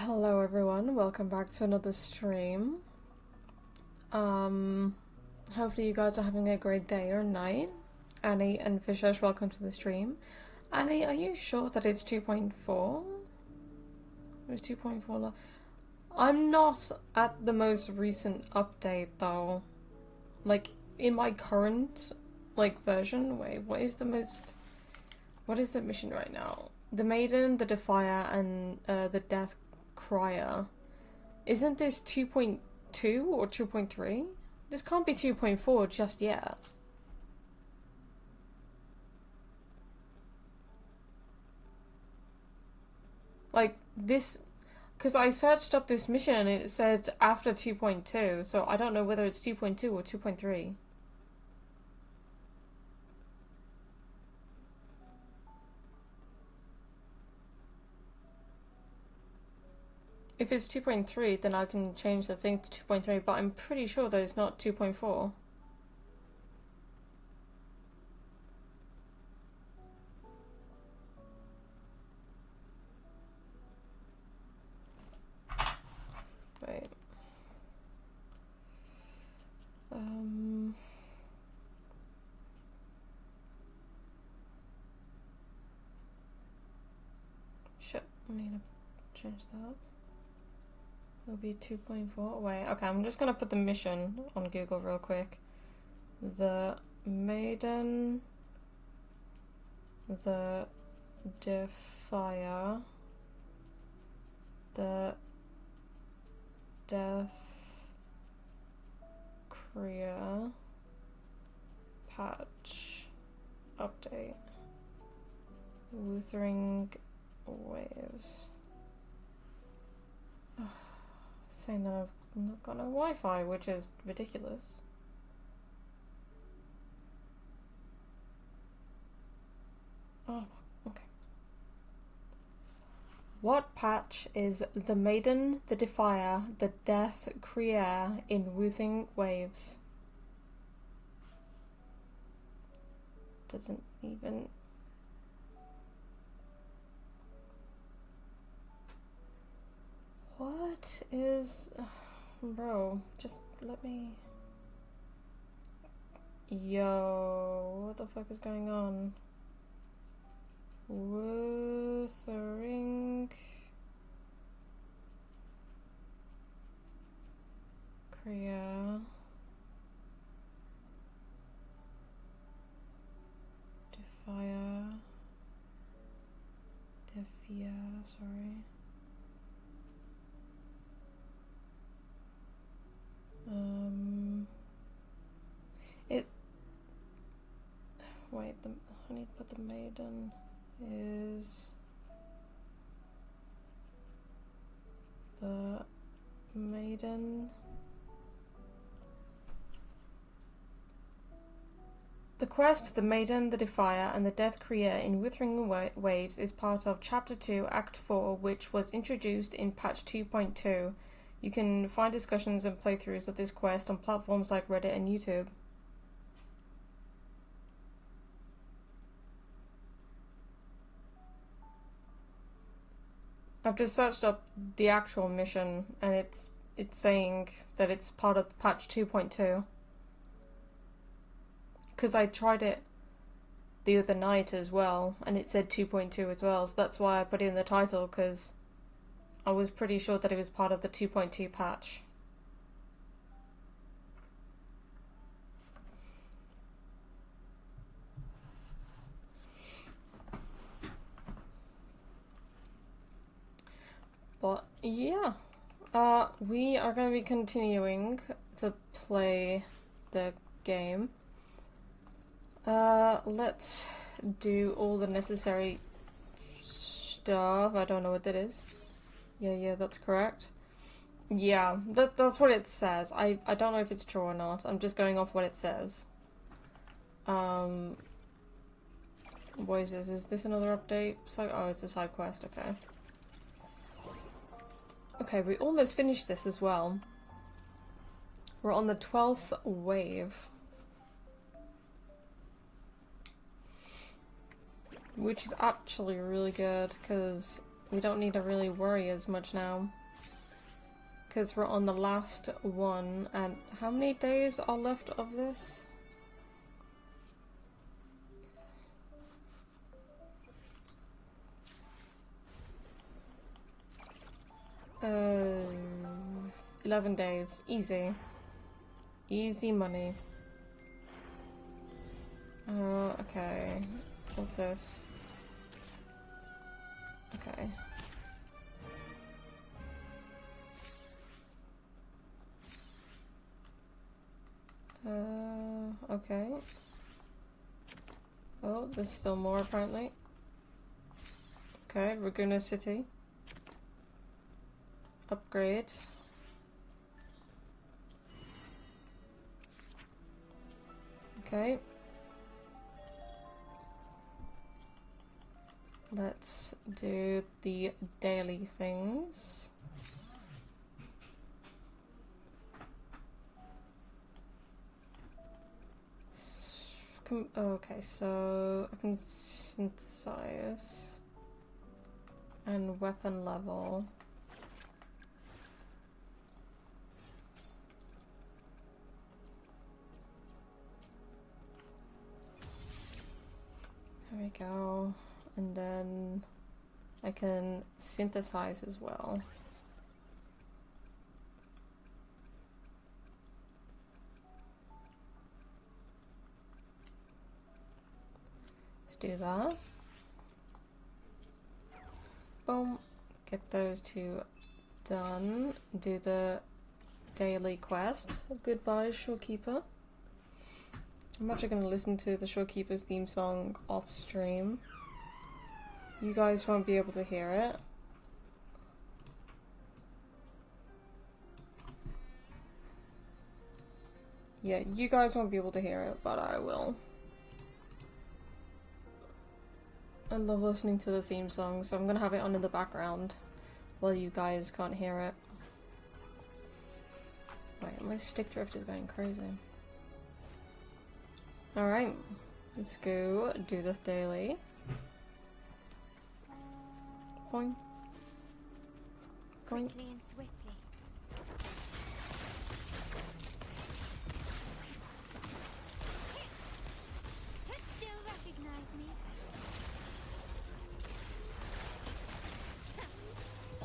Hello everyone, welcome back to another stream. Hopefully you guys are having a great day or night. Annie and Fishesh, welcome to the stream. Annie, are you sure that it's 2.4? It was 2.4. I'm not at the most recent update though. Like, in my current, version, wait, what is the mission right now? The Maiden, the Defier, and the Death Crier. Isn't this 2.2 or 2.3? This can't be 2.4 just yet. Like, this... Because I searched up this mission and it said after 2.2, so I don't know whether it's 2.2 or 2.3. If it's 2.3, then I can change the thing to 2.3, but I'm pretty sure that it's not 2.4. Wait. Shit, I need to change that. It'll be 2.4. Wait, okay, I'm just gonna put the mission on Google real quick. The Maiden, the Defier, the Death Crier, patch, update, Wuthering waves. Saying that I've not got no Wi-Fi, which is ridiculous. Oh, okay. What patch is the Maiden, the Defier, the Death Crier in Wuthering waves? Doesn't even... What is... Bro, just let me... Yo, what the fuck is going on? Wuthering... Kriya... Defier... Defia, sorry... Wait, I need to put the Maiden is the Maiden. The quest, the Maiden, the Defier, and the Death Crier in Wuthering Waves is part of Chapter 2, Act 4, which was introduced in patch 2.2. You can find discussions and playthroughs of this quest on platforms like Reddit and YouTube. I've just searched up the actual mission and it's saying that it's part of patch 2.2. Because I tried it the other night as well and it said 2.2 as well, so that's why I put it in the title, because I was pretty sure that it was part of the 2.2 patch. But yeah, we are going to be continuing to play the game. Let's do all the necessary stuff. I don't know what that is. Yeah, that's correct. Yeah, that's what it says. I don't know if it's true or not. I'm just going off what it says. What is this? Is this another update? Oh, it's a side quest, okay. Okay, we almost finished this as well. We're on the 12th wave. Which is actually really good, because we don't need to really worry as much now. Because we're on the last one, and how many days are left of this? Uh, 11 days. Easy. Easy money. Okay. What's this? Okay. Okay. Oh, there's still more apparently. Okay, Laguna City. Upgrade. Okay. Let's do the daily things. Okay, so I can synthesize and weapon level. There we go. And then I can synthesize as well. Let's do that. Boom. Get those two done. Do the daily quest. Goodbye, Showkeeper. I'm actually going to listen to the Showkeeper's theme song off stream. You guys won't be able to hear it. Yeah, you guys won't be able to hear it, but I will. I love listening to the theme song, so I'm going to have it on in the background while you guys can't hear it. Wait, my stick drift is going crazy. Alright, let's go do this daily. Boing. Boing. Quickly and swiftly. Still recognize me?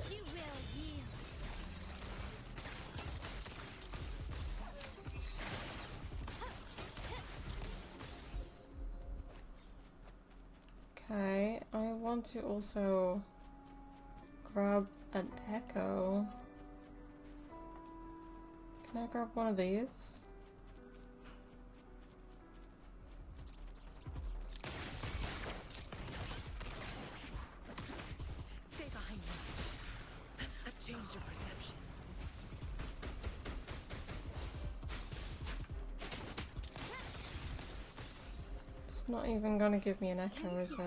You will yield. Okay, I want to also grab an echo. Can I grab one of these? Stay behind me. A change of perception. It's not even gonna give me an echo, is it?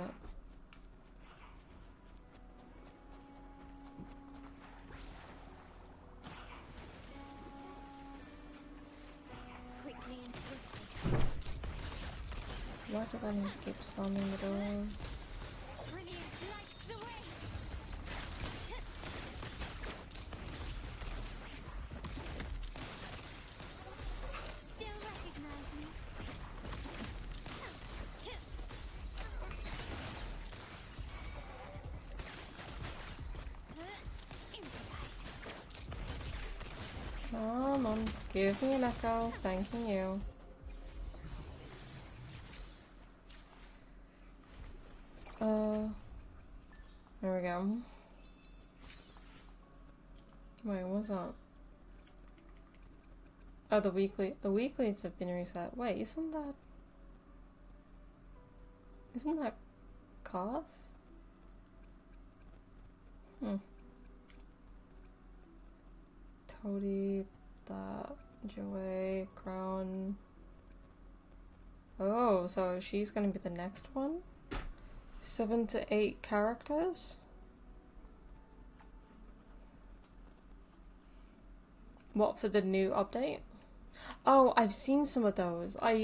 Quickly and swiftly. Why do I need to keep slamming the doors? Brilliant lights the way. Still recognize me? Improvise. Come on, give me an echo, thanking you. There we go. Wait, what's that? Oh, the weeklies have been reset. Wait, isn't that Koth? Toady, that, Joey, Crown. Oh, so she's gonna be the next one? 7 to 8 characters? What, for the new update? Oh, I've seen some of those. I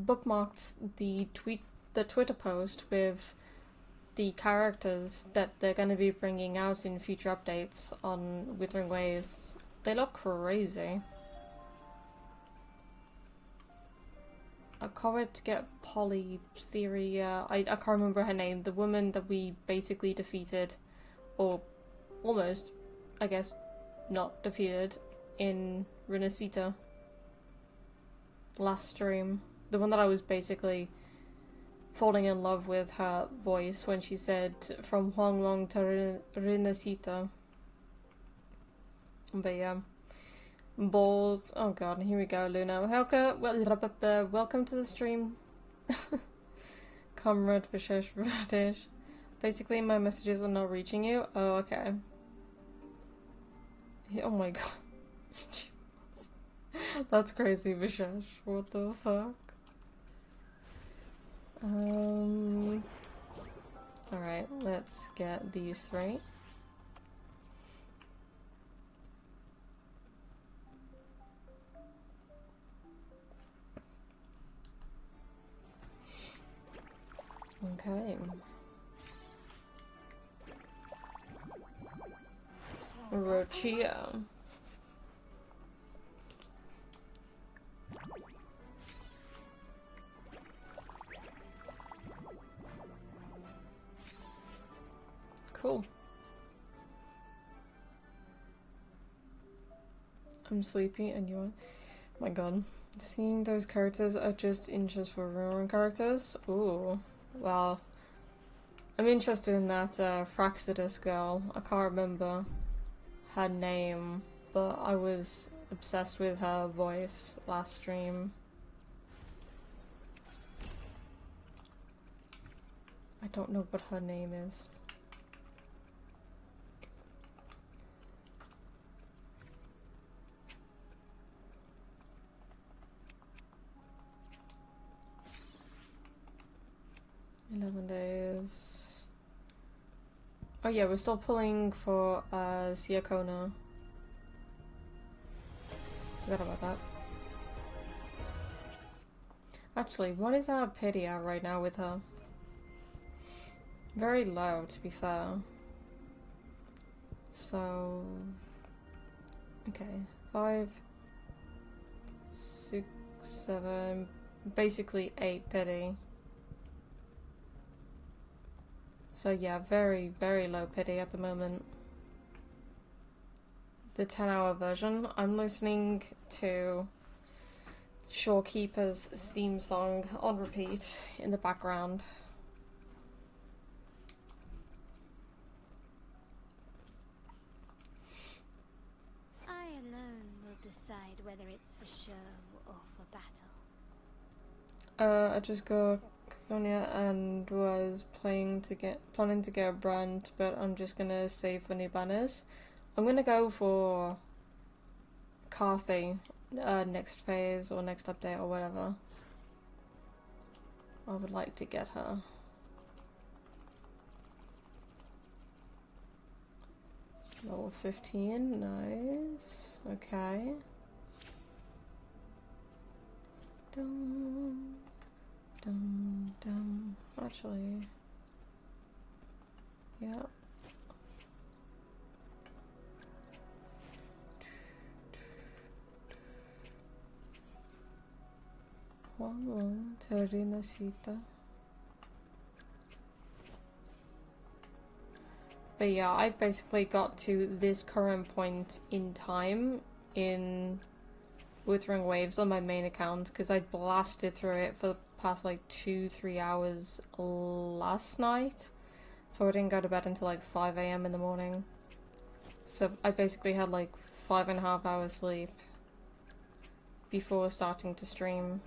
bookmarked the Twitter post with the characters that they're going to be bringing out in future updates on Wuthering Waves, they look crazy. I can't get Polytheria. I can't remember her name. The woman that we basically defeated, or almost, I guess, not defeated in Renacita last stream. The one that I was basically falling in love with her voice when she said from Huanglong to Renacita. But yeah. Balls. Oh god, here we go, Luna. Helka, welcome to the stream. Comrade Vishesh Radish. Basically, my messages are not reaching you. Oh, okay. Oh my god. That's crazy, Vishesh. What the fuck? Alright, let's get these three. Okay. Rochia. Cool. I'm sleepy and yawn. My god. Seeing those characters are just interest for rumoring characters? Ooh. Well, I'm interested in that Fraxidus girl. I can't remember her name, but I was obsessed with her voice last stream. I don't know what her name is. $11. Oh yeah, we're still pulling for Siakona. Forgot about that. Actually, what is our pity at right now with her? Very low, to be fair. So... okay. 5, 6, 7... basically 8 pity. So yeah, very, very low pity at the moment. The 10-hour version, I'm listening to Shorekeeper's theme song on repeat in the background. I alone will decide whether it's for show or for battle. I just got Konya and was planning to get a brand, but I'm just gonna save for new banners. I'm gonna go for Carthy next phase or next update or whatever. I would like to get her. Level 15, nice. Okay. Dum, dum, dum. Actually, yeah. One, Terrinacita. But yeah, I basically got to this current point in time in Wuthering Waves on my main account because I blasted through it for the past like 2-3 hours last night. So I didn't go to bed until like 5 AM in the morning. So I basically had like 5.5 hours sleep before starting to stream.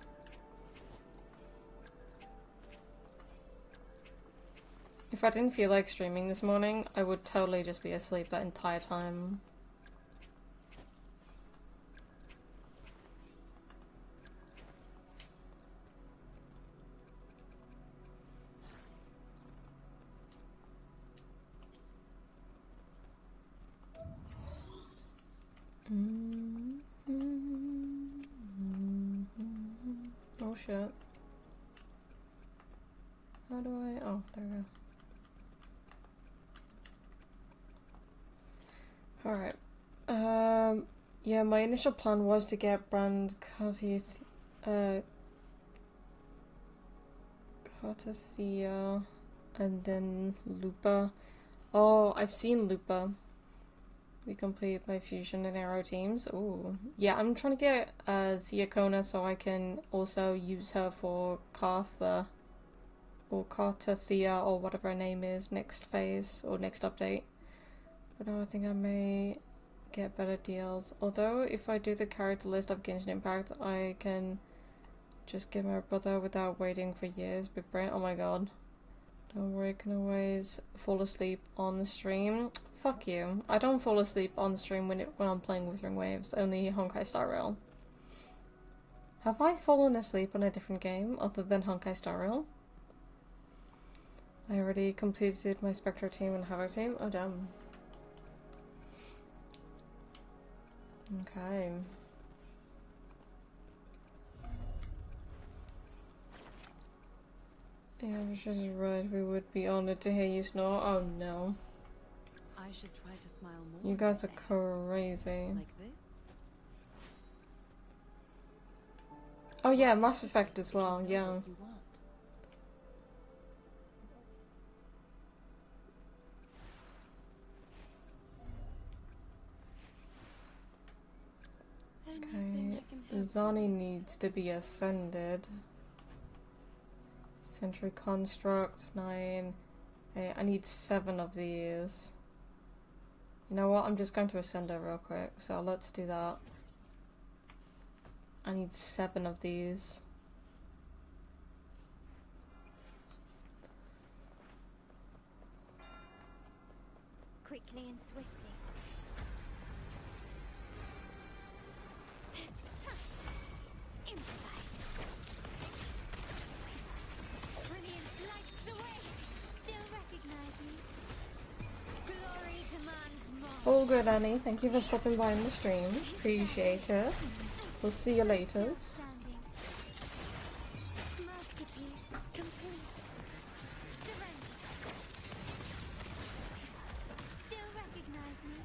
If I didn't feel like streaming this morning, I would totally just be asleep that entire time. Oh shit. How do I... oh, there we go. Alright. Yeah, my initial plan was to get Brand Cartathea and then Lupa. Oh, I've seen Lupa. We complete my fusion and arrow teams. Oh, yeah, I'm trying to get Ziakona so I can also use her for Cartha or Cartathea or whatever her name is next phase or next update. But no, I think I may get better deals. Although, if I do the character list of Genshin Impact, I can just get my brother without waiting for years. Big brain. Oh my god. Don't worry, I can always fall asleep on the stream. Fuck you. I don't fall asleep on the stream when I'm playing Wuthering Waves, only Honkai Star Rail. Have I fallen asleep on a different game other than Honkai Star Rail? I already completed my Spectre team and Havoc team. Oh damn. Okay. Yeah, which is right. We would be honored to hear you snore. Oh no. I should try to smile more. You guys are crazy. Like this? Oh yeah, Mass Effect as well, You know yeah. what you want. Anything Okay, I can help Zani needs to be ascended. Sentry Construct, 9. I need 7 of these. You know what, I'm just going to ascend her real quick, so let's do that. I need 7 of these. Quickly and swiftly. Improvise. Brilliance lights the way. Still recognize me. Glory demands more. All good, Annie. Thank you for stopping by in the stream. Appreciate it. We'll see you later. Standing. Masterpiece complete. Surrender. Still recognize me.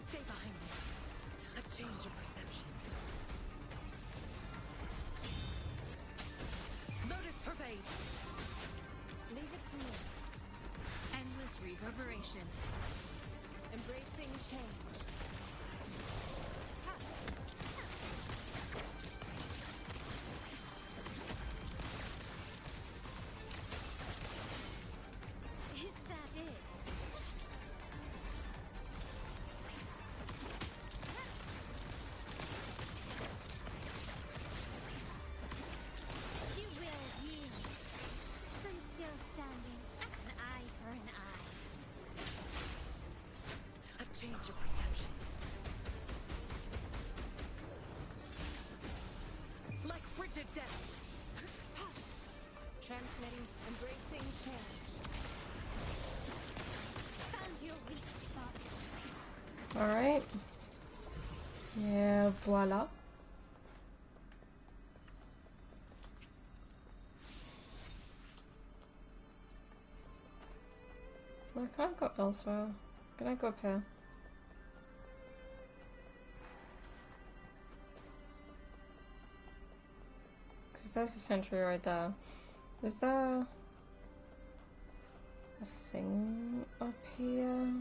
Stay behind me. A change of perception. Lotus pervade. Leave it to me. Endless reverberation. Embracing change. Ha. Is that it? You will yield. Some still standing. An eye for an eye. A change of perception. Like frigid death. Transmitting, embracing change. Found your weak spot. Alright. Yeah, voila. I can't go elsewhere. Can I go up here? Because there's a sentry right there. Is there a thing up here?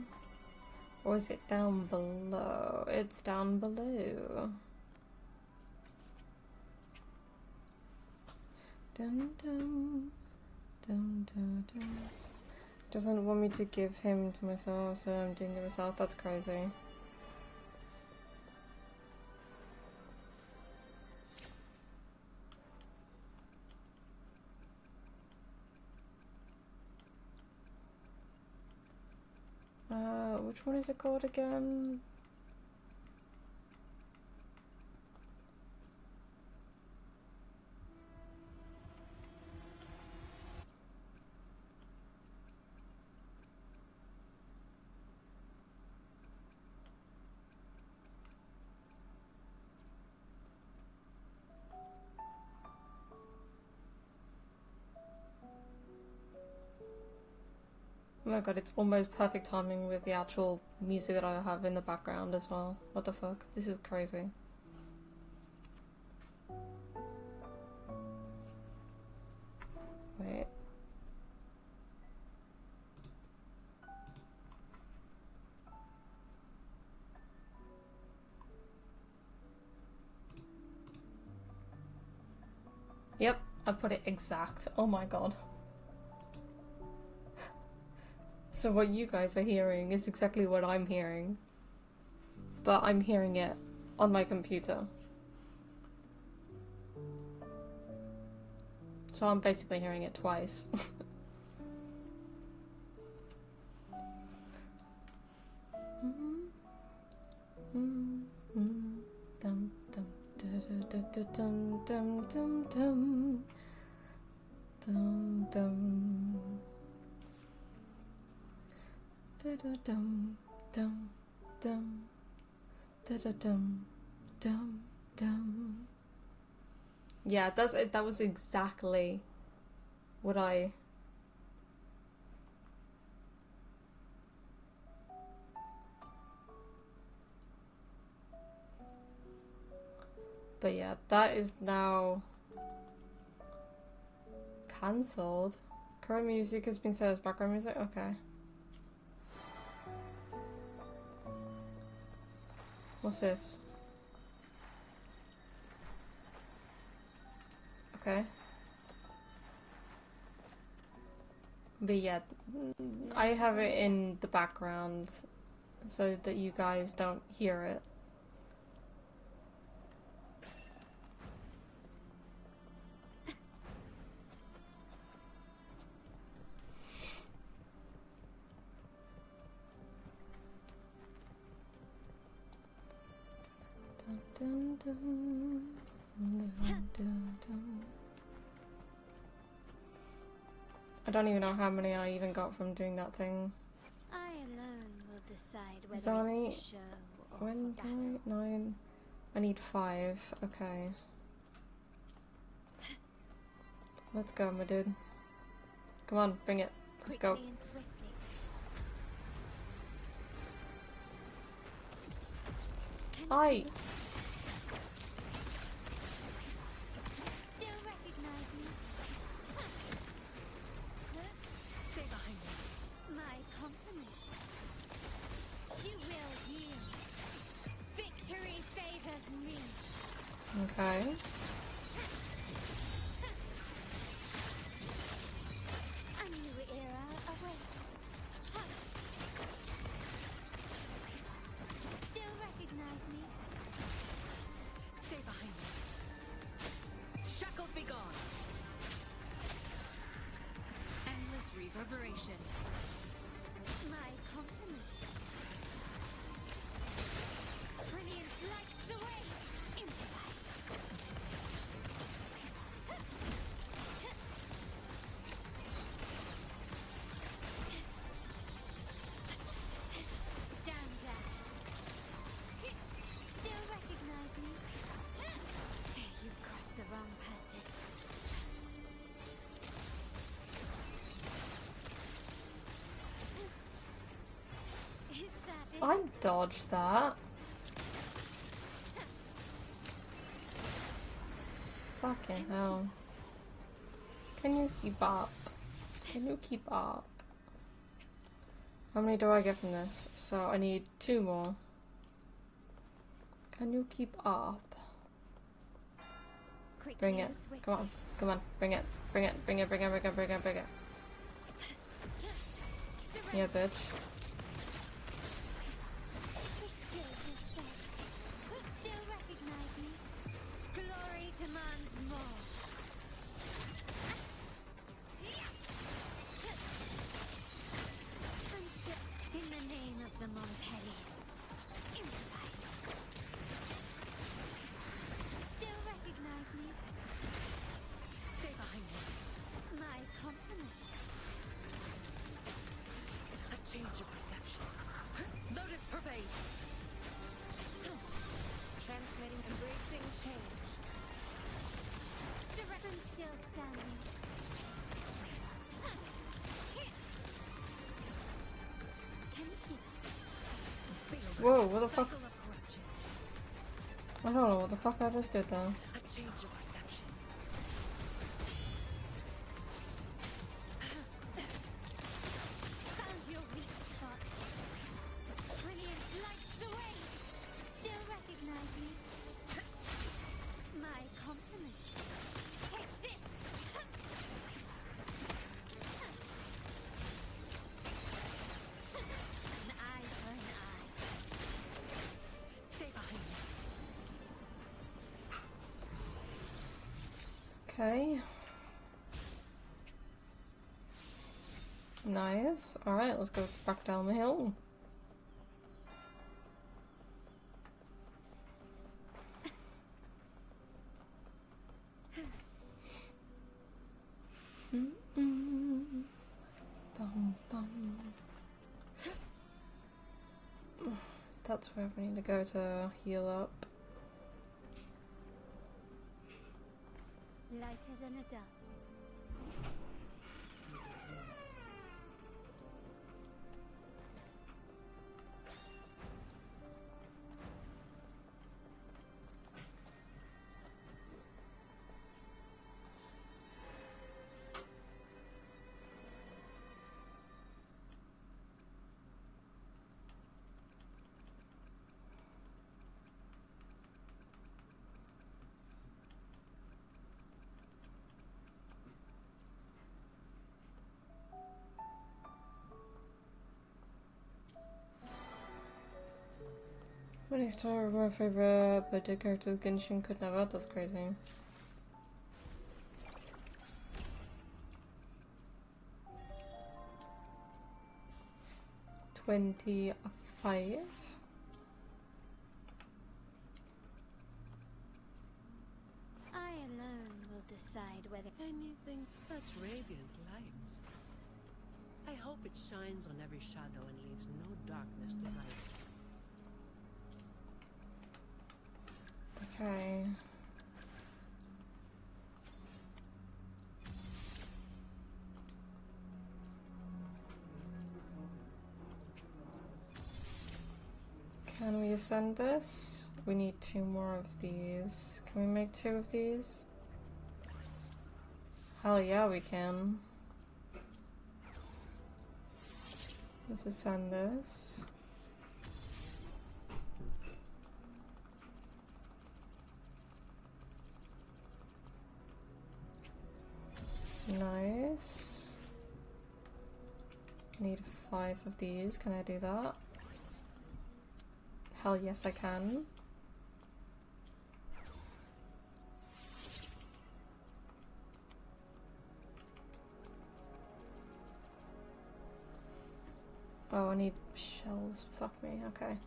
Or is it down below? It's down below. Dun dun dun dun dun. Doesn't want me to give him to myself, so I'm doing it myself. That's crazy. Which one is it called again? Oh my god, it's almost perfect timing with the actual music that I have in the background as well. What the fuck? This is crazy. Wait. Yep, I put it exact. Oh my god. So what you guys are hearing is exactly what I'm hearing. But I'm hearing it on my computer. So I'm basically hearing it twice. Yeah, that's it. That was exactly what I... But yeah, that is now cancelled. Current music has been set as background music? Okay. What's this? Okay. But yeah, I have it in the background so that you guys don't hear it. Dun, dun, dun, dun, dun. I don't even know how many I even got from doing that thing. I alone will decide whether Zani, it's for show or when for battle. 9? I need 5. Okay. Let's go, my dude. Come on, bring it. Let's go. Quickly and swiftly. Aye. Still recognize me? Stay behind me. My compliments. You will yield. Victory favors me. Okay. A new era awaits. Still recognize me? Stay behind me. Shackles be gone. Endless reverberation. My compliments. Brilliance lights the way. Improvise. Stand down. Still recognize me? You've crossed the wrong person. Is that it? I dodged that. Fucking hell. Can you keep up? Can you keep up? How many do I get from this? So I need 2 more. Can you keep up? Quickly Bring it. and swiftly. Come on. Come on. Bring it. Bring it. Bring it. Bring it. Bring it. Bring it. Bring it. Yeah, bitch. The stage is set. Still recognize me? Glory demands more. In the name of the Montellis. Improvise. Still recognize me? Stay behind me. My compliments. A change of Whoa, what the fuck? Cycle of corruption. I don't know what the fuck I just did there. A change of perception. Found your weak spot. Brilliant lights the way. Still recognize me? My compliments. Take this. An eye for an eye. Stay behind me. Okay. Nice. Alright, let's go back down the hill. Bum, bum. That's where we need to go to heal up. Lighter than a dove. Many star were my favorite, but the characters Genshin could never. That's crazy. $25. I alone will decide whether. Anything such radiant lights. I hope it shines on every shadow and leaves no darkness to hide. Okay. Can we ascend this? We need 2 more of these. Can we make 2 of these? Hell yeah, we can. Let's ascend this. Nice. Need 5 of these. Can I do that? Hell yes, I can. Oh, I need shells. Fuck me. Okay.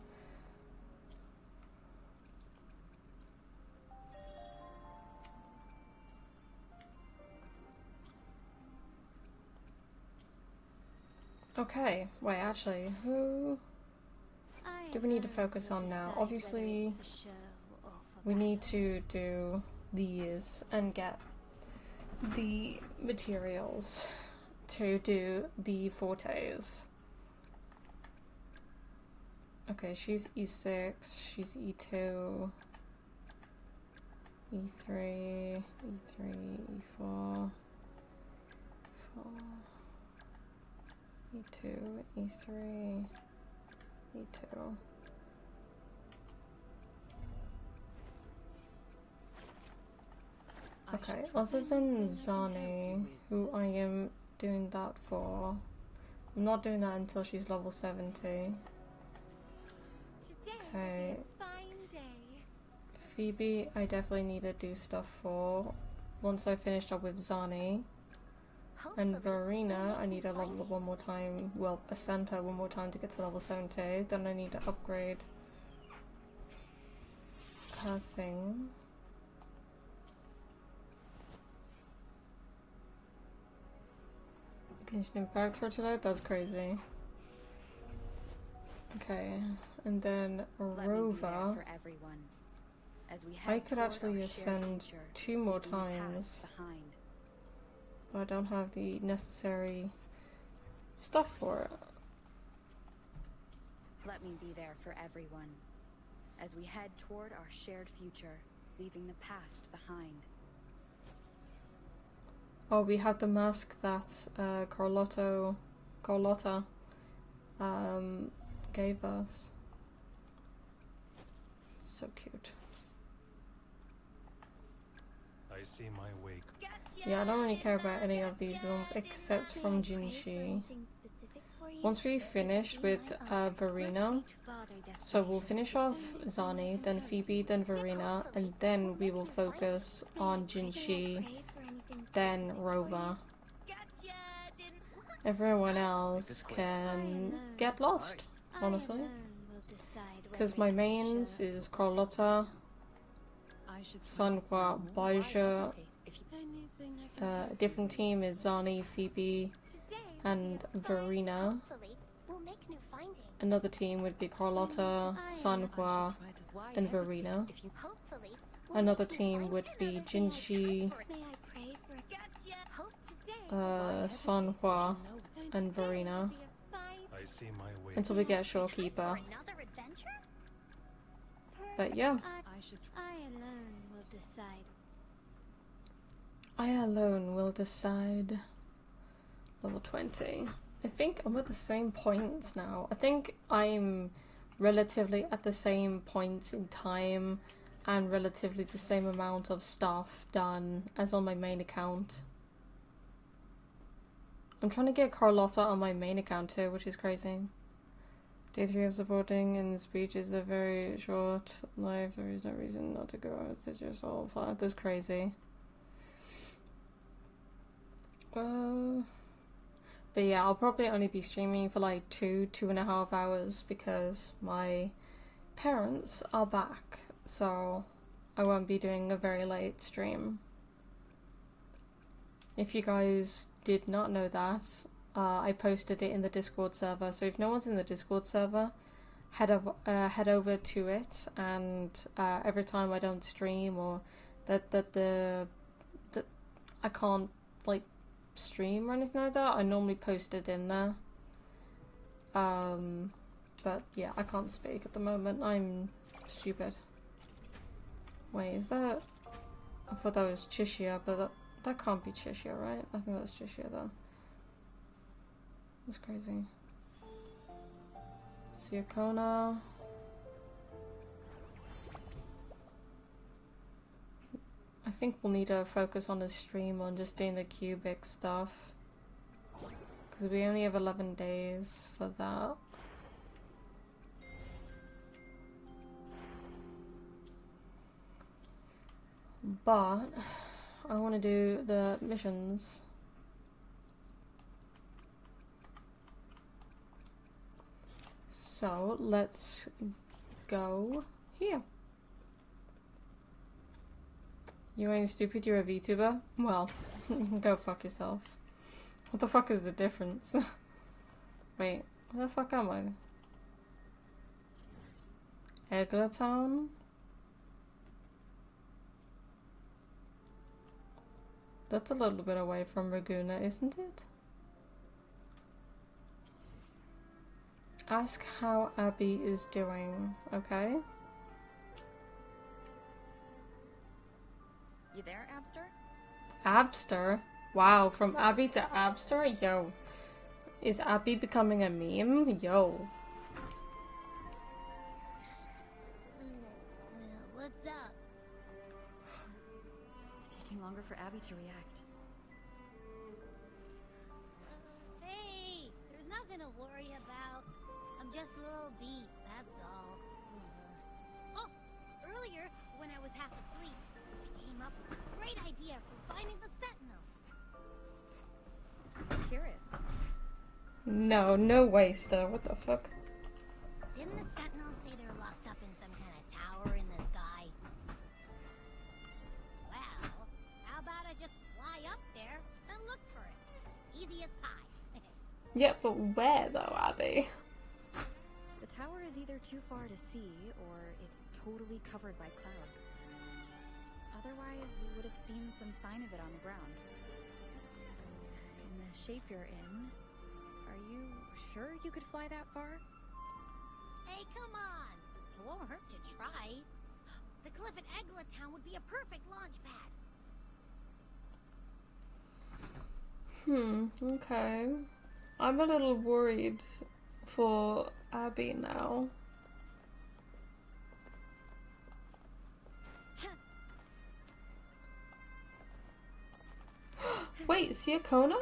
Okay, wait, actually, who do we need to focus on now? Obviously, we need to do these and get the materials to do the fortes. Okay, she's E6, she's E2, E3, E3, E4, 4. E2, E3, E2. Okay, other than Zani, who I am doing that for, I'm not doing that until she's level 70. Okay. Phoebe, I definitely need to do stuff for once I finished up with Zani. And Verena, I need to level up one more time, well, ascend her one more time to get to level 70. Then I need to upgrade her thing. Genshin Impact for today? That's crazy. Okay, and then Rova, I could actually ascend 2 more times. But I don't have the necessary stuff for it. Let me be there for everyone as we head toward our shared future, leaving the past behind. Oh, we have the mask that Carlotta gave us. So cute. I see my way. Yeah, I don't really care about any of these ones except from Jinshi. Once we finish with Verena, so we'll finish off Zani, then Phoebe, then Verena, and then we will focus on Jinshi, then Rova. Everyone else can get lost, honestly. Because my mains is Carlotta, Sunhua, Baija. A different team is Zani, Phoebe, and Verena. Another team would be Carlotta, Sunhua, and Verena. Another team would be Jinshi, Sunhua, and Verena. Until we get Shorekeeper. But yeah. I alone will decide. Level 20. I think I'm at the same points now. I think I'm relatively at the same points in time and relatively the same amount of stuff done as on my main account. I'm trying to get Carlotta on my main account too, which is crazy. Day 3 of supporting and speech is a very short life. There is no reason not to go out with yourself. That's crazy. But yeah, I'll probably only be streaming for like 2.5 hours because my parents are back, so I won't be doing a very late stream. If you guys did not know that, I posted it in the Discord server, so if no one's in the Discord server, head over to it, and every time I don't stream or that I can't like stream or anything like that, I normally post it in there. But yeah, I can't speak at the moment. I'm stupid. Wait, is that? I thought that was Cheshire, but that can't be Cheshire, right? I think that's Cheshire though. That's crazy. Siakona. I think we'll need to focus on the stream on just doing the cubic stuff. Because we only have 11 days for that. But I want to do the missions. So let's go here. You ain't stupid, you're a VTuber? Well, go fuck yourself. What the fuck is the difference? Wait, where the fuck am I? Eglinton? That's a little bit away from Raguna, isn't it? Ask how Abby is doing, okay? You there, Abster? Abster? Wow, from Abby to Abster? Yo. Is Abby becoming a meme? Yo. What's up? It's taking longer for Abby to react. Hey, there's nothing to worry about. I'm just a little beat, that's all. Oh, earlier, when I was half asleep, I came up with this great idea for finding the Sentinel. Let's hear it. No, no waster. What the fuck? Didn't the Sentinels say they're locked up in some kind of tower in the sky? Well, how about I just fly up there and look for it? Easy as pie. Yeah, but where though, Abby? The tower is either too far to see, or it's totally covered by clouds. Otherwise, we would have seen some sign of it on the ground. In the shape you're in, are you sure you could fly that far? Hey, come on. It won't hurt to try. The cliff at Eglet Town would be a perfect launch pad. Okay. I'm a little worried for Abby now. Wait, Siakona?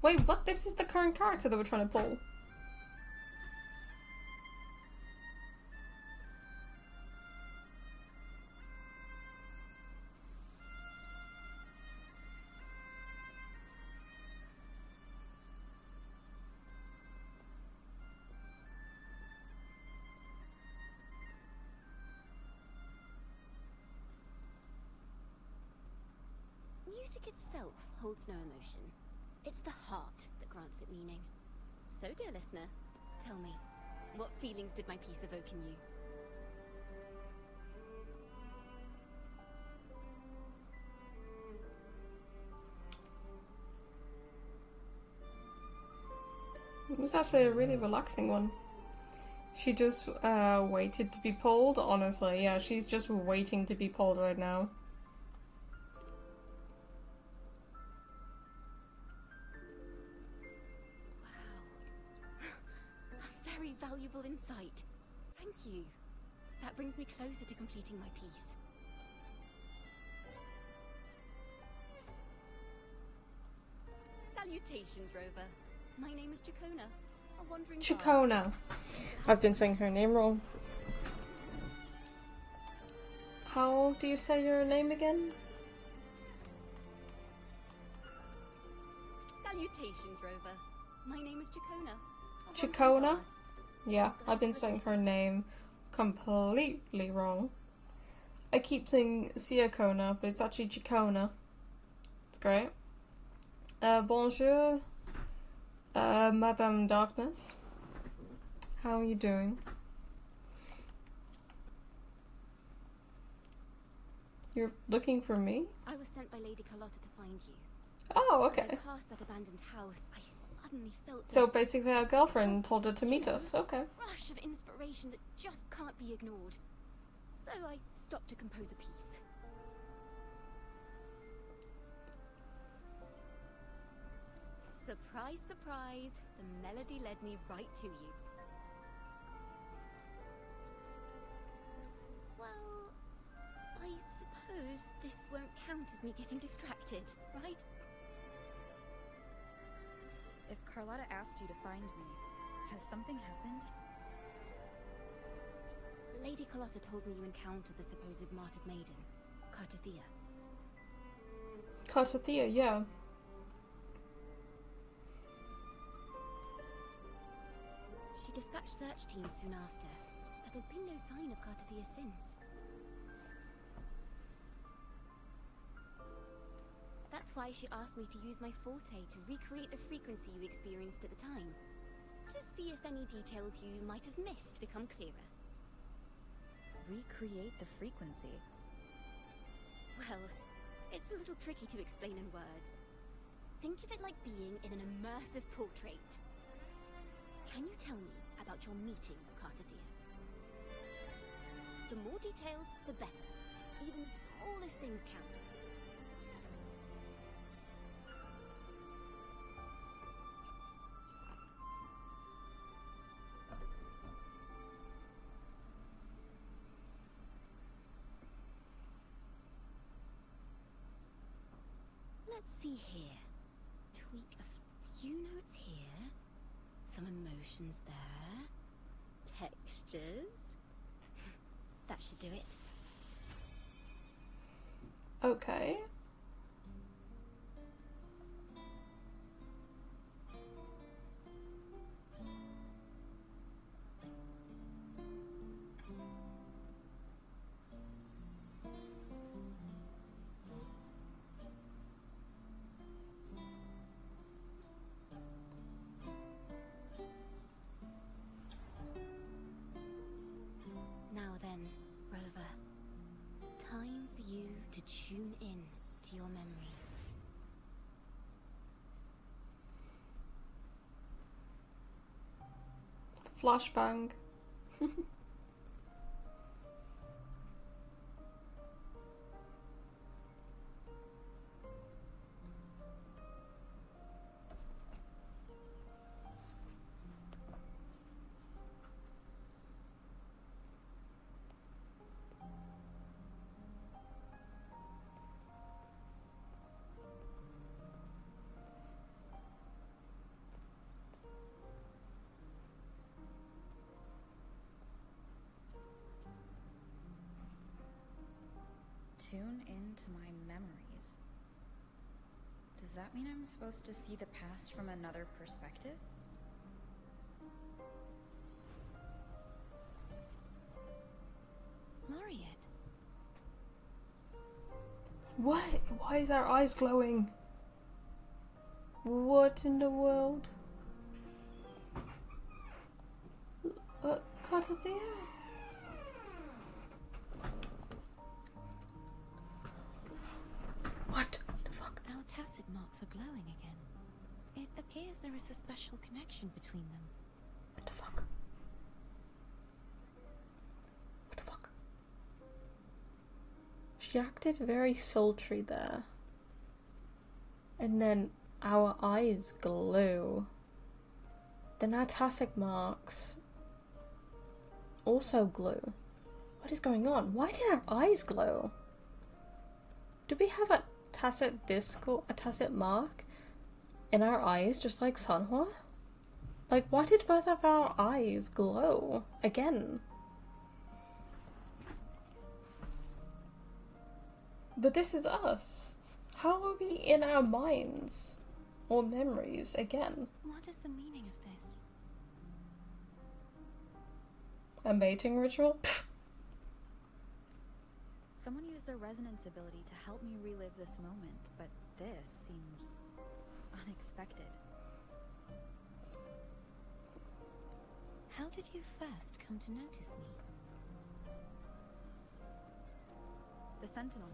Wait, what? This is the current character that we're trying to pull. Music itself holds no emotion. It's the heart that grants it meaning. So, dear listener, tell me, what feelings did my piece evoke in you? It was actually a really relaxing one. She just waited to be pulled, honestly. Yeah, she's just waiting to be pulled right now. Very valuable insight. Thank you. That brings me closer to completing my piece. Salutations, Rover. My name is Chacona, a wandering bard. Chacona. I've been saying her name wrong. How do you say your name again? Salutations, Rover. My name is Chacona. Chacona? Yeah, I've been saying her name completely wrong. I keep saying Siakona, but it's actually Chacona. It's great. Bonjour, Madame Darkness. How are you doing? You're looking for me? I was sent by Lady Carlotta to find you. Oh, As I okay. passed that abandoned house, I suddenly felt So this basically our girlfriend told her to meet us. Okay. rush of inspiration that just can't be ignored. So I stopped to compose a piece. Surprise, surprise, the melody led me right to you. Well, I suppose this won't count as me getting distracted, right? If Carlotta asked you to find me, has something happened? Lady Carlotta told me you encountered the supposed martyred maiden, Cartathea. Cartathea, yeah. She dispatched search teams soon after, but there's been no sign of Cartathea since. That's why she asked me to use my forte to recreate the frequency you experienced at the time. To see if any details you might have missed become clearer. Recreate the frequency? Well, it's a little tricky to explain in words. Think of it like being in an immersive portrait. Can you tell me about your meeting with Cartathea? The more details, the better. Even the smallest things count. Let's see here. Tweak a few notes here. Some emotions there. Textures. That should do it. Okay. Now then, Rover. Time for you to tune in to your memories. Flashbang. Tune into my memories. Does that mean I'm supposed to see the past from another perspective? Laureate. What? Why is our eyes glowing? What in the world? Cut it there. What the fuck? Our tacit marks are glowing again. It appears there is a special connection between them. What the fuck? What the fuck? She acted very sultry there. And then our eyes glow. Then our tacit marks also glow. What is going on? Why did our eyes glow? Do we have a tacit disc or a tacit mark in our eyes just like Sanhua? Like, why did both of our eyes glow again? But this is us. How are we in our minds or memories again? What is the meaning of this? A mating ritual? Pfft. Someone used their resonance ability to help me relive this moment, but this seems unexpected. How did you first come to notice me? The Sentinel.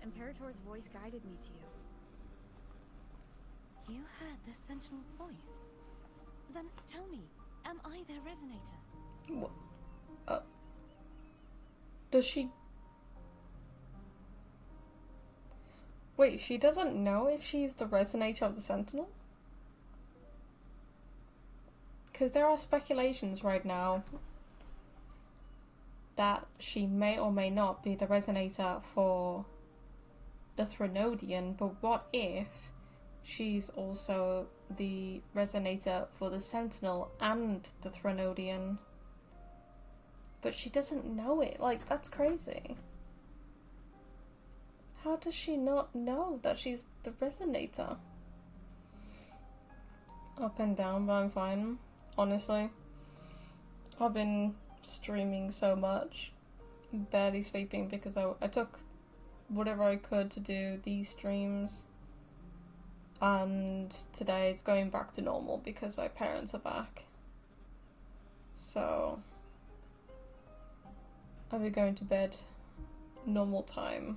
Imperator's voice guided me to you. You heard the Sentinel's voice? Then tell me, am I their resonator? What? Does she... Wait, she doesn't know if she's the resonator of the Sentinel? Because there are speculations right now that she may or may not be the resonator for the Threnodian, but what if she's also the resonator for the Sentinel and the Threnodian? But she doesn't know it. Like, that's crazy. How does she not know that she's the resonator? Up and down, but I'm fine. Honestly. I've been streaming so much. Barely sleeping because I took whatever I could to do these streams. And today it's going back to normal because my parents are back. So I'll be going to bed normal time.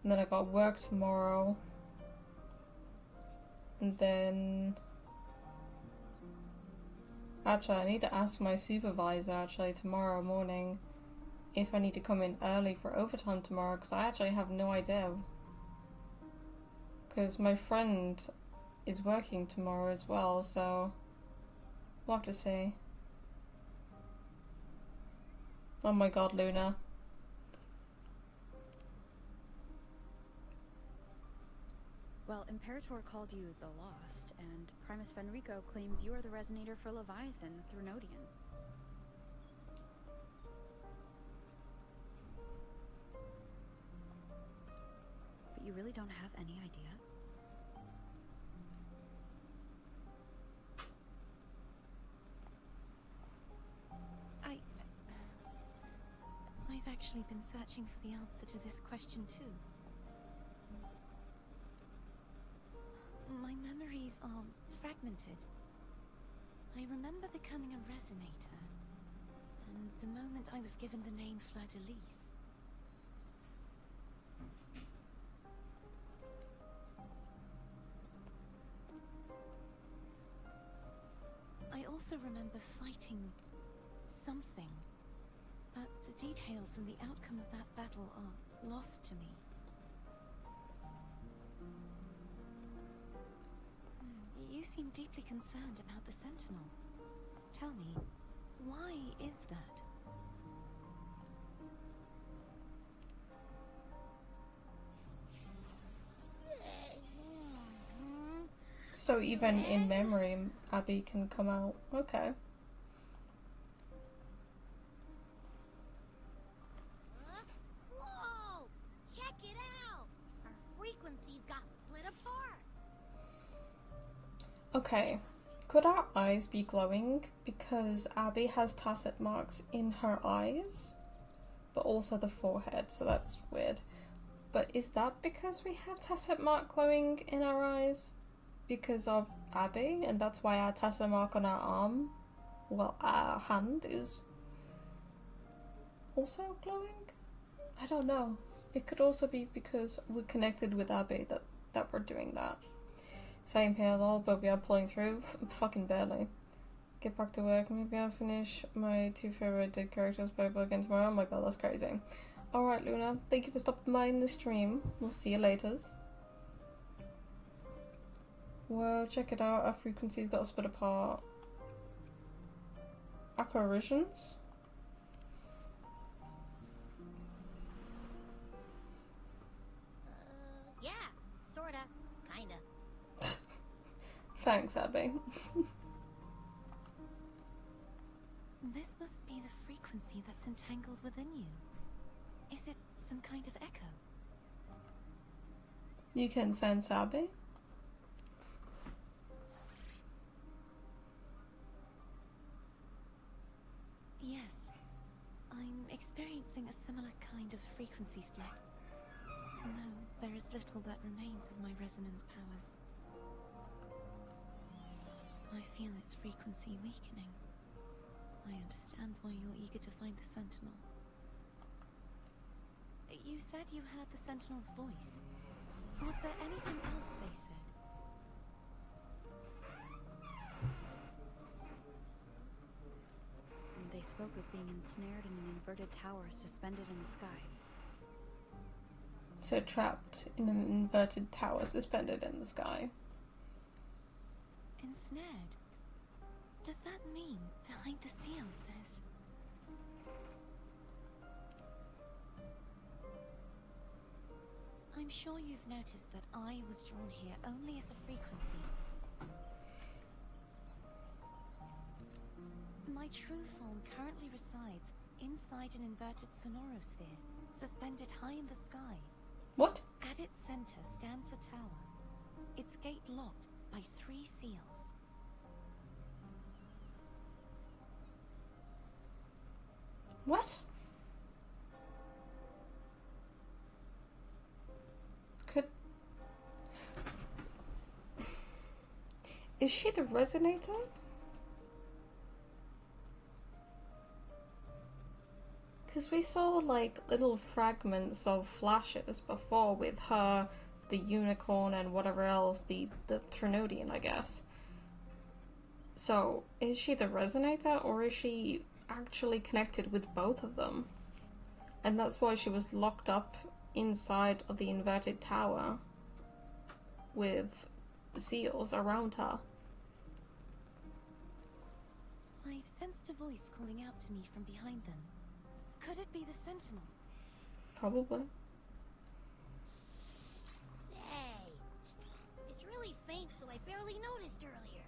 And then I got work tomorrow. And then... Actually, I need to ask my supervisor actually tomorrow morning if I need to come in early for overtime tomorrow, because I actually have no idea. Because my friend is working tomorrow as well, so we'll have to see. Oh my god, Luna. Well, Imperator called you the Lost, and Primus Fenrico claims you are the resonator for Leviathan, Threnodian. But you really don't have any idea? I've actually been searching for the answer to this question too. My memories are fragmented. I remember becoming a resonator, and the moment I was given the name Fleur-de-Lis. also remember fighting something, but the details and the outcome of that battle are lost to me. You seem deeply concerned about the Sentinel. Tell me, why is that? So even in memory, Abby can come out. Okay. Whoa! Check it out! Our frequencies got split apart. Okay. Could our eyes be glowing because Abby has tacet marks in her eyes, but also the forehead, so that's weird. But is that because we have tacet mark glowing in our eyes? Because of Abby, and that's why our tacet mark on our arm, well, our hand is also glowing? I don't know. It could also be because we're connected with Abby that we're doing that. Same here, lol, but we are pulling through fucking barely. Get back to work. Maybe I'll finish my 2 favorite dead characters by book again tomorrow. Oh my god, that's crazy. Alright, Luna, thank you for stopping by in the stream. We'll see you later. Well, check it out. Our frequencies got split apart. Apparitions? Yeah, sorta, kinda. Thanks, Abby. This must be the frequency that's entangled within you. Is it some kind of echo? You can sense Abby? Yes. I'm experiencing a similar kind of frequency split. No, there is little that remains of my resonance powers. I feel its frequency weakening. I understand why you're eager to find the Sentinel. You said you heard the Sentinel's voice. Was there anything else they said? They spoke of being ensnared in an inverted tower suspended in the sky. So trapped in an inverted tower suspended in the sky. Ensnared? Does that mean behind the seals there's... I'm sure you've noticed that I was drawn here only as a frequency. My true form currently resides inside an inverted sonorosphere, suspended high in the sky. What? At its center stands a tower, its gate locked by 3 seals. What? Could... Is she the resonator? Because we saw like little fragments of flashes before with her, the unicorn, and whatever else, the Trinodian, I guess. So, is she the resonator, or is she actually connected with both of them? And that's why she was locked up inside of the inverted tower with seals around her. I've sensed a voice calling out to me from behind them. Could it be the Sentinel? Probably. Say, it's really faint, so I barely noticed earlier.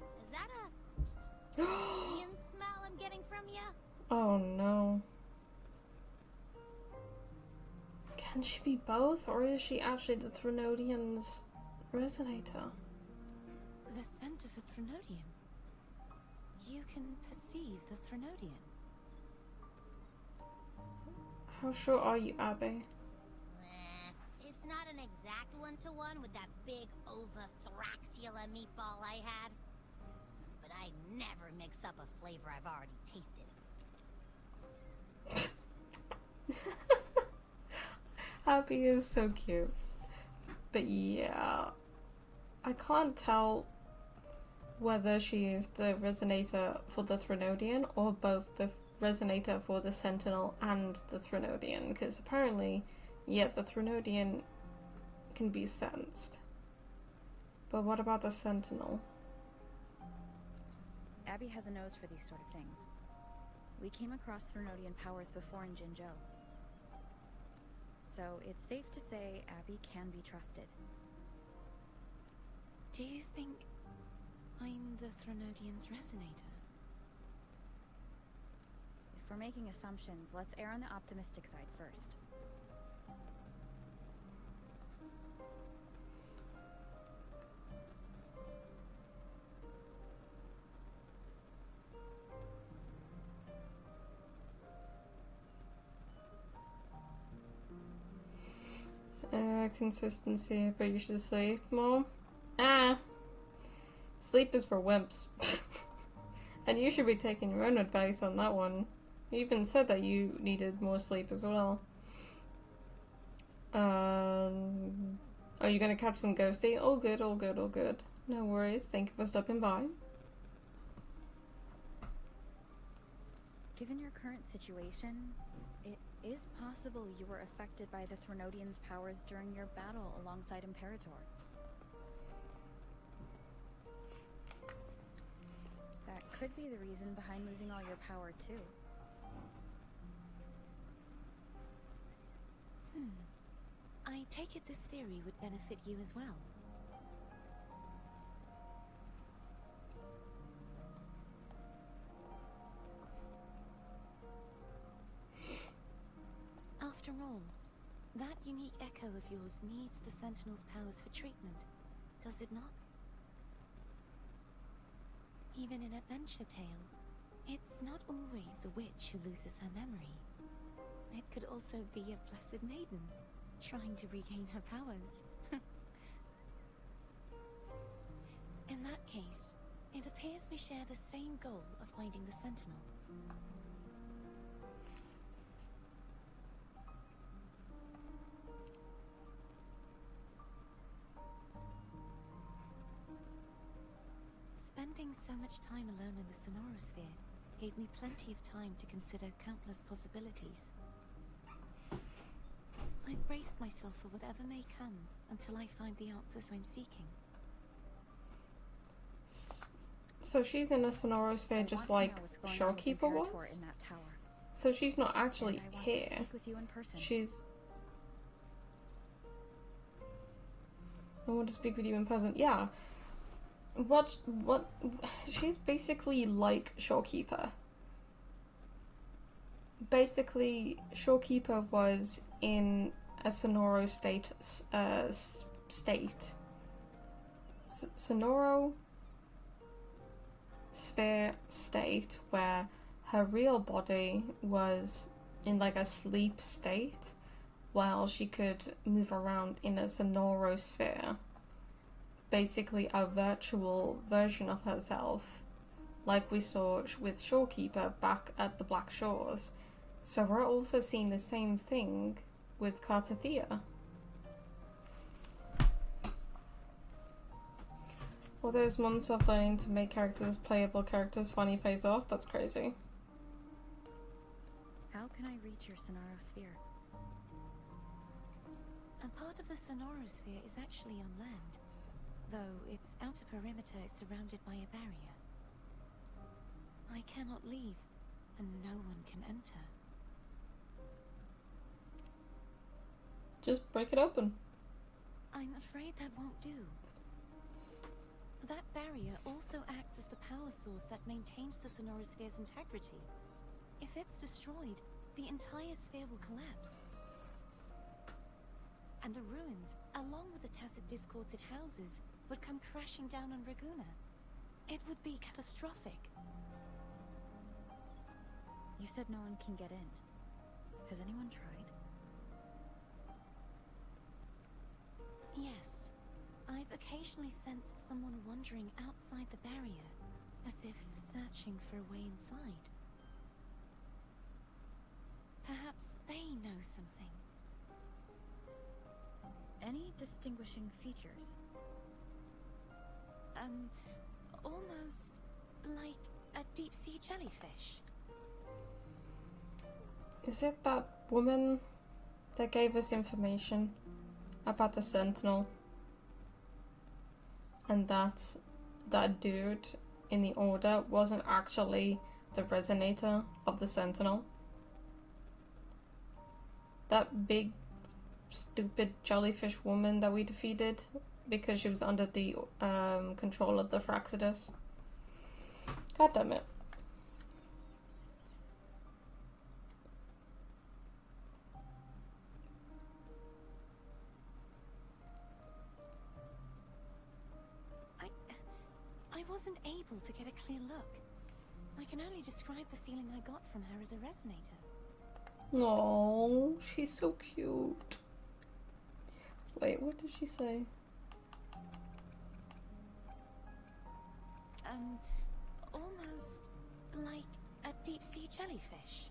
Is that a alien smell I'm getting from ya? Oh no. Can she be both, or is she actually the Trinodian's resonator? The scent of a Trinodian. You can perceive the Trinodian. How sure are you, Abby? It's not an exact one-to-one with that big Ova-Thraxula meatball I had. But I never mix up a flavor I've already tasted. Abby is so cute. But yeah, I can't tell whether she is the resonator for the Threnodian or both the resonator for the Sentinel and the Threnodian, because apparently, yeah, the Threnodian can be sensed. But what about the Sentinel? Abby has a nose for these sort of things. We came across Threnodian powers before in Jinzhou. So it's safe to say Abby can be trusted. Do you think I'm the Threnodian's resonator? If we're making assumptions, let's err on the optimistic side first. Consistency, but you should sleep more. Sleep is for wimps. And you should be taking your own advice on that one. You even said that you needed more sleep as well. Are you gonna catch some ghosty? All good, all good, all good. No worries, thank you for stopping by. Given your current situation, it is possible you were affected by the Threnodian's powers during your battle alongside Imperator. That could be the reason behind losing all your power, too. I take it this theory would benefit you as well. After all, that unique echo of yours needs the Sentinel's powers for treatment, does it not? Even in adventure tales, it's not always the witch who loses her memory. It could also be a blessed maiden, trying to regain her powers. In that case, it appears we share the same goal of finding the Sentinel. Spending so much time alone in the Sonorosphere gave me plenty of time to consider countless possibilities. I've braced myself for whatever may come until I find the answers I'm seeking. So she's in a Sonorosphere just like Showkeeper was? In that tower. So she's not actually here. To speak with you in person. I want to speak with you in person. Yeah. What she's basically like Showkeeper. Basically, Showkeeper was in a Sonoro Sonoro sphere state where her real body was in like a sleep state while she could move around in a Sonorosphere. Basically a virtual version of herself, like we saw with Showkeeper back at the Black Shores. So we're also seeing the same thing with Cartathea. All those months of learning to make characters playable characters finally pays off. That's crazy. How can I reach your Sonorosphere? A part of the Sonorosphere is actually on land, though its outer perimeter is surrounded by a barrier. I cannot leave, and no one can enter. Just break it open. I'm afraid that won't do. That barrier also acts as the power source that maintains the Sonorosphere's integrity. If it's destroyed, the entire sphere will collapse. And the ruins, along with the tacit discords it houses, would come crashing down on Raguna. It would be catastrophic. You said no one can get in. Has anyone tried? Yes. I've occasionally sensed someone wandering outside the barrier, as if searching for a way inside. Perhaps they know something. Any distinguishing features? almost like a deep-sea jellyfish. Is it that woman that gave us information about the Sentinel? And that dude in the Order wasn't actually the resonator of the Sentinel? That big, stupid jellyfish woman that we defeated because she was under the control of the Fraxidus. God damn it. I wasn't able to get a clear look. I can only describe the feeling I got from her as a resonator. Oh, she's so cute. Wait, what did she say? Almost like a deep-sea jellyfish.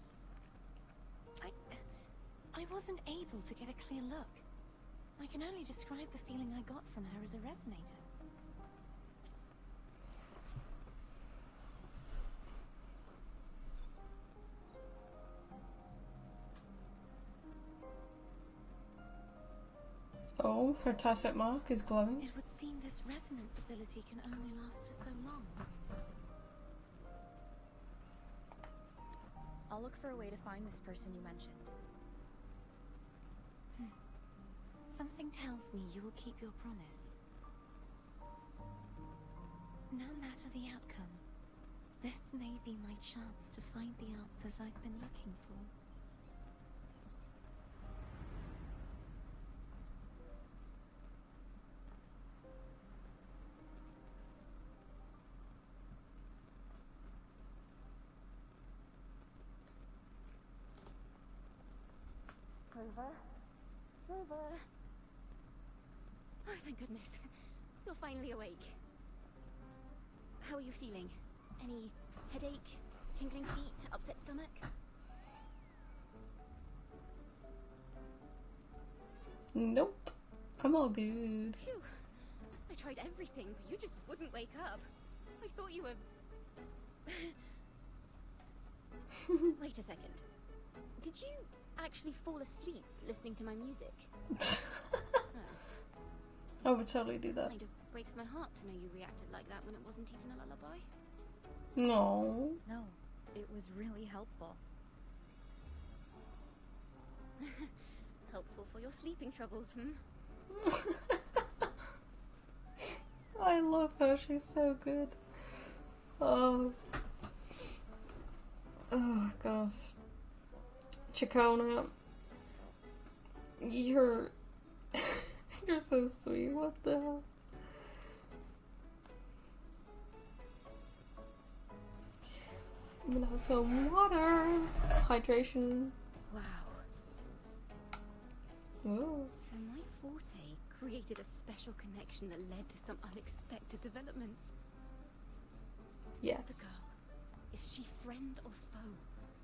I wasn't able to get a clear look. I can only describe the feeling I got from her as a resonator. Oh, her tacit mark is glowing. It would seem this resonance ability can only last for so long. I'll look for a way to find this person you mentioned. Something tells me you will keep your promise. No matter the outcome, this may be my chance to find the answers I've been looking for. Rover? Rover? Oh, thank goodness. You're finally awake. How are you feeling? Any headache, tingling feet, upset stomach? Nope. I'm all good. Phew. I tried everything, but you just wouldn't wake up. I thought you were... Wait a second. Did you actually fall asleep listening to my music? I would totally do that. Kind of breaks my heart to know you reacted like that when it wasn't even a lullaby. No. No, it was really helpful. Helpful for your sleeping troubles, hmm? I love her, she's so good. Oh. Oh gosh. Chacona. You're you're so sweet, what the hell? I'm gonna have some water. Hydration. Wow. Ooh. So my forte created a special connection that led to some unexpected developments. Yes. The girl, is she friend or foe?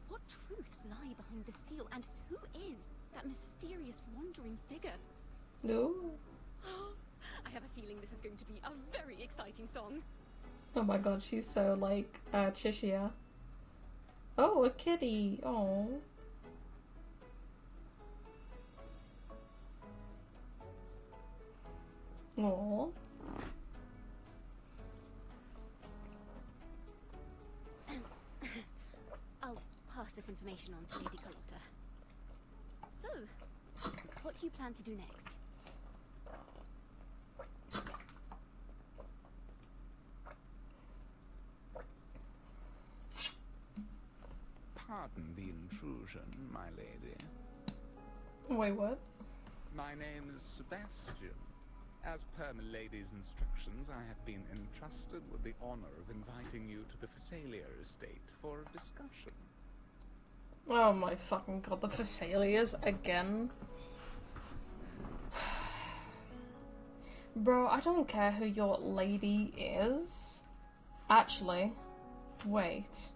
What truths lie behind the seal, and who is that mysterious wandering figure? No. I have a feeling this is going to be a very exciting song. Oh my god, she's so like Chishia. Oh, a kitty. Oh. Oh. I'll pass this information on to Lady Carlotta. So, what do you plan to do next? Pardon the intrusion, my lady. Wait, what? My name is Sebastian. As per my lady's instructions, I have been entrusted with the honor of inviting you to the Phasalia estate for a discussion. Oh my fucking god, the Phasalias again. Bro, I don't care who your lady is. Actually, wait.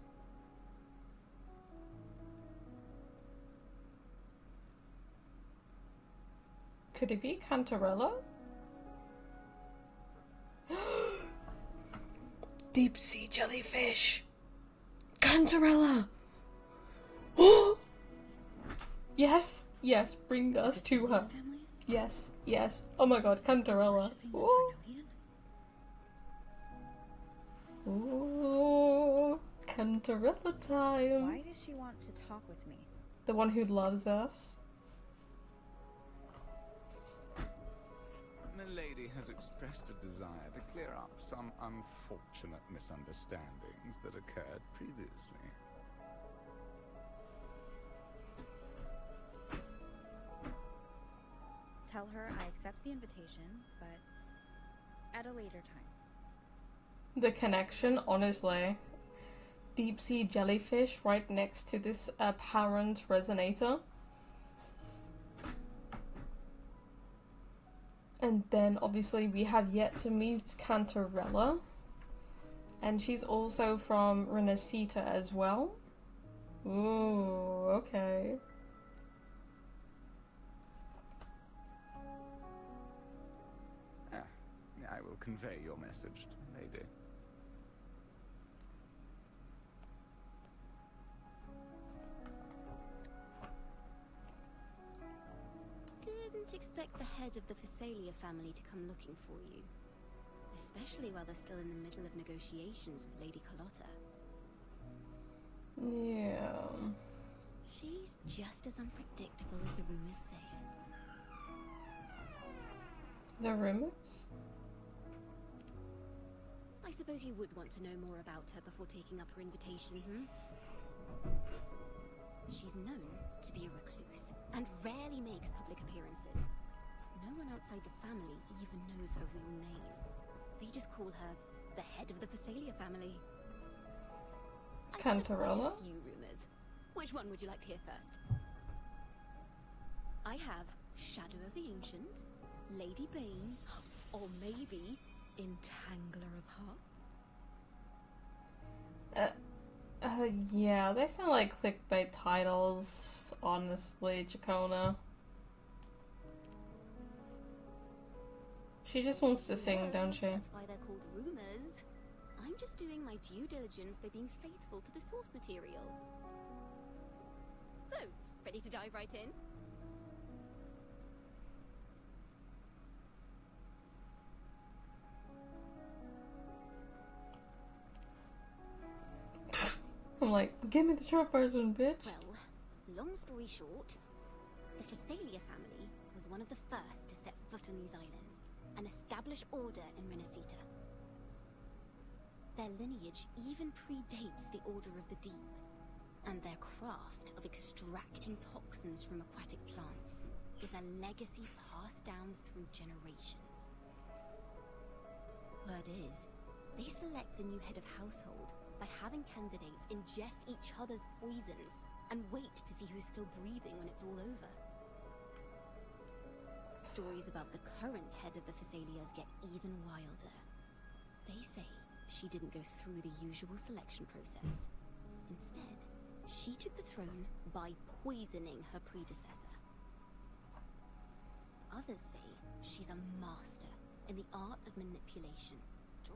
Could it be Cantarella? Deep sea jellyfish. Cantarella. Oh. Yes, yes, bring us to her. Family? Yes, yes. Oh my god, Cantarella. Worshipping the Oh. Vernodian? Ooh, Cantarella time. Why does she want to talk with me? The one who loves us. Milady has expressed a desire to clear up some unfortunate misunderstandings that occurred previously. Tell her I accept the invitation, but at a later time. The connection, honestly. Deep sea jellyfish right next to this apparent resonator. And then obviously we have yet to meet Cantarella. And she's also from Renacita as well. Ooh, okay. I will convey your message to the lady. Didn't expect the head of the Phasalia family to come looking for you. Especially while they're still in the middle of negotiations with Lady Carlotta. Yeah. She's just as unpredictable as the rumors say. The rumors? I suppose you would want to know more about her before taking up her invitation, hmm? She's known to be a recluse, and rarely makes public appearances. No one outside the family even knows her real name. They just call her the head of the Phasalia family. Cantarella? I have quite a few rumors. Which one would you like to hear first? I have Shadow of the Ancient, Lady Bane, or maybe Entangler of Hearts. Yeah, they sound like clickbait titles, honestly, Chacona. She just wants to sing, don't she? That's why they're called rumors. I'm just doing my due diligence by being faithful to the source material. So, ready to dive right in? I'm like, give me the short version, bitch. Well, long story short, the Phasalia family was one of the first to set foot on these islands and establish order in Renacita. Their lineage even predates the Order of the Deep, and their craft of extracting toxins from aquatic plants is a legacy passed down through generations. Word is, they select the new head of household by having candidates ingest each other's poisons and wait to see who's still breathing when it's all over. Stories about the current head of the Phasalias get even wilder. They say she didn't go through the usual selection process. Instead, she took the throne by poisoning her predecessor. Others say she's a master in the art of manipulation,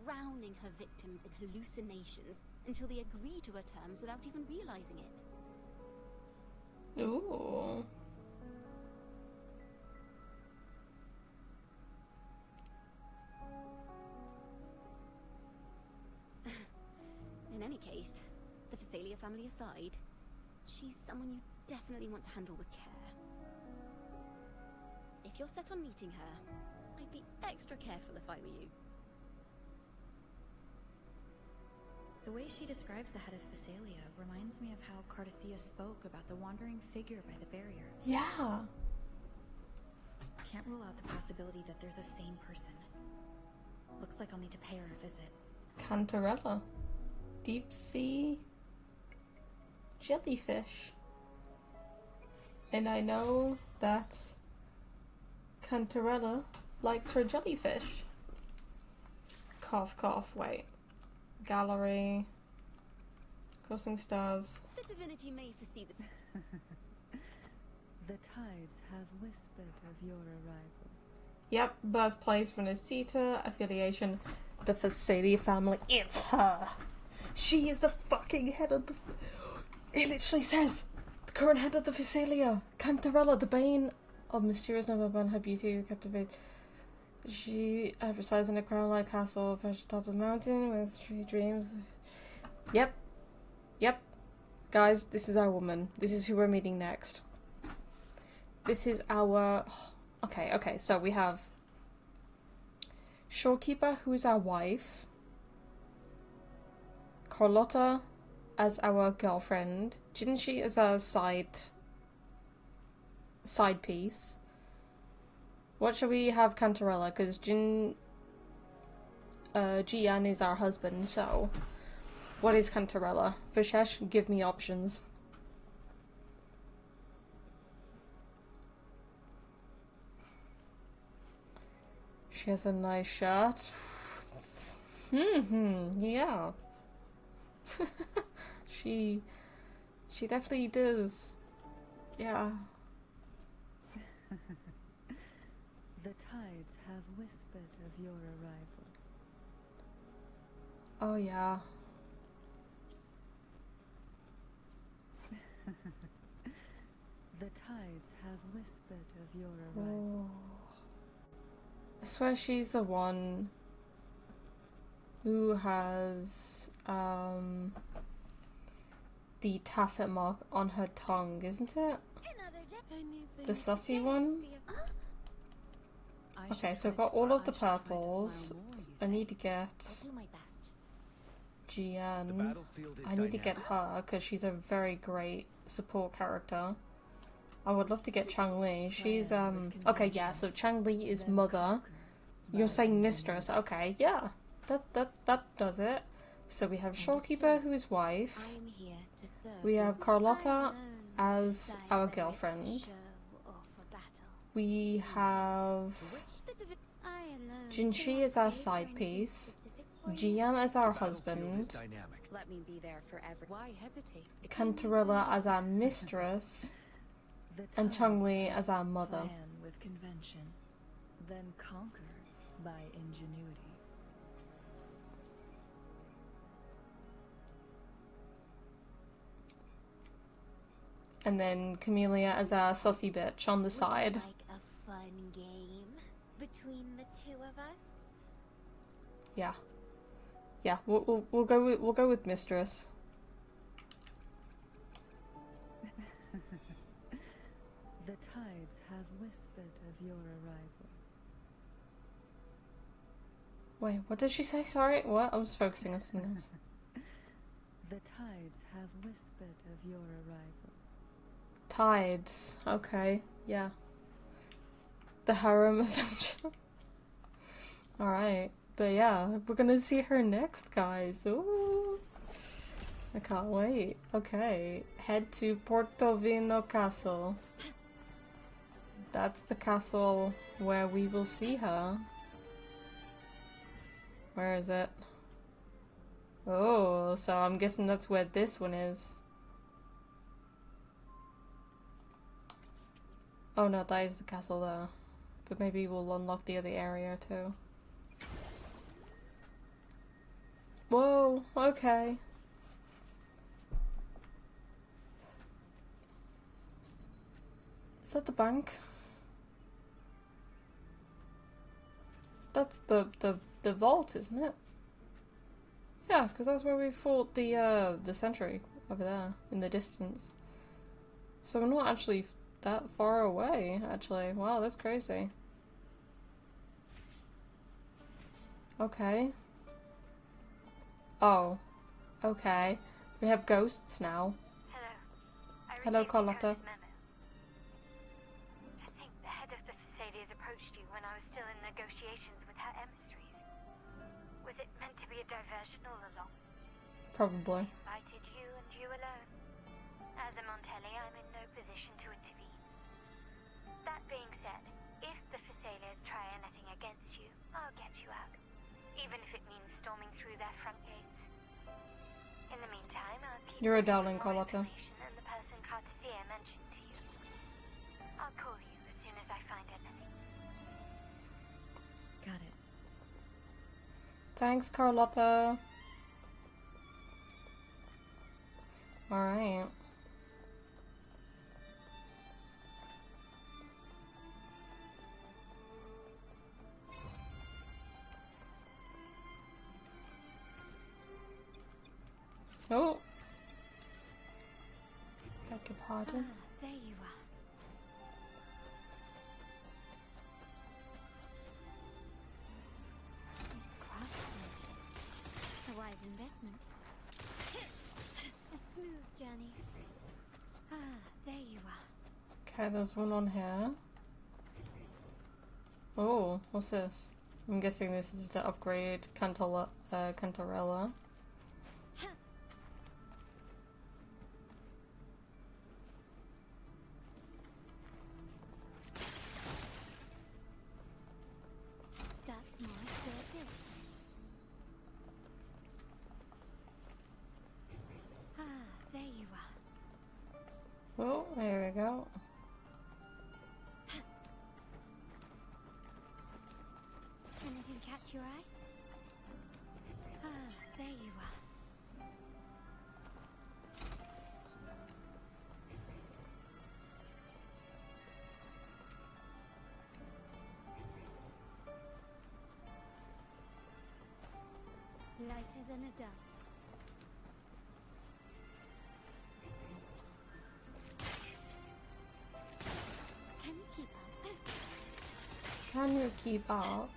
drowning her victims in hallucinations until they agree to her terms without even realizing it. Ooh. In any case, the Phasalia family aside, she's someone you definitely want to handle with care. If you're set on meeting her, I'd be extra careful if I were you. The way she describes the head of Phasalia reminds me of how Cardothea spoke about the wandering figure by the barrier. Yeah. Can't rule out the possibility that they're the same person. Looks like I'll need to pay her a visit. Cantarella. Deep sea jellyfish. And I know that Cantarella likes her jellyfish. Cough, cough, wait. Gallery. Crossing stars. The divinity may foresee the... The tides have whispered of your arrival. Yep, birthplace Renacita, affiliation The Facelia family. It's her. She is the fucking head of the... It literally says, the current head of the Facelia. Cantarella, the bane of mysterious number one, her beauty captivate. She resides in a crown-like castle perched atop of the mountain with three dreams. Yep. Yep. Guys, this is our woman. This is who we're meeting next. This is our... Okay, so we have Shorekeeper, who is our wife. Carlotta as our girlfriend. Jinshi as our side piece. What shall we have Cantarella? Because Jian is our husband, so... What is Cantarella? Vishesh, give me options. She has a nice shirt. Yeah. She definitely does. Yeah. The tides have whispered of your arrival. Oh yeah. The tides have whispered of your arrival. I swear she's the one who has the tacit mark on her tongue, isn't it? The sussy one? Okay, so I've got all of the purples. I need to get Jian. I need to get her because she's a very great support character. I would love to get Changli. She's okay, yeah, so Changli is mother. You're saying mistress. Okay, yeah. That does it. So we have Shorekeeper, who is wife. We have Carlotta as our girlfriend. We have Jinshi as our side piece. Jian as our husband. Let me be there for every. Why hesitate? Cantarella as our mistress. And Changli as our mother. Plan with convention, then conquer by ingenuity. And then Camellia as our sussy bitch on the side. Would you like a fun game between the two of us? Yeah. Yeah, we'll go with mistress. The tides have whispered of your arrival. Wait, what did she say? Sorry, what? I was focusing on something else. The tides have whispered of your arrival. Tides. Okay, yeah. The harem essential. Alright, but yeah, we're gonna see her next, guys. Ooh. I can't wait. Okay, head to Portovino Castle. That's the castle where we will see her. Where is it? Oh, so I'm guessing that's where this one is. Oh no, that is the castle there. But maybe we'll unlock the other area too. Whoa, okay. Is that the bank? That's the vault, isn't it? Yeah, because that's where we fought the sentry over there in the distance. So we're not actually that far away, actually. Wow, that's crazy. Okay. Oh. Okay. We have ghosts now. Hello, Carlotta. I think the head of the Faciliers approached you when I was still in negotiations with her emissaries. Was it meant to be a diversion all along? Probably. I invited you and you alone. As a Montelli, I'm in no position to intervene. That being said, if the Faciliers try anything against you, I'll get you out. Even if it means storming through their front gates. In the meantime, I'll keep You're a darling, Carlotta. and the person Cartier mentioned to you. I'll call you as soon as I find anything. Got it. Thanks, Carlotta. Alright. Oh. Beg your pardon. Ah, there you are. This craftsmanship. A wise investment. A smooth journey. Ah, there you are. Okay, there's one on here. Oh, what's this? I'm guessing this is to upgrade Cantarella. Start small, build big. Ah, there you are. Oh, there we go. Anything catch your eye? Ah, there you are. Lighter than a dove. Can you keep up? Can you keep up?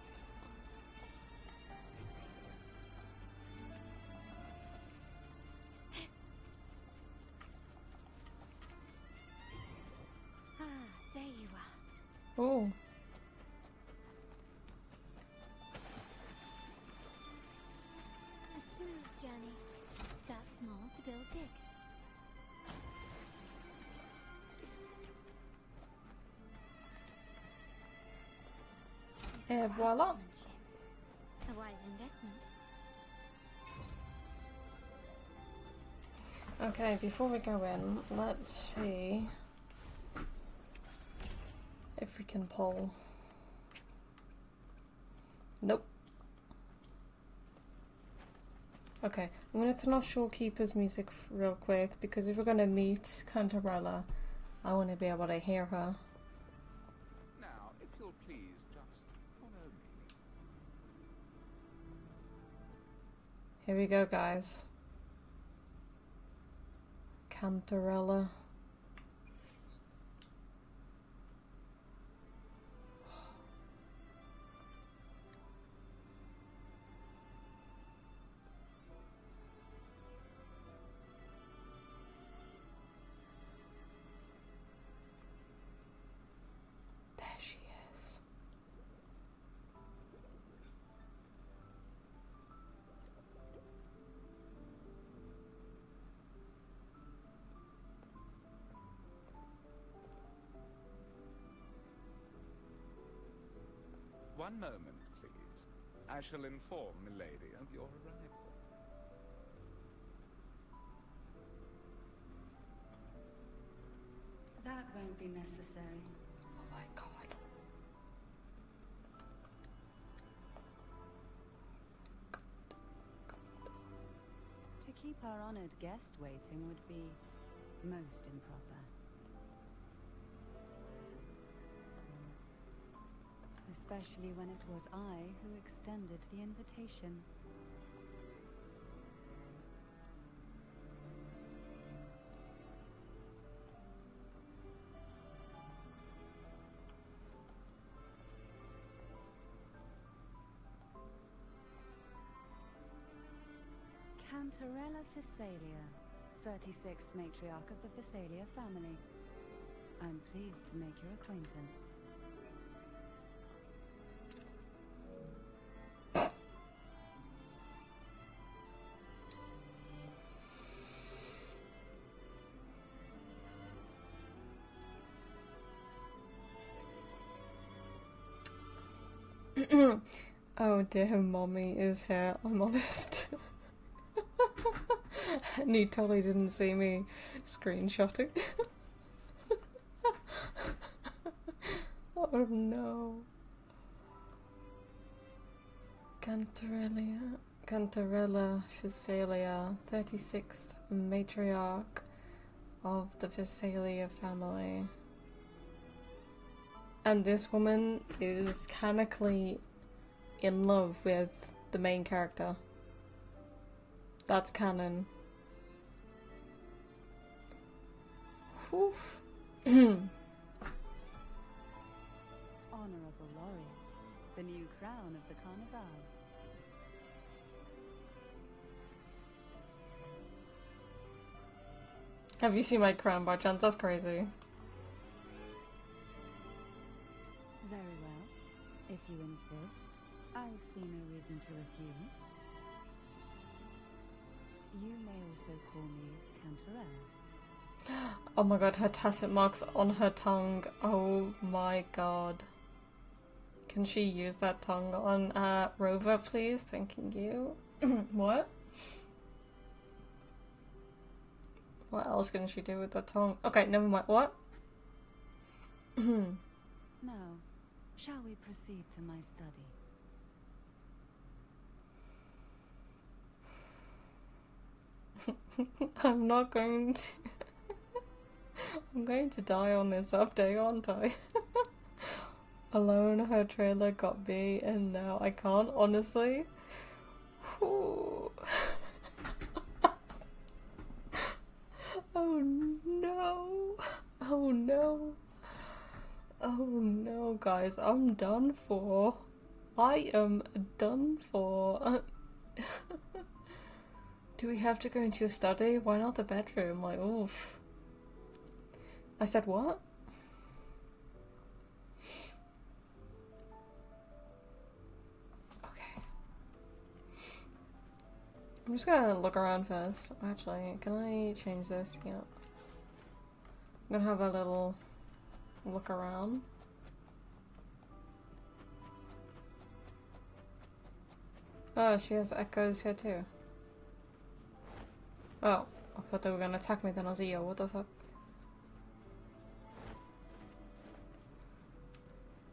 Ah, there you are. Oh. A smooth journey. Start small to build big. This Et voilà. craftsmanship. A wise investment. Okay, before we go in, let's see if we can pull. Nope. Okay, I'm gonna turn off Shawkeeper's music real quick because if we're gonna meet Cantarella, I want to be able to hear her. Now, if you'll please just follow me. Here we go, guys. Cantarella. There she is. One moment, please. I shall inform Milady of your arrival. That won't be necessary. Oh my god. To keep our honored guest waiting would be most improper. Especially when it was I who extended the invitation. Cantarella Phasalia, 36th matriarch of the Phasalia family. I'm pleased to make your acquaintance. Oh dear, mommy is here, I'm honest. And he totally didn't see me screenshotting. Oh no. Cantarella Physalia, 36th matriarch of the Physalia family. And this woman is canonically in love with the main character. That's canon. Oof. Honorable Laureate, the new crown of the Carnival. Have you seen my crown by chance? That's crazy. Very well. If you insist, I see no reason to refuse. You may also call me Cantarella. Oh my god, her tacit marks on her tongue. Oh my god. Can she use that tongue on Rover, please? Thanking you. What? What else can she do with that tongue? Okay, never mind. What? Now, shall we proceed to my study? I'm not going to. I'm going to die on this update, aren't I? Alone, her trailer got me, and now I can't, honestly. Ooh. Oh no. Oh no. Oh no, guys, I'm done for. I am done for. Do we have to go into a study? Why not the bedroom? Like, oof. I said what? Okay. I'm just gonna look around first. Actually, can I change this? Yeah. I'm gonna have a little look around. Oh, she has echoes here too. Oh, I thought they were gonna attack me then. I was like, yo, what the fuck?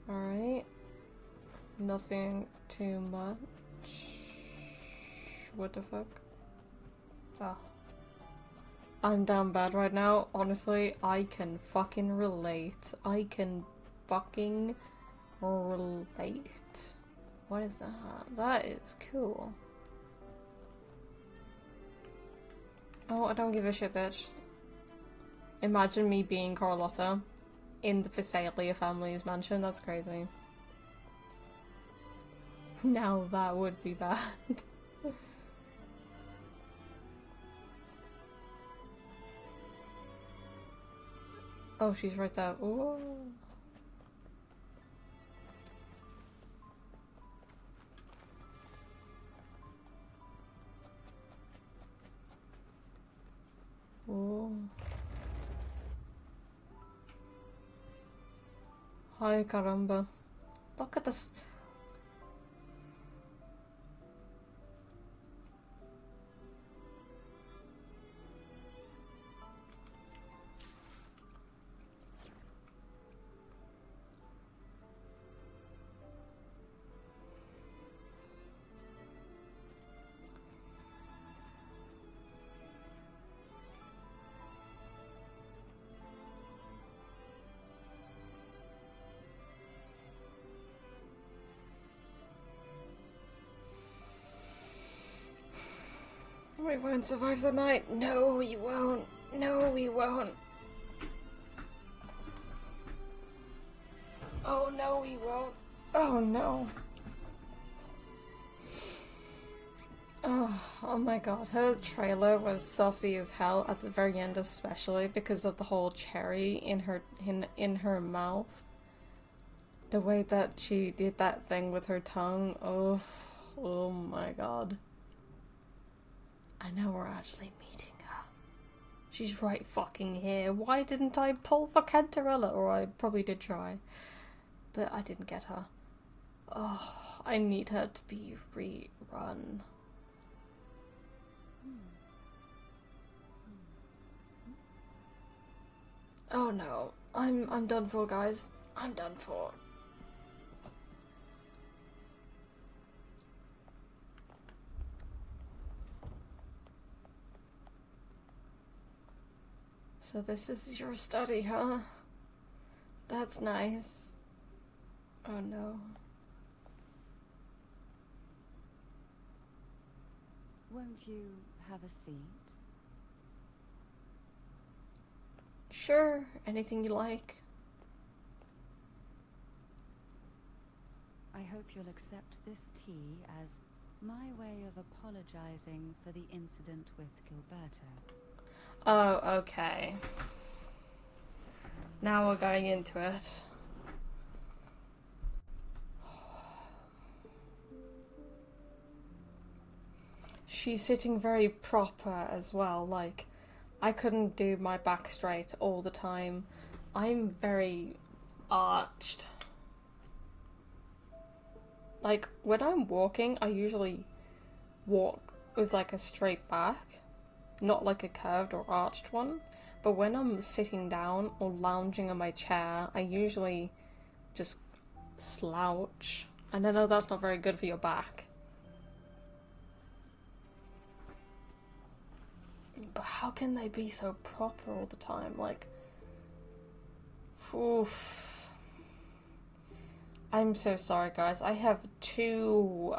Alright. Nothing too much. What the fuck? Oh. I'm down bad right now. Honestly, I can fucking relate. I can fucking relate. What is that? That is cool. Oh, I don't give a shit, bitch. Imagine me being Carlotta in the Physalia family's mansion. That's crazy. Now that would be bad. Oh, she's right there. Ooh. Ooh. Hi, caramba. Look at this. We won't survive the night. No, we won't. No, we won't. Oh no, we won't. Oh no. Oh my god, her trailer was saucy as hell at the very end, especially because of the whole cherry in her mouth. The way that she did that thing with her tongue. Oh my god. I know we're actually meeting her. She's right fucking here. Why didn't I pull for Cantarella? Or I probably did try. But I didn't get her. Oh, I need her to be rerun. Oh no. I'm done for, guys. I'm done for. So this is your study, huh? That's nice. Oh no. Won't you have a seat? Sure, anything you like. I hope you'll accept this tea as my way of apologizing for the incident with Gilberto. Oh, okay. Now we're going into it. She's sitting very proper as well, like, I couldn't do my back straight all the time. I'm very arched. Like, when I'm walking, I usually walk with like a straight back, not like a curved or arched one. But when I'm sitting down or lounging on my chair, I usually just slouch. And I know that's not very good for your back. But how can they be so proper all the time? Like, oof. I'm so sorry, guys. I have two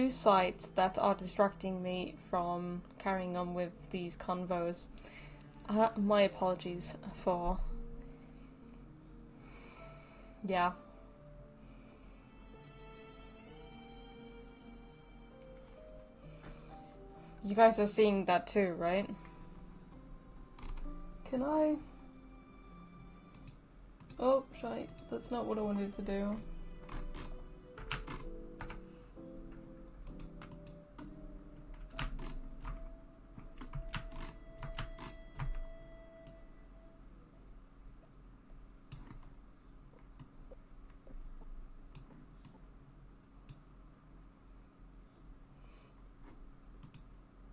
sites that are distracting me from carrying on with these convos. My apologies for... Yeah. You guys are seeing that too, right? Can I... Oh, shite. That's not what I wanted to do.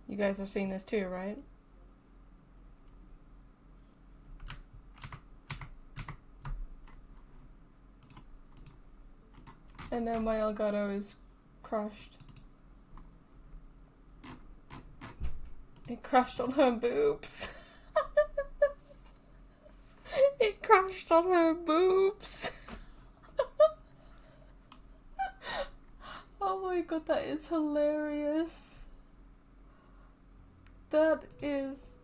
You guys are seeing this too, right? And now my Elgato is crashed. It crashed on her boobs. It crashed on her boobs. Oh my god, that is hilarious. That is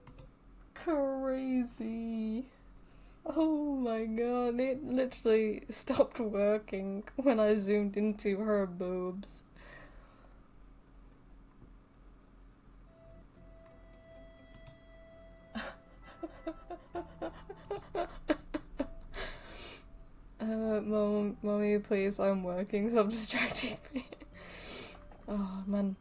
crazy. Oh my god, it literally stopped working when I zoomed into her boobs. Mommy, please, I'm working, stop distracting me. Oh man.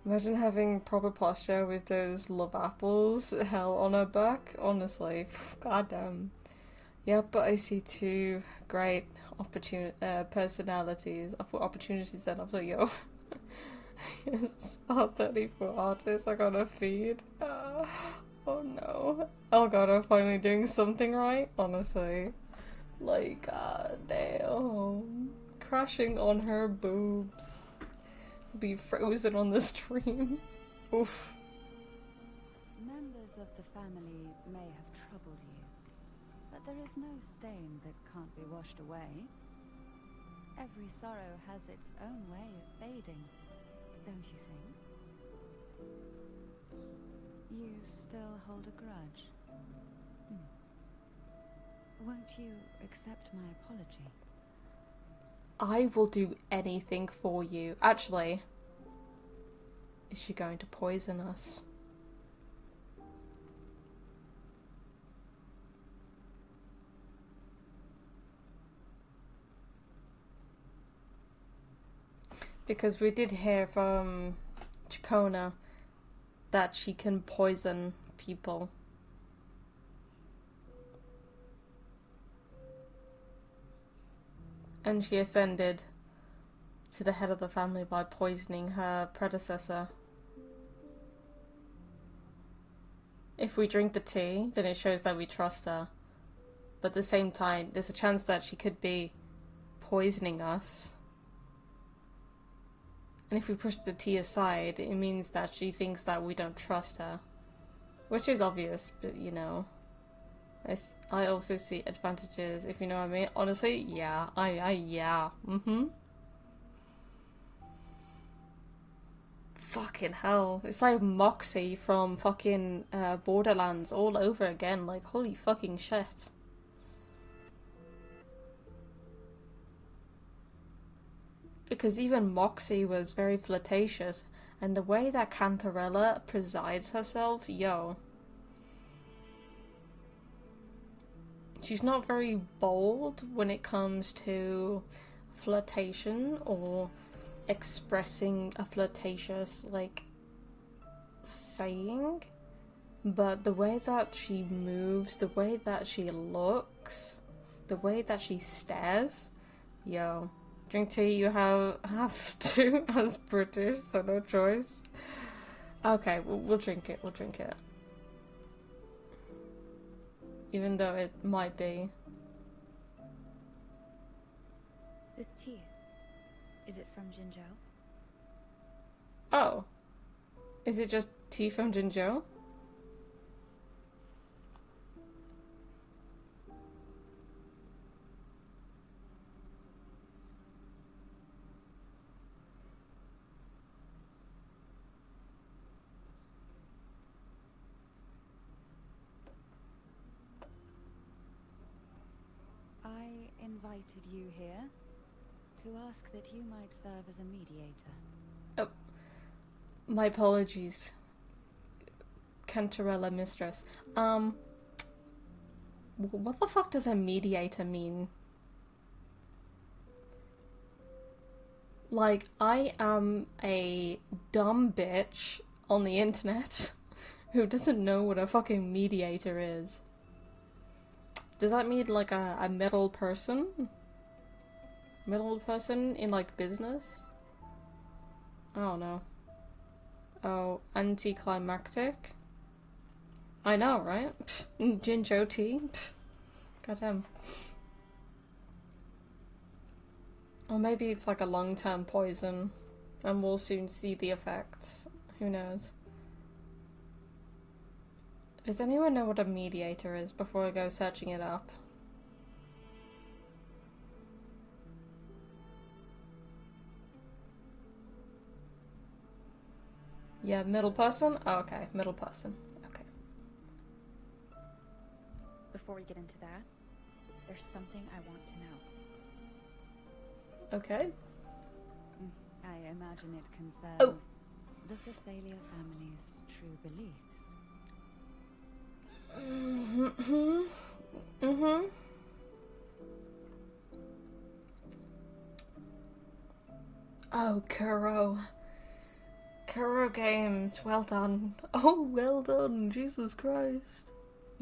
Imagine having proper posture with those love apples hell on her back. Honestly, goddamn. Yep, but I see two great personalities. I thought opportunities then. I was like, yo. Yes, R34 artists are gonna feed. Oh no. Oh god, I'm finally doing something right. Honestly. Like, god damn. Crashing on her boobs. Be frozen on the stream. Oof. Members of the family may have troubled you, but there is no stain that can't be washed away. Every sorrow has its own way of fading, don't you think? You still hold a grudge? Won't you accept my apology? I will do anything for you. Actually, is she going to poison us? Because we did hear from Chikona that she can poison people. And she ascended to the head of the family by poisoning her predecessor. If we drink the tea, then it shows that we trust her. But at the same time, there's a chance that she could be poisoning us. And if we push the T aside, it means that she thinks that we don't trust her. Which is obvious, but you know. I also see advantages, if you know what I mean. Honestly, yeah. Yeah. Fucking hell. It's like Moxie from fucking Borderlands all over again. Like, holy fucking shit. Because even Moxie was very flirtatious. And the way that Cantarella presides herself, yo. She's not very bold when it comes to flirtation or expressing a flirtatious, like, saying. But the way that she moves, the way that she looks, the way that she stares, yo. Drink tea, you have to, as British, so no choice. Okay, we'll drink it, we'll drink it. Even though it might be. This tea, is it from Jinzhou? Oh. Is it just tea from Jinzhou? I invited you here to ask that you might serve as a mediator. Oh, my apologies, Cantarella Mistress. What the fuck does a mediator mean? Like, I am a dumb bitch on the internet who doesn't know what a fucking mediator is. Does that mean like a middle person? Middle person in like business? I don't know. Oh, anticlimactic? I know, right? Jinzhou tea? Goddamn. Or maybe it's like a long-term poison and we'll soon see the effects. Who knows? Does anyone know what a mediator is before I go searching it up? Yeah, middle person? Oh, okay, middle person. Okay. Before we get into that, there's something I want to know. Okay. I imagine it concerns the Thessalia family's true beliefs. Oh, Kuro. Kuro Games, well done. Oh, well done, Jesus Christ.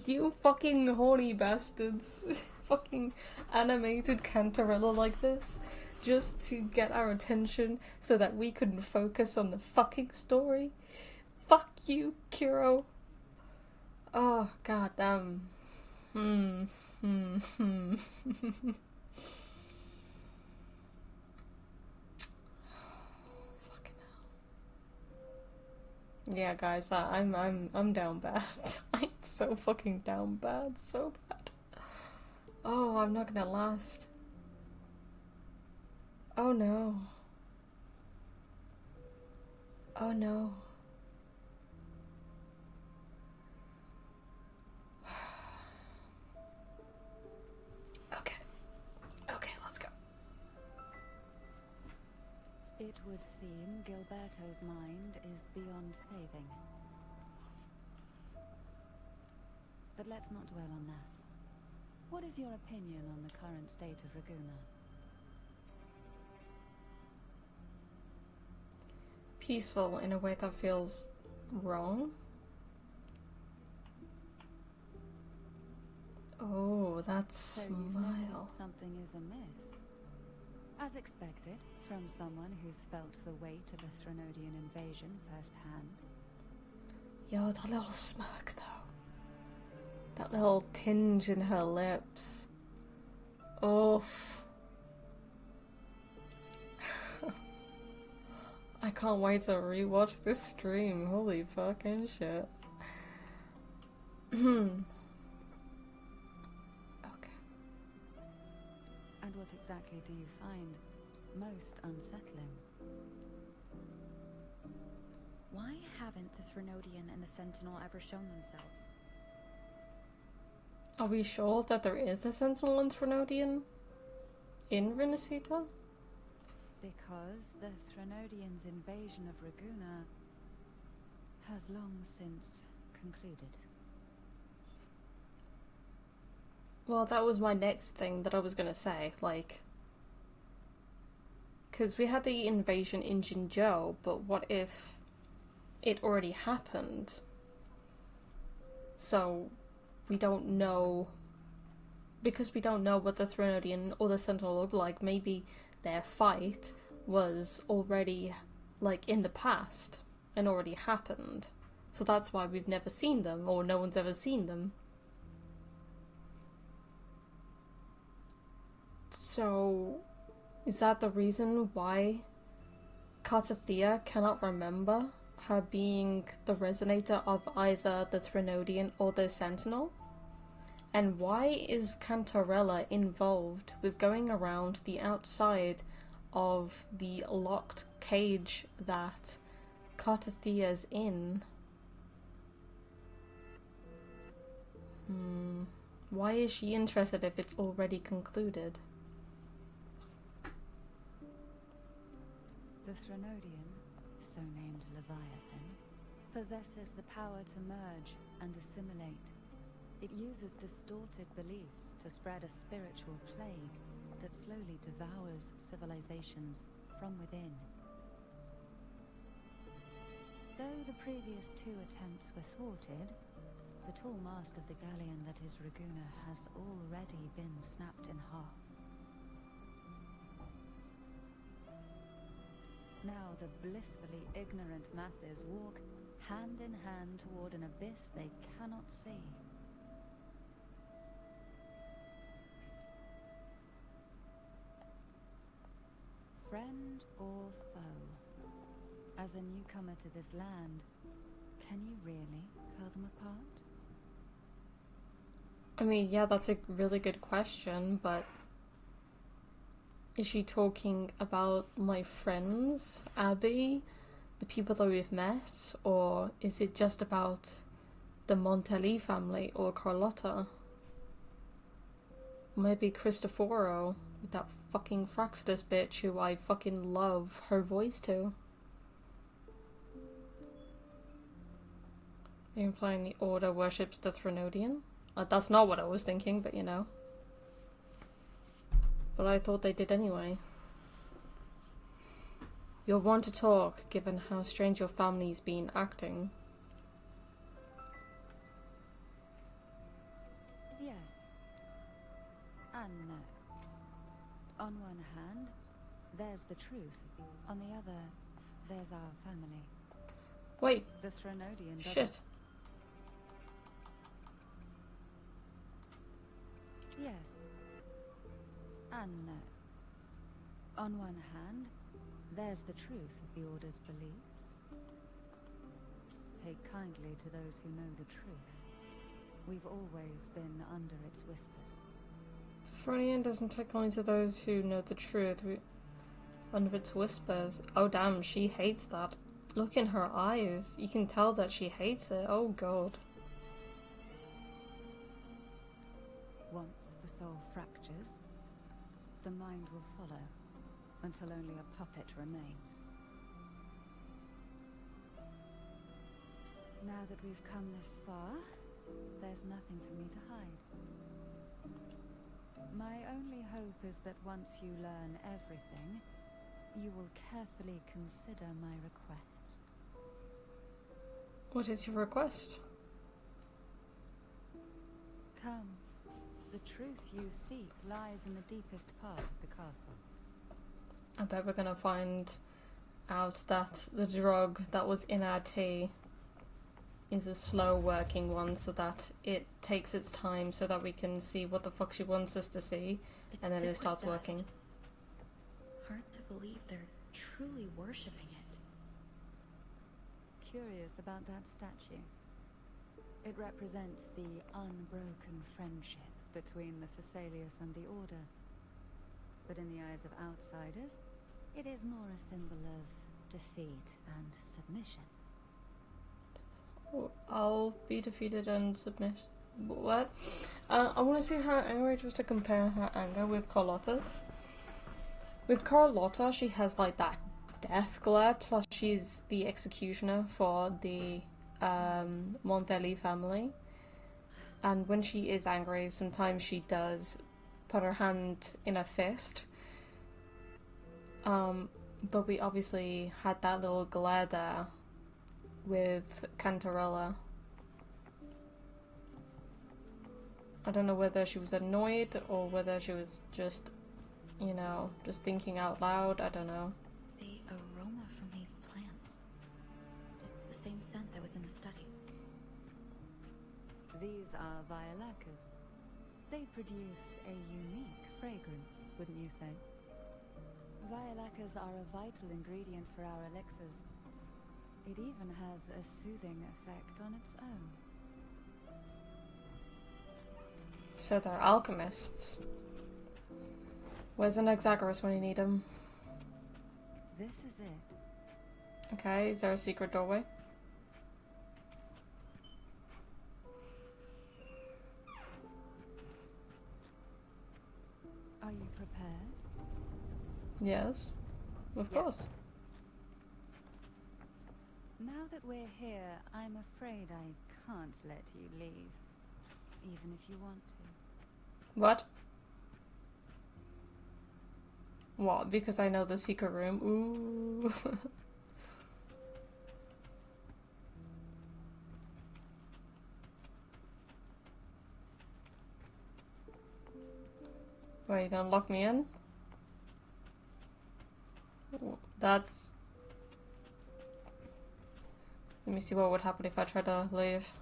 You fucking horny bastards. Fucking animated Cantarella like this. Just to get our attention so that we couldn't focus on the fucking story. Fuck you, Kuro. Oh, goddamn. Fucking hell. Yeah, guys, I'm down bad. I'm so fucking down bad, so bad. Oh, I'm not gonna last. Oh no. Oh no. Okay, let's go. It would seem Gilberto's mind is beyond saving. But let's not dwell on that. What is your opinion on the current state of Raguna? Peaceful in a way that feels wrong. Oh, that So smile. you've noticed something is amiss. As expected, from someone who's felt the weight of a Threnodian invasion firsthand. Yo, that little smirk though. That little tinge in her lips. Oof. I can't wait to rewatch this stream. Holy fucking shit. Okay. And what exactly do you find most unsettling? Why haven't the Threnodian and the Sentinel ever shown themselves? Are we sure that there is a Sentinel and Threnodian in Renacita? Because the Threnodian's invasion of Raguna has long since concluded. Well, that was my next thing that I was gonna say, like... Because we had the invasion in Jinzhou, but what if it already happened? So, we don't know... Because we don't know what the Threnodian or the Sentinel look like, maybe their fight was already, like, in the past and already happened. So that's why we've never seen them, or no one's ever seen them. So, is that the reason why Kartathea cannot remember her being the resonator of either the Threnodian or the Sentinel? And why is Cantarella involved with going around the outside of the locked cage that Kartathea's in? Why is she interested if it's already concluded? The Threnodian, so named Leviathan, possesses the power to merge and assimilate. It uses distorted beliefs to spread a spiritual plague that slowly devours civilizations from within. Though the previous two attempts were thwarted, the tall mast of the galleon that is Raguna has already been snapped in half. Now the blissfully ignorant masses walk hand in hand toward an abyss they cannot see. Friend or foe? As a newcomer to this land, can you really tell them apart? I mean, yeah, that's a really good question, but is she talking about my friends, Abby, the people that we've met, or is it just about the Montelli family or Carlotta? Maybe Cristoforo, with that fucking Fraxidus bitch who I fucking love her voice to. Are you implying the Order worships the Threnodian? That's not what I was thinking, but you know. But I thought they did anyway. You'll want to talk, given how strange your family's been acting. Yes. And no. On one hand, there's the truth. On the other, there's our family. Wait. The Threnodian doesn't... Shit. Yes. And no. On one hand, there's the truth of the Order's beliefs. Take kindly to those who know the truth. We've always been under its whispers. Thronian doesn't take kindly to those who know the truth. Under its whispers. Oh damn, she hates that. Look in her eyes. You can tell that she hates it. Oh god. Once the soul fractures, the mind will follow, until only a puppet remains. Now that we've come this far, there's nothing for me to hide. My only hope is that once you learn everything, you will carefully consider my request. What is your request? Come. The truth you seek lies in the deepest part of the castle. I bet we're gonna find out that the drug that was in our tea is a slow working one, so that it takes its time so that we can see what the fuck she wants us to see, and then it starts working. Hard to believe they're truly worshipping it. curious about that statue. It represents the unbroken friendship between the Phasaelius and the Order. But in the eyes of outsiders, it is more a symbol of defeat and submission. I'll be defeated and submit. What? I want to see her anger, just to compare her anger with Carlotta's. With Carlotta, she has like that death glare, plus she's the executioner for the Montelli family. And when she is angry, sometimes she does put her hand in a fist. But we obviously had that little glare there with Cantarella. I don't know whether she was annoyed or whether she was just, you know, just thinking out loud. I don't know. The aroma from these plants. It's the same scent that was in the study. These are violacas. They produce a unique fragrance, wouldn't you say? Violacas are a vital ingredient for our elixirs. It even has a soothing effect on its own. So they're alchemists. Where's an Exagoras when you need him? This is it. Okay, is there a secret doorway? Are you prepared? Yes, of course. Now that we're here, I'm afraid I can't let you leave, even if you want to. What? What? Because I know the secret room? Ooh. Why, you gonna lock me in? That's... Let me see what would happen if I try to leave.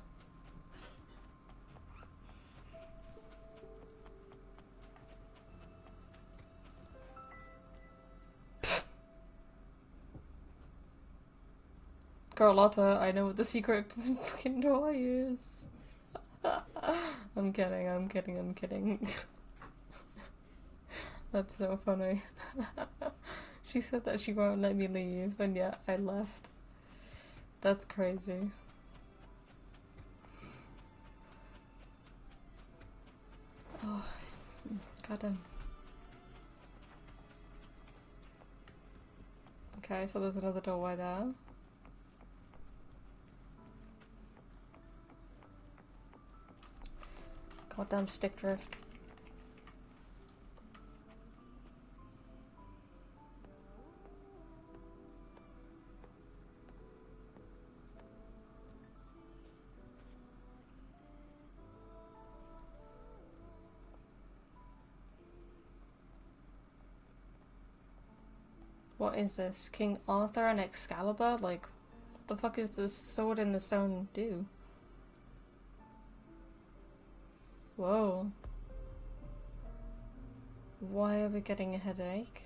Carlotta, I know what the secret fucking door is. I'm kidding. That's so funny. She said that she won't let me leave, and yet I left. That's crazy. Oh, goddamn. Okay, so there's another doorway there. Goddamn stick drift. What is this? King Arthur and Excalibur? Like, what the fuck is this sword in the stone do? Whoa. Why are we getting a headache?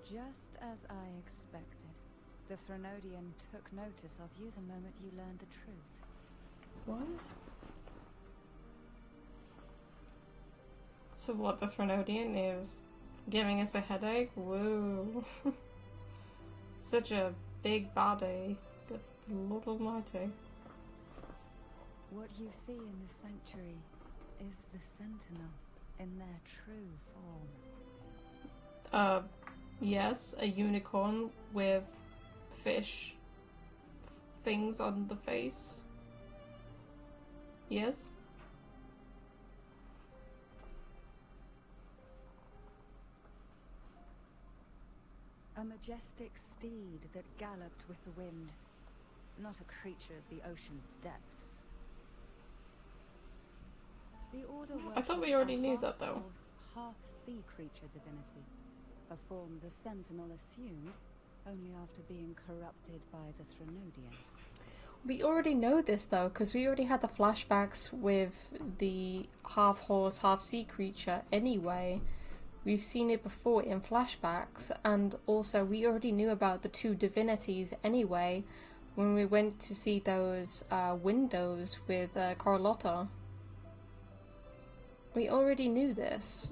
Just as I expected. The Threnodian took notice of you the moment you learned the truth. What? So what, the Threnodian is giving us a headache? Whoa. Such a big body. Good Lord Almighty. What you see in the sanctuary is the Sentinel in their true form. Yes, a unicorn with fish things on the face. Yes? A majestic steed that galloped with the wind. Not a creature of the ocean's depths. The Order I thought we already knew that, though. half-horse, half-sea creature divinity. A form the Sentinel assumed only after being corrupted by the Threnodian. We already know this, though, because we already had the flashbacks with the half-horse, half-sea creature anyway. we've seen it before in flashbacks, and also we already knew about the two divinities anyway when we went to see those windows with Carlotta. We already knew this.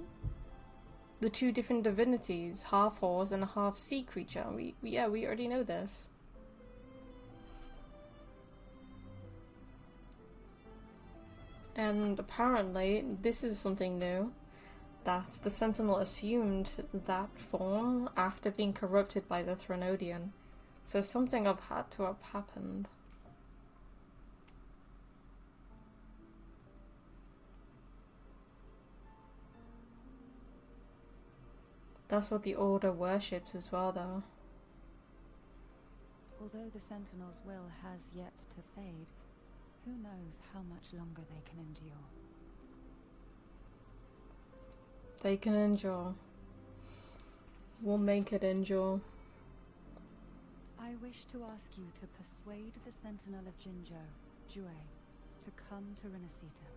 The two different divinities, half horse and half sea creature. We already know this. And apparently, this is something new. That the Sentinel assumed that form after being corrupted by the Threnodian. So something had to have happened. That's what the Order worships as well, though. Although the Sentinel's will has yet to fade, who knows how much longer they can endure. They can endure. We'll make it endure. I wish to ask you to persuade the Sentinel of Jinzhou, Jue, to come to Renacita,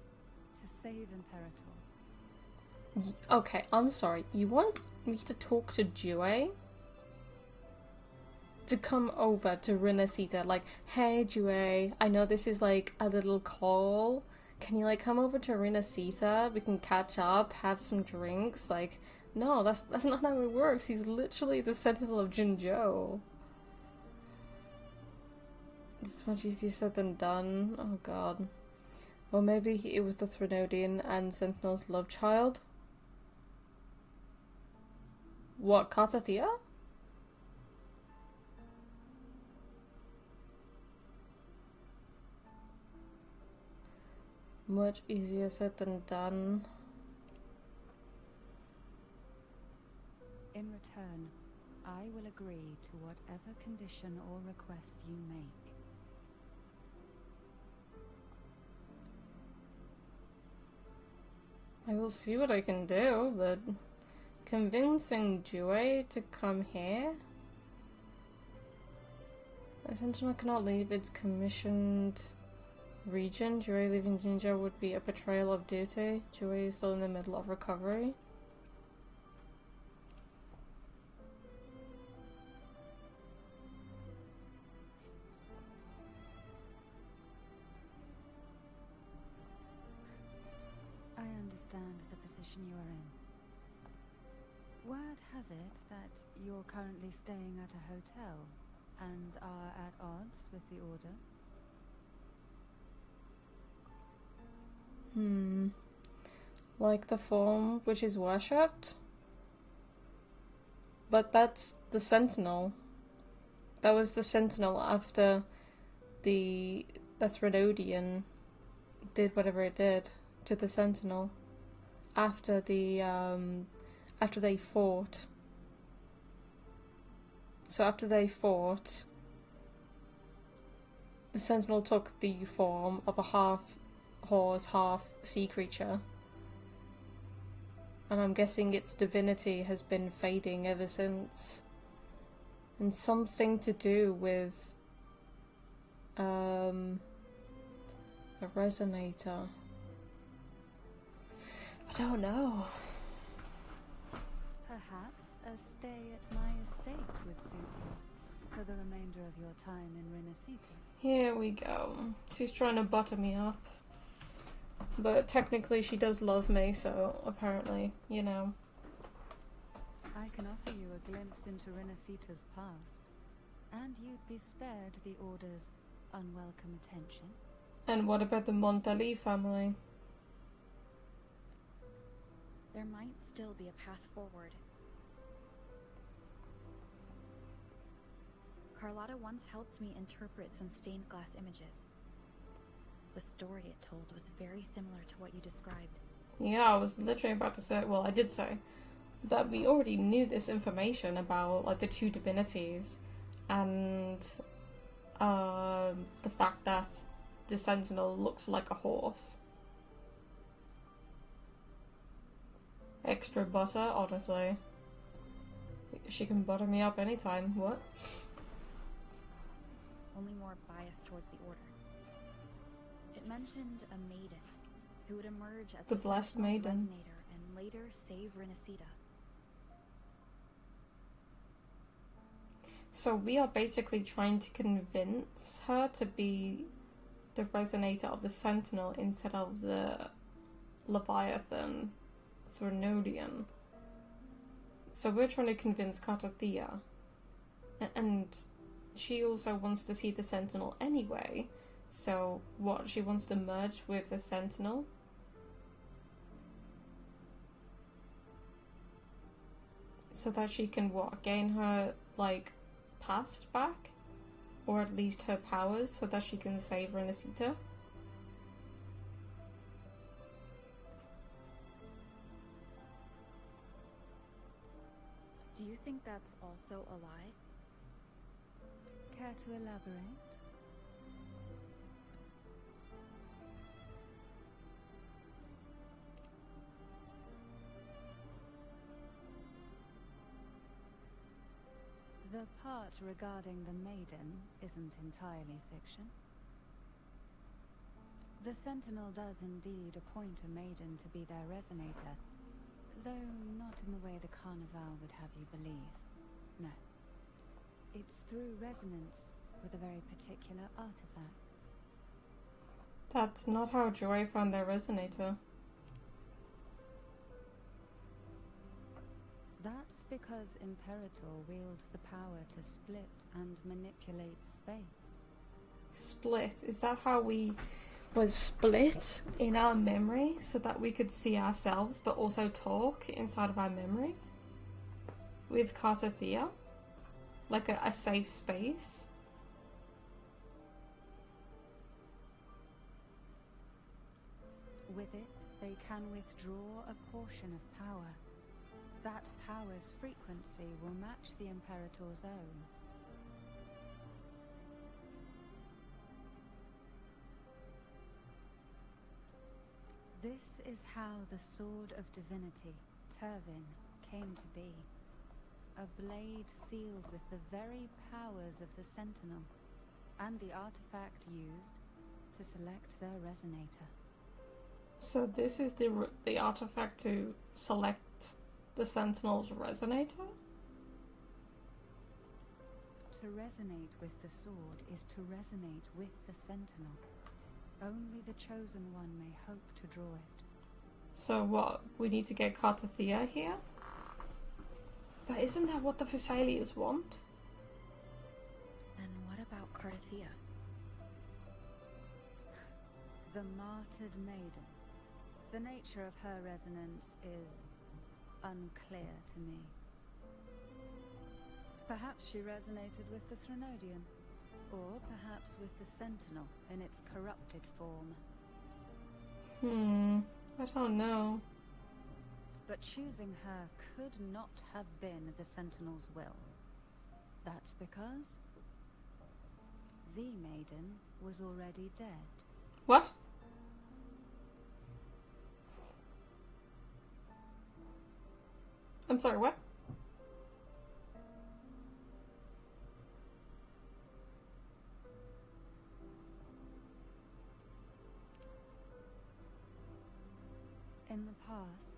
to save Imperator. Okay, I'm sorry. You want me to talk to Jue? To come over to Renacita? Like, hey Jue, I know this is like a little call. Can you like come over to Renacita? We can catch up, have some drinks. Like, no, that's not how it works. He's literally the Sentinel of Jinzhou. It's much easier said than done. Oh god. Or maybe it was the Threnodian and Sentinel's love child. What, Katathea? Much easier said than done. In return, I will agree to whatever condition or request you make. I will see what I can do, but convincing Jue to come here? The Sentinel cannot leave its commissioned region. Jue leaving Jinzhou would be a betrayal of duty. Jue is still in the middle of recovery. I understand the position you are in. Word has it that you're currently staying at a hotel and are at odds with the Order. Like the form which is worshipped? But that's the Sentinel. That was the Sentinel after the Threnodian did whatever it did to the Sentinel. After the after they fought. So after they fought, the Sentinel took the form of a half horse, half sea creature. And I'm guessing its divinity has been fading ever since. And something to do with a resonator. I don't know. Perhaps a stay at my estate would suit you for the remainder of your time in Renacita. Here we go. She's trying to butter me up. But technically she does love me, so apparently, you know. I can offer you a glimpse into Renacita's past, and you'd be spared the Order's unwelcome attention. And what about the Montali family? There might still be a path forward. Carlotta once helped me interpret some stained glass images. The story it told was very similar to what you described. Yeah, I was literally about to say, well, I did say that we already knew this information about like the two divinities and the fact that the Sentinel looks like a horse. Extra butter, honestly. She can butter me up anytime. What? Only more biased towards the Order. It mentioned a maiden who would emerge as the blessed Sentinel's maiden resonator and later save Renacita. So we are basically trying to convince her to be the resonator of the Sentinel instead of the Leviathan Threnodian. So we're trying to convince Cartothea. And she also wants to see the Sentinel anyway. So what, she wants to merge with the Sentinel? So that she can, what, gain her, like, past back? Or at least her powers, so that she can save Renacita? Do you think that's also a lie? Care to elaborate? The part regarding the maiden isn't entirely fiction. The Sentinel does indeed appoint a maiden to be their resonator, though not in the way the Carnival would have you believe. No. It's through resonance with a very particular artifact. That's not how Joy found their resonator. That's because Imperator wields the power to split and manipulate space. Split? Is that how we was split in our memory so that we could see ourselves but also talk inside of our memory? With Cartothea? Like a safe space? With it, they can withdraw a portion of power. That power's frequency will match the Imperator's own. This is how the Sword of Divinity, Turvin, came to be. A blade sealed with the very powers of the Sentinel, and the artifact used to select their resonator. So this is the artifact to select the Sentinel's resonator? To resonate with the sword is to resonate with the Sentinel. Only the Chosen One may hope to draw it. So what, we need to get Cartothea here? But isn't that what the Thessalians want? Then what about Cartothea? The martyred maiden. The nature of her resonance is unclear to me. Perhaps she resonated with the Threnodian, or perhaps with the Sentinel in its corrupted form. I don't know. But choosing her could not have been the Sentinel's will. That's because the maiden was already dead. What? I'm sorry, what? In the past,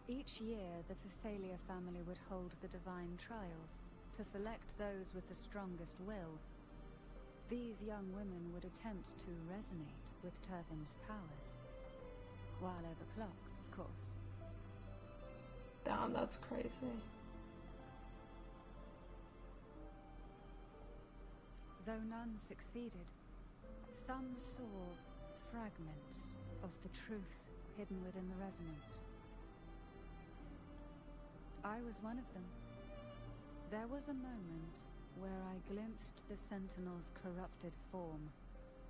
each year the Thessalia family would hold the divine trials to select those with the strongest will. These young women would attempt to resonate with Turvin's powers, while overclocked, of course. Damn, that's crazy. Though none succeeded, some saw fragments of the truth hidden within the resonance. I was one of them. There was a moment where I glimpsed the Sentinel's corrupted form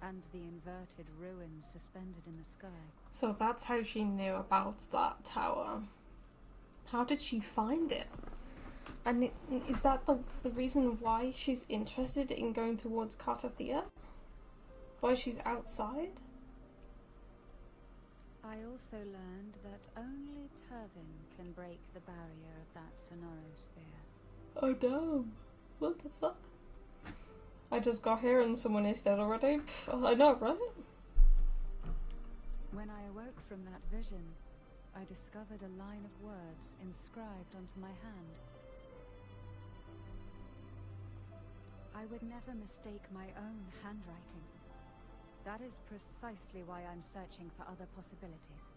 and the inverted ruins suspended in the sky. So that's how she knew about that tower. How did she find it? And is that the reason why she's interested in going towards Cartothea? Why she's outside? I also learned that only Turvin can break the barrier of that sonorosphere. Oh damn. What the fuck? I just got here and someone is dead already? Pff, I know, right? When I awoke from that vision, I discovered a line of words inscribed onto my hand. I would never mistake my own handwriting. That is precisely why I'm searching for other possibilities.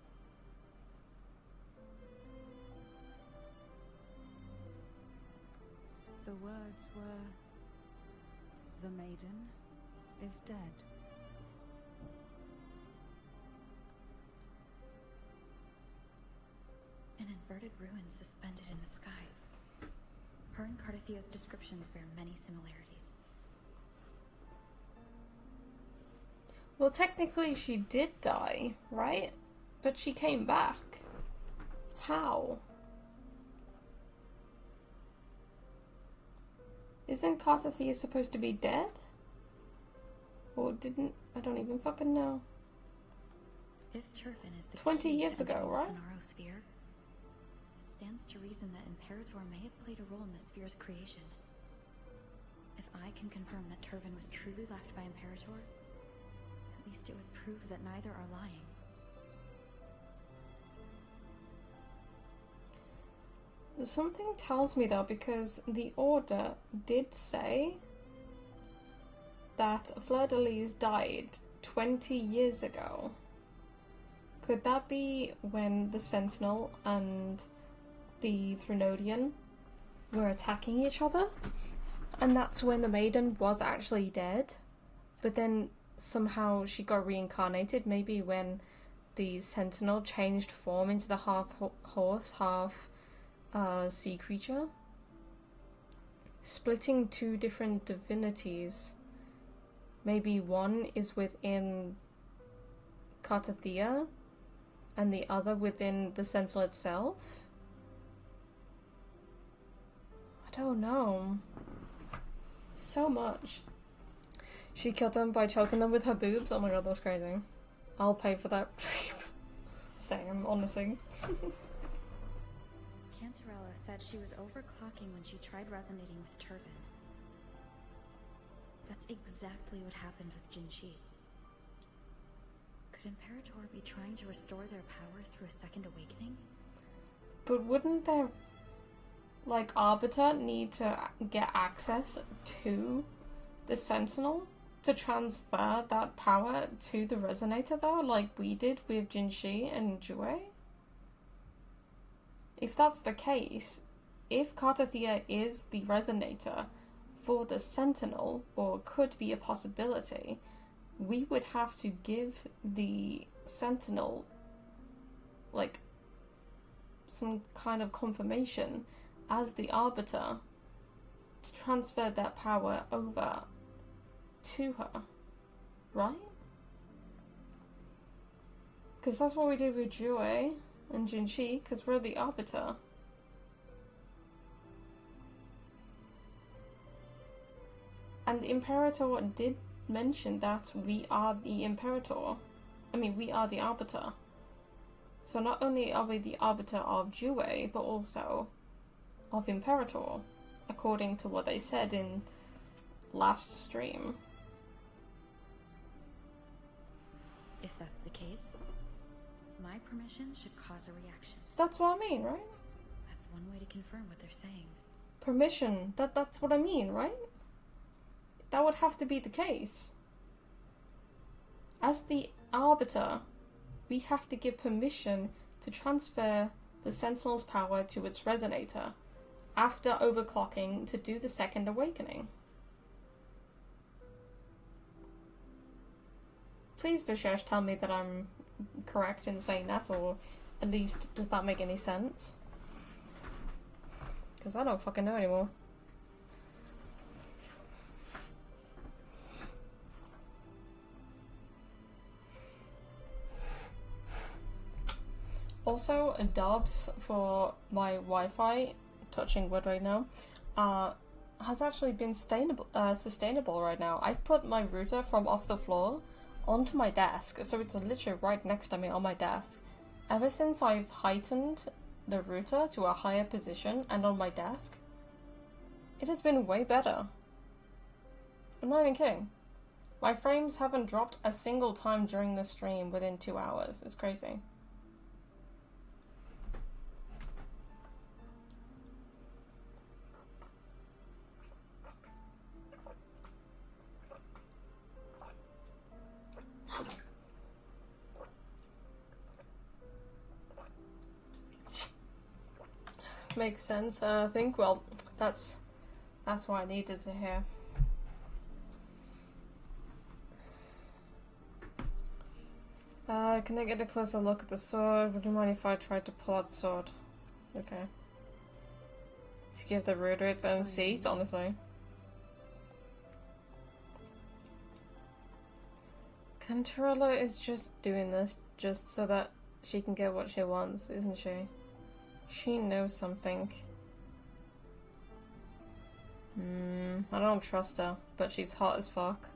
The words were, "The maiden is dead." An inverted ruin suspended in the sky. Her and Cardathia's descriptions bear many similarities. Well, technically she did die, right? But she came back. How? Isn't Cardathia supposed to be dead? Or didn't... I don't even fucking know. If Turfin is the 20 key years to ago, entering the right? Sonaro sphere, it stands to reason that Imperator may have played a role in the sphere's creation. If I can confirm that Turfin was truly left by Imperator, at least it would prove that neither are lying. Something tells me though, because the Order did say that Fleur-de-Lis died 20 years ago. Could that be when the Sentinel and the Threnodian were attacking each other? And that's when the maiden was actually dead? But then somehow she got reincarnated, maybe when the Sentinel changed form into the half horse, half sea creature, splitting two different divinities. Maybe one is within Cardathia and the other within the Sentinel itself. I don't know. So much. She killed them by choking them with her boobs. Oh my god, that's crazy. I'll pay for that. Same, honestly. Cantarella said she was overclocking when she tried resonating with Turfin. That's exactly what happened with Jinshi. Could Imperator be trying to restore their power through a second awakening? But wouldn't their, like, Arbiter need to get access to the Sentinel to transfer that power to the Resonator, though, like we did with Jinshi and Jue? If that's the case, if Cardathia is the Resonator for the Sentinel, or could be a possibility, we would have to give the Sentinel, like, some kind of confirmation as the Arbiter to transfer that power over to her, right? Because that's what we did with Jue and Jinshi, because we're the Arbiter. And the Imperator did mention that we are the Imperator. I mean, we are the Arbiter. So not only are we the Arbiter of Jue, but also of Imperator, according to what they said in last stream. If that's the case, my permission should cause a reaction. That's what I mean, right? That's one way to confirm what they're saying. Permission. That's what I mean, right? That would have to be the case. As the Arbiter, we have to give permission to transfer the Sentinel's power to its Resonator after overclocking to do the second awakening. Please, Vishesh, tell me that I'm correct in saying that, or at least does that make any sense? Because I don't fucking know anymore. Also, dubs for my Wi-Fi, touching wood right now, has actually been sustainable right now. I've put my router from off the floor onto my desk, so it's literally right next to me on my desk. Ever since I've heightened the router to a higher position and on my desk, it has been way better. I'm not even kidding. My frames haven't dropped a single time during the stream within 2 hours. It's crazy. makes sense. I think, well, that's what I needed to hear. Can I get a closer look at the sword? Would you mind if I tried to pull out the sword? Okay. To give the ruler its own seat, honestly. Controller is just doing this just so that she can get what she wants, isn't she? She knows something. I don't trust her, but she's hot as fuck.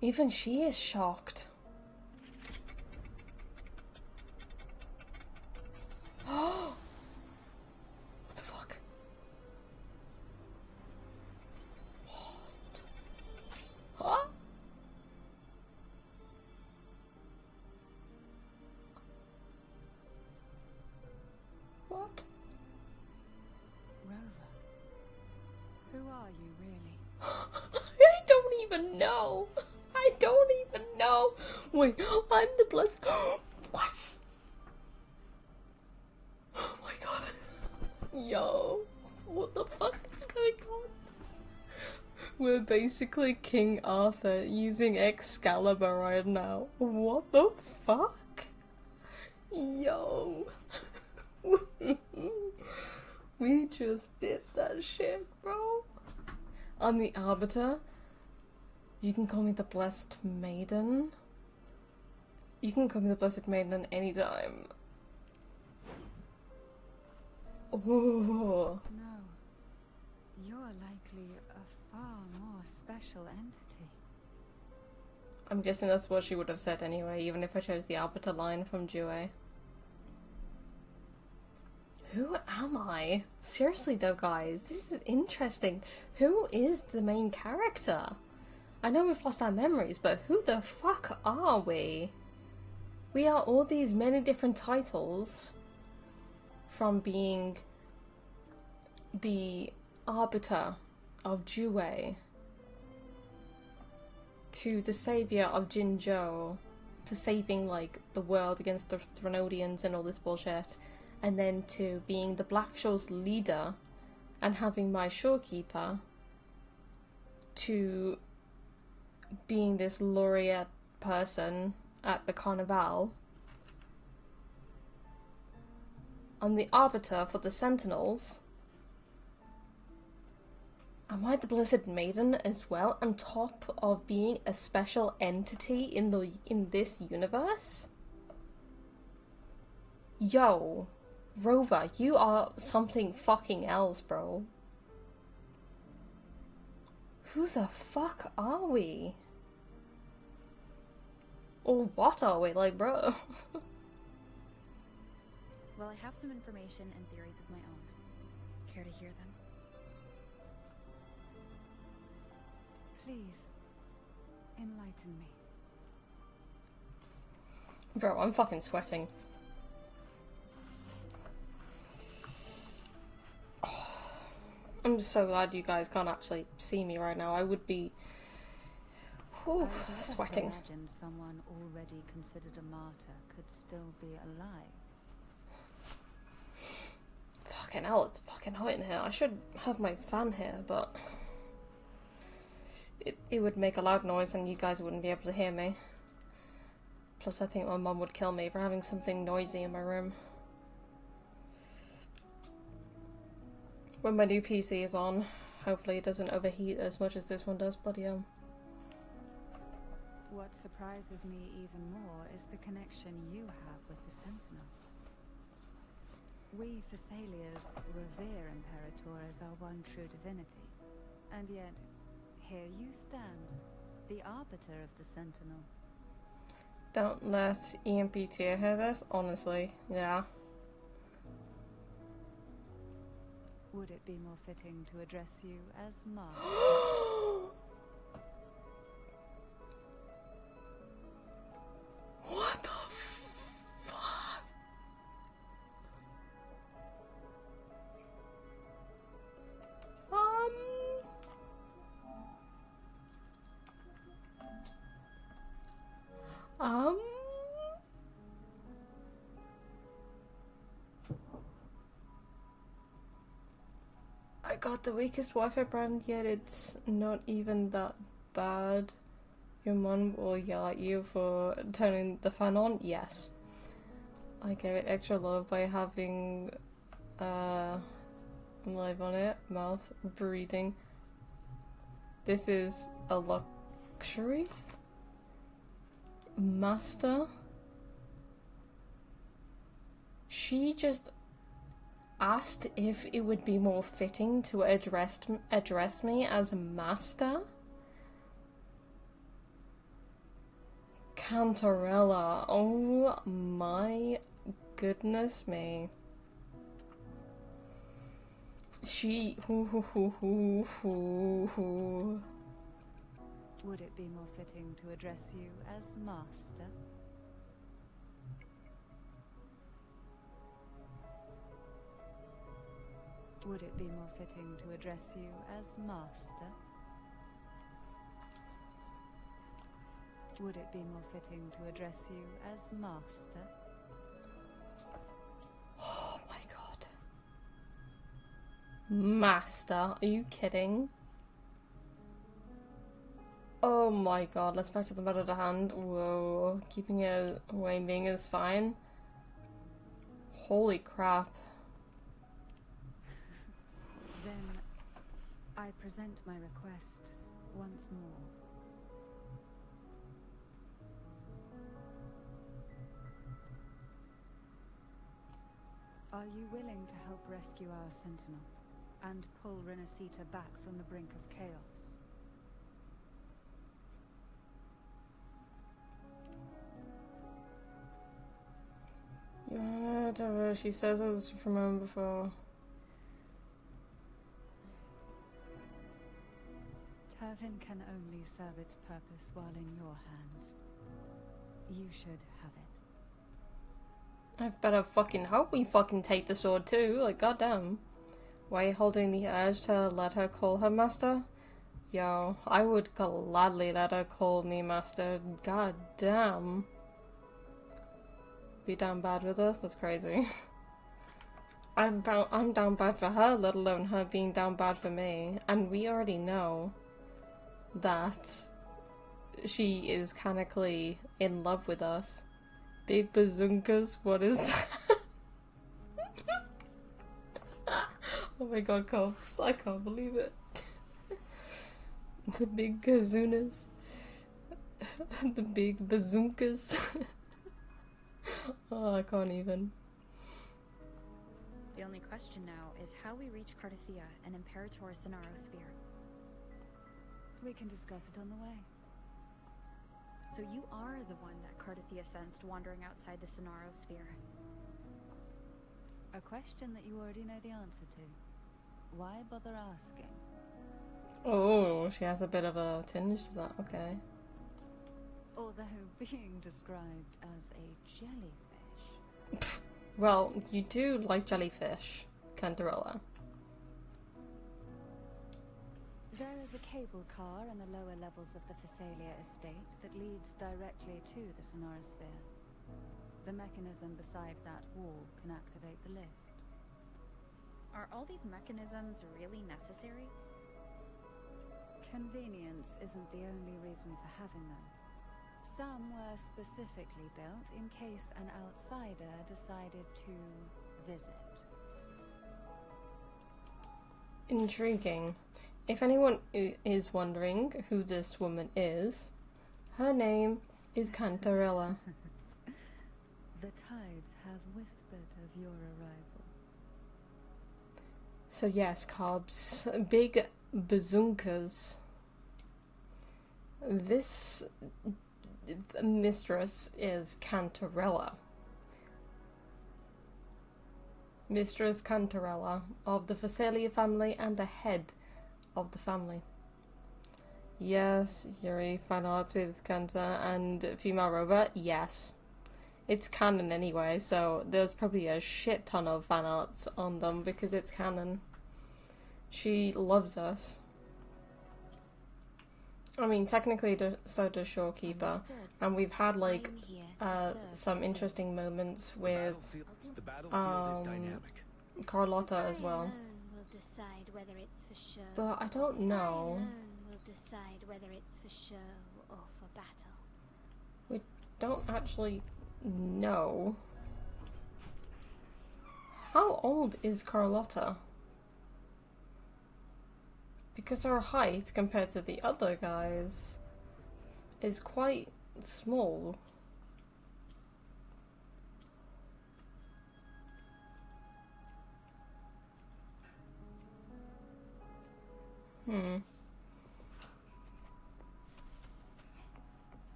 Even she is shocked. What the fuck? Huh? What? Rover, who are you really? I don't even know. I don't even know. Wait, I'm the blessed. What? Oh my god. Yo, what the fuck is going on? We're basically King Arthur using Excalibur right now. What the fuck? Yo. We just did that shit, bro. I'm the Arbiter. You can call me the Blessed Maiden. You can call me the Blessed Maiden anytime. Ooh. No. You're likely a far more special entity. I'm guessing that's what she would have said anyway, even if I chose the Arbiter line from Jue. Who am I? Seriously though, guys, this is interesting. Who is the main character? I know we've lost our memories, but who the fuck are we? We are all these many different titles, from being the Arbiter of Jue, to the Savior of Jinzhou, to saving, like, the world against the Threnodians and all this bullshit, and then to being the Black Shore's leader and having my shorekeeper, to being this laureate person at the Carnival. I'm the Arbiter for the Sentinels. Am I the Blessed Maiden as well, on top of being a special entity in this universe? Yo, Rover, you are something fucking else, bro. Who the fuck are we? Or what are we, like, bro? Well, I have some information and theories of my own. Care to hear them? Please, enlighten me. Bro, I'm fucking sweating. I'm so glad you guys can't actually see me right now. I would be sweating. Imagine someone already considered a martyr could still be alive. Fucking hell, it's fucking hot in here. I should have my fan here, but it would make a loud noise and you guys wouldn't be able to hear me. Plus, I think my mum would kill me for having something noisy in my room. When my new PC is on, hopefully it doesn't overheat as much as this one does, bloody hell. What surprises me even more is the connection you have with the Sentinel. We Thessalians revere Imperator as our one true divinity, and yet here you stand, the Arbiter of the Sentinel. Don't let EMPT hear this, honestly, yeah. Would it be more fitting to address you as Mark? What the god, the weakest Wi-Fi brand, yet it's not even that bad. Your mom will yell at you for turning the fan on? Yes. I gave it extra love by having live on it, mouth breathing. This is a luxury? Master? She just asked if it would be more fitting to address me as master? Cantarella, oh my goodness me. She Would it be more fitting to address you as master? Would it be more fitting to address you as master? Would it be more fitting to address you as master? Oh my god. Master, are you kidding? Oh my god, let's back to the matter at hand. Whoa, keeping it Wei Ming is fine. Holy crap. Then I present my request once more. Are you willing to help rescue our Sentinel and pull Renacita back from the brink of chaos? Yeah, whatever. She says this from home before. Turvin can only serve its purpose while in your hands. You should have it. I better fucking hope we fucking take the sword too, like goddamn. Why are you holding the urge to let her call her master? Yo, I would gladly let her call me master, goddamn. Be down bad with us? That's crazy. I'm down bad for her, let alone her being down bad for me. And we already know that she is canonically in love with us. Big bazookas, what is that? Oh my god, cops, I can't believe it. The big kazunas. The big bazookas. Oh, I can't even. The only question now is how we reach Cardathia and Imperator Sonaro Sphere. We can discuss it on the way. So you are the one that Cardathia sensed wandering outside the Sonaro Sphere. A question that you already know the answer to. Why bother asking? Oh, she has a bit of a tinge to that, okay. Although being described as a jellyfish. Well, you do like jellyfish, Cantarella. There is a cable car in the lower levels of the Physalia estate that leads directly to the Sonorasphere. The mechanism beside that wall can activate the lifts. Are all these mechanisms really necessary? Convenience isn't the only reason for having them. Some were specifically built in case an outsider decided to visit. Intriguing. If anyone is wondering who this woman is, her name is Cantarella. The tides have whispered of your arrival. So yes, Cobbs, big bazookas. This mistress is Cantarella. Mistress Cantarella of the Physalia family and the head of the family. Yes, Yuri, fan arts with Kanta and female robot, yes. It's canon anyway, so there's probably a shit ton of fan arts on them because it's canon. She loves us. I mean, technically, so does Shorekeeper, and we've had like some interesting moments with Carlotta as well. decide whether it's for show. But I don't know. I alone will decide whether it's for show or for battle. We don't actually know. How old is Carlotta? Because her height compared to the other guys is quite small.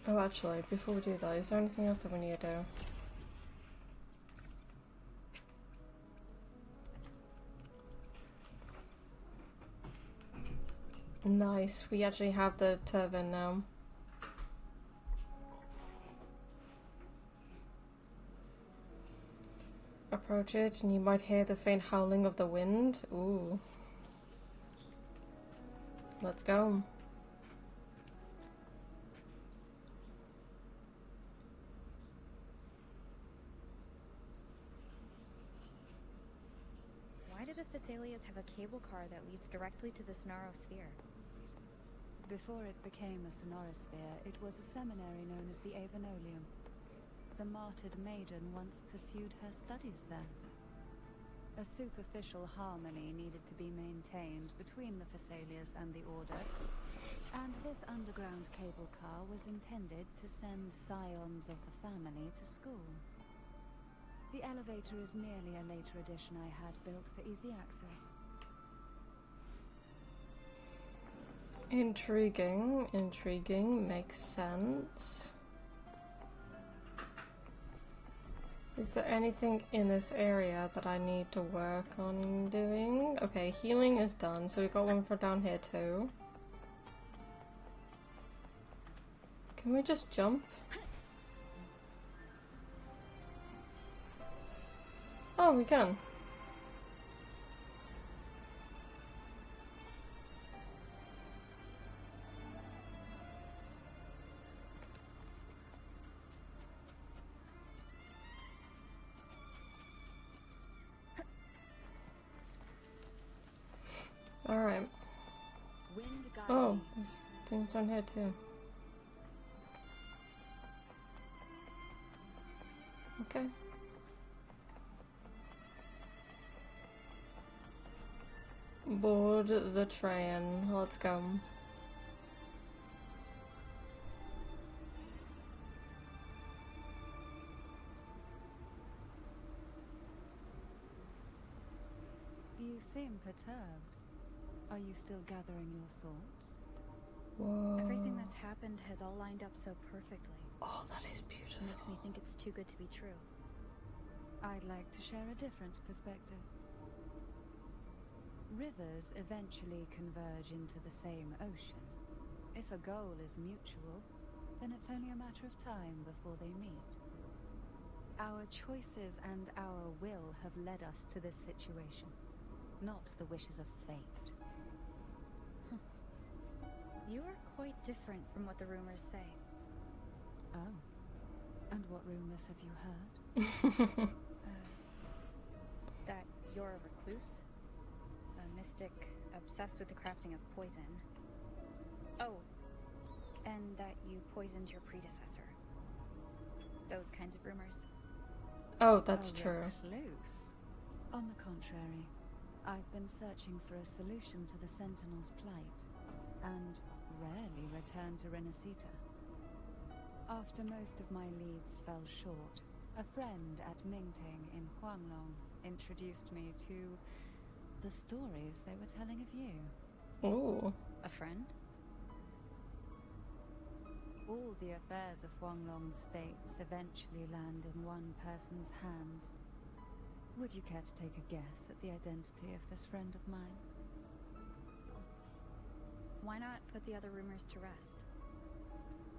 Oh, actually, before we do that, is there anything else that we need to do? Nice, we actually have the turban now. Approach it and you might hear the faint howling of the wind. Ooh. Let's go. Why do the Thessalias have a cable car that leads directly to the Sonarosphere? Before it became a Sonorosphere, it was a seminary known as the Avenolium. The martyred maiden once pursued her studies there. A superficial harmony needed to be maintained between the Thessalias and the Order, and this underground cable car was intended to send scions of the family to school. The elevator is merely a later addition I had built for easy access. Intriguing, intriguing, makes sense. Is there anything in this area that I need to work on doing? Okay, healing is done, so we got one for down here too. Can we just jump? Oh, we can. Alright. Oh, there's things down here too. Okay. Board the train. Let's go. You seem perturbed. Are you still gathering your thoughts? Whoa. Everything that's happened has all lined up so perfectly. Oh, that is beautiful. Makes me think it's too good to be true. I'd like to share a different perspective. Rivers eventually converge into the same ocean. If a goal is mutual, then it's only a matter of time before they meet. Our choices and our will have led us to this situation, not the wishes of fate. You are quite different from what the rumors say. Oh. And what rumors have you heard? That you're a recluse, a mystic obsessed with the crafting of poison. Oh, and that you poisoned your predecessor. Those kinds of rumors. Oh, that's true. Recluse? On the contrary, I've been searching for a solution to the Sentinel's plight, and rarely return to Renacita. After most of my leads fell short, a friend at Mingting in Huanglong introduced me to the stories they were telling of you. Ooh. A friend? All the affairs of Huanglong states eventually land in one person's hands. Would you care to take a guess at the identity of this friend of mine? Why not put the other rumors to rest?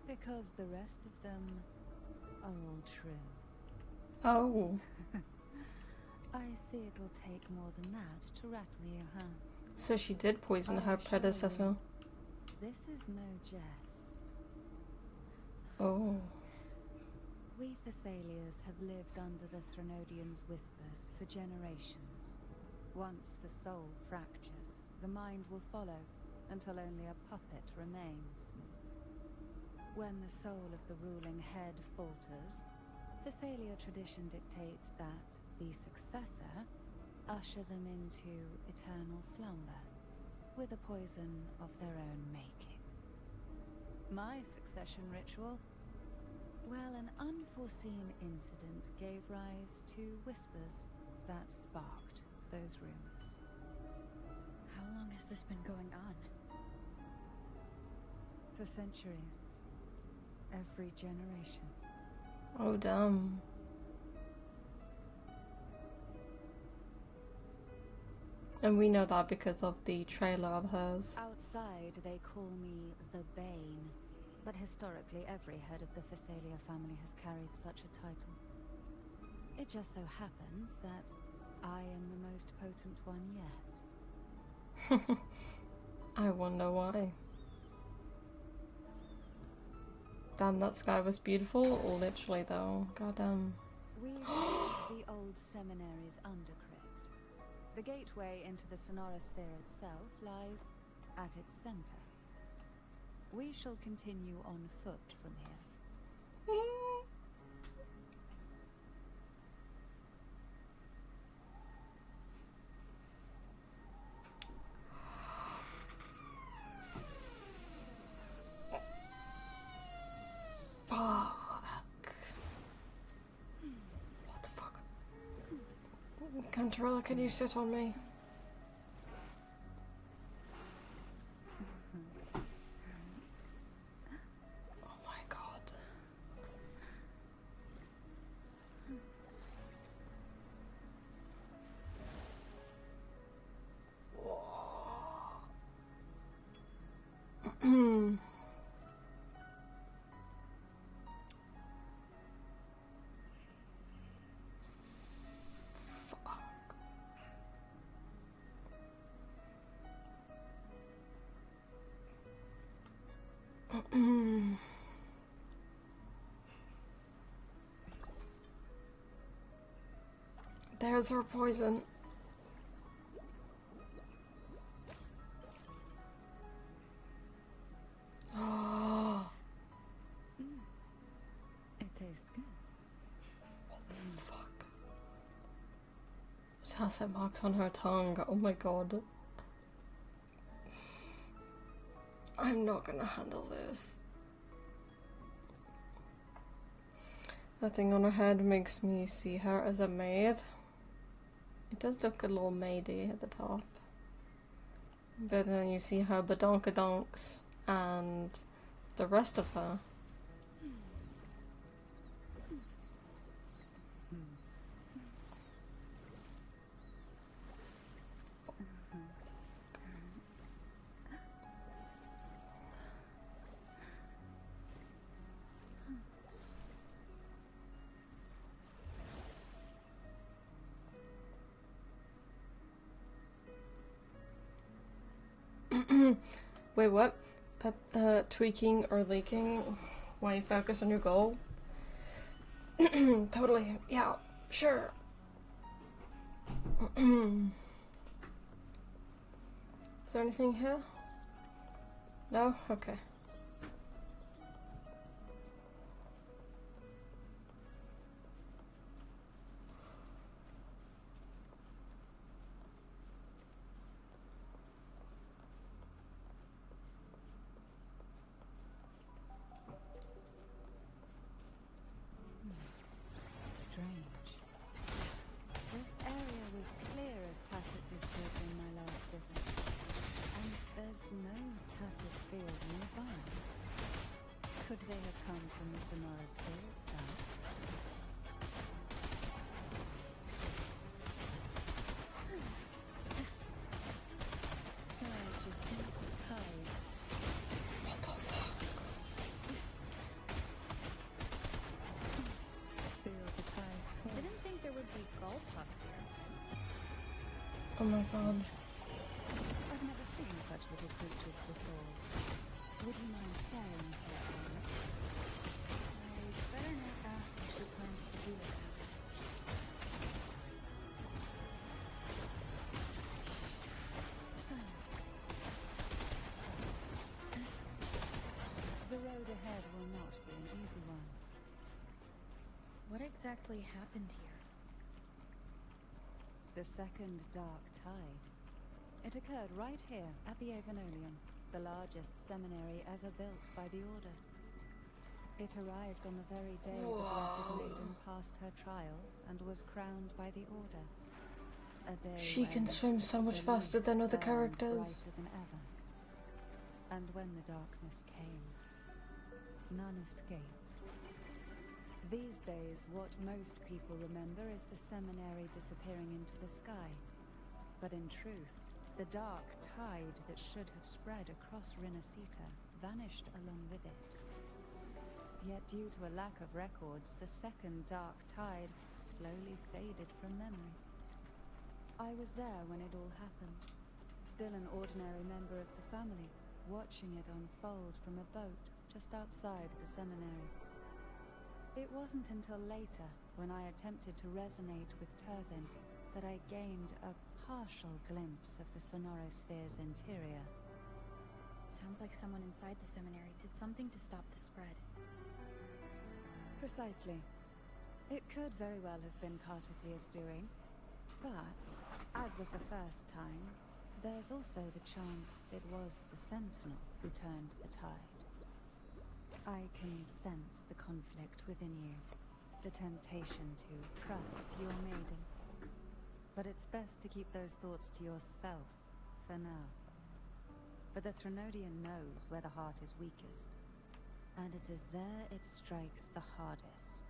Because the rest of them are all true. Oh. I see it'll take more than that to rattle you, huh? So she did poison her predecessor. This is no jest. Oh. We Thessalians have lived under the Threnodians' whispers for generations. Once the soul fractures, the mind will follow, until only a puppet remains. When the soul of the ruling head falters, Thessalia tradition dictates that the successor usher them into eternal slumber, with a poison of their own making. My succession ritual? Well, an unforeseen incident gave rise to whispers that sparked those rumors. How long has this been going on? For centuries. Every generation. Oh, damn. And we know that because of the trailer of hers. Outside, they call me the Bane. But historically, every head of the Thessalia family has carried such a title. It just so happens that I am the most potent one yet. I wonder why. Damn, that sky was beautiful. Literally, though. Goddamn. We reached the old seminary's undercrypt. The gateway into the Sonora Sphere itself lies at its center. We shall continue on foot from here. Fuck. What the fuck? Cantarella, can you sit on me? Oh my god. There's her poison. Oh. It tastes good. What the fuck? It has some marks on her tongue. Oh my god. I'm not gonna handle this. That thing on her head makes me see her as a maid. It does look a little maidy at the top. But then you see her badonkadonks and the rest of her. Wait, what? Tweaking or leaking while you focus on your goal? Totally. Yeah, sure. Is there anything here? No? Okay. Strange. This area was clear of tacit discord in my last visit. And there's no tacit field nearby. Could they have come from the Sonora Sphere itself? Surge of deep tides. What the fuck? Feel the tide I didn't think there would be golf clubs here. Oh my god. I've never seen such little creatures before. Would you mind staring for a moment? I'd better not ask So she plans to do it that way. Silence. The road ahead will not be an easy one. What exactly happened here? The second dark tide. It occurred right here at the Avenolium, the largest seminary ever built by the Order. It arrived on the very day the Blessed Maiden passed her trials and was crowned by the Order. A day She can when swim so much the faster light than other burned characters. brighter than ever. And when the darkness came, none escaped. These days, what most people remember is the seminary disappearing into the sky. But in truth, the dark tide that should have spread across Rinascita vanished along with it. Yet due to a lack of records, the second dark tide slowly faded from memory. I was there when it all happened, still an ordinary member of the family, watching it unfold from a boat just outside the seminary. It wasn't until later, when I attempted to resonate with Turvin, that I gained a partial glimpse of the Sonorosphere's interior. Sounds like someone inside the seminary did something to stop the spread. Precisely. It could very well have been Cartophia's doing, but, as with the first time, there's also the chance it was the Sentinel who turned the tide. I can sense the conflict within you, the temptation to trust your maiden. But it's best to keep those thoughts to yourself, for now. For the Threnodian knows where the heart is weakest, and it is there it strikes the hardest.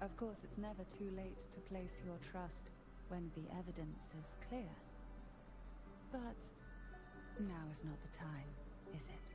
Of course, it's never too late to place your trust when the evidence is clear. But now is not the time, is it?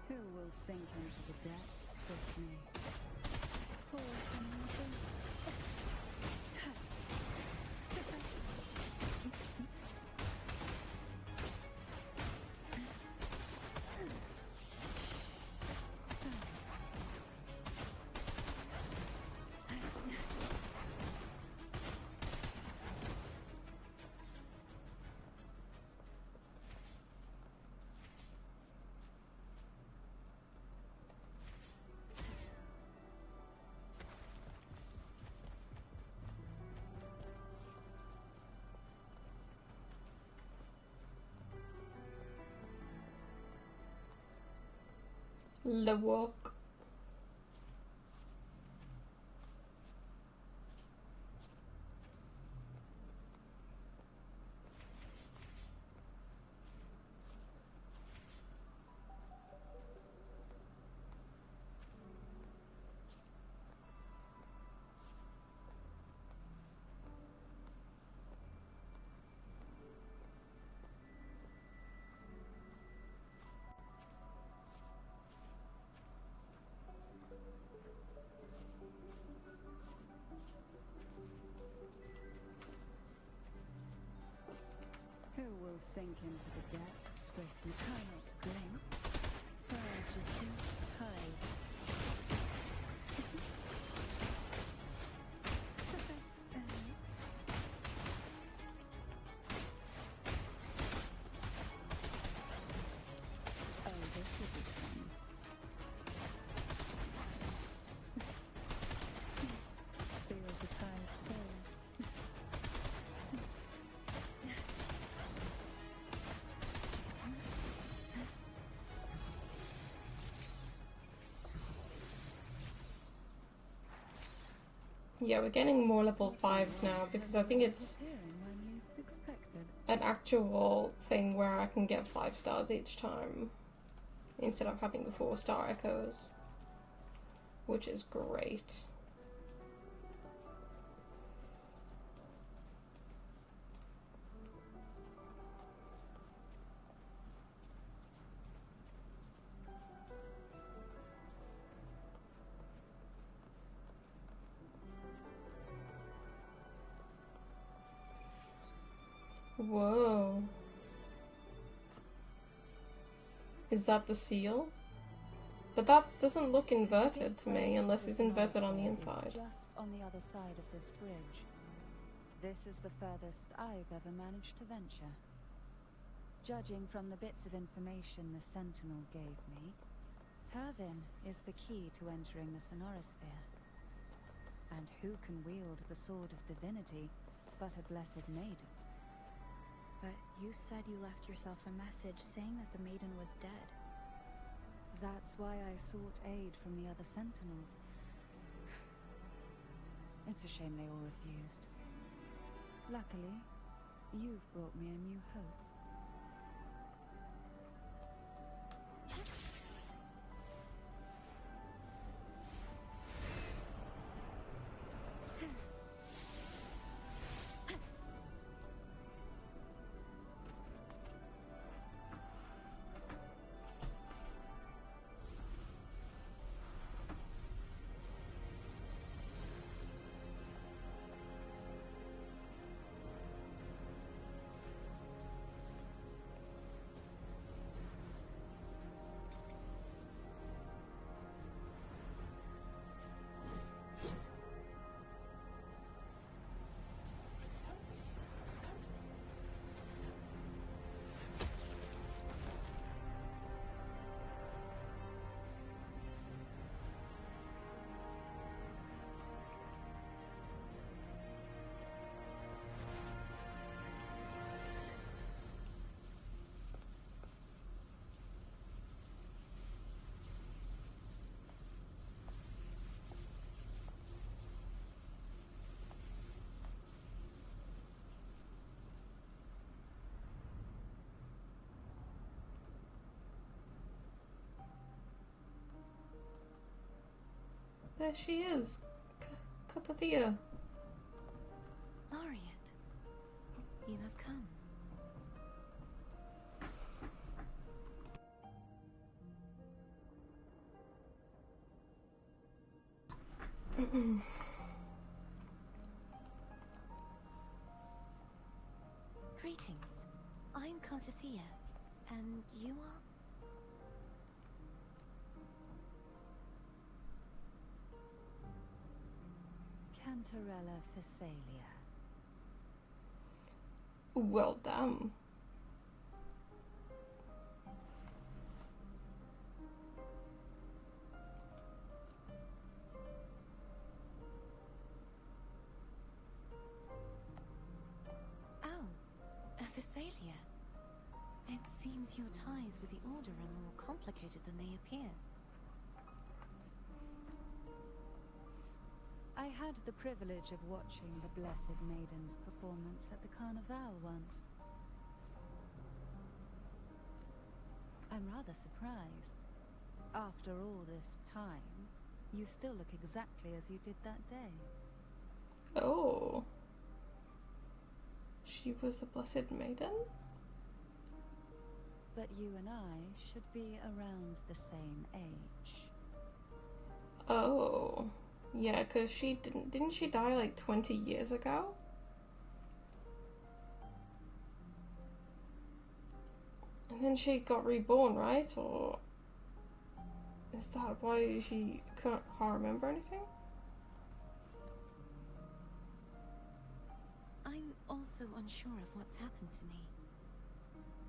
Who will sink into the depths with me? Pull from my boots. Le walk. Who will sink into the depths with me? Try not to blink. Surge of deep tides. Oh, this will be fun. Feel the tide fall. Yeah, we're getting more level 5s now because I think it's When least expected. an actual thing where I can get 5 stars each time. instead of having 4-star echoes, which is great. Whoa. Is that the seal? But that doesn't look inverted to me, unless it's inverted on the inside. Just on the other side of this bridge. This is the furthest I've ever managed to venture. Judging from the bits of information the Sentinel gave me, Turvin is the key to entering the Sonorosphere. And who can wield the Sword of Divinity but a Blessed Maiden? But you said you left yourself a message saying that the maiden was dead. That's why I sought aid from the other Sentinels. It's a shame they all refused. Luckily, you've brought me a new hope. There she is, Katathea. Laureate, you have come. Greetings. I'm Katathea, and you are? Cantarella Phasalia. Well done. Oh, a Phasalia. It seems your ties with the Order are more complicated than they appear. I had the privilege of watching the Blessed Maiden's performance at the Carnival once. I'm rather surprised. After all this time, you still look exactly as you did that day. Oh. She was the Blessed Maiden? But you and I should be around the same age. Oh. Yeah, because she didn't she die like 20 years ago? And then she got reborn, right? Or is that why she can't remember anything? I'm also unsure of what's happened to me.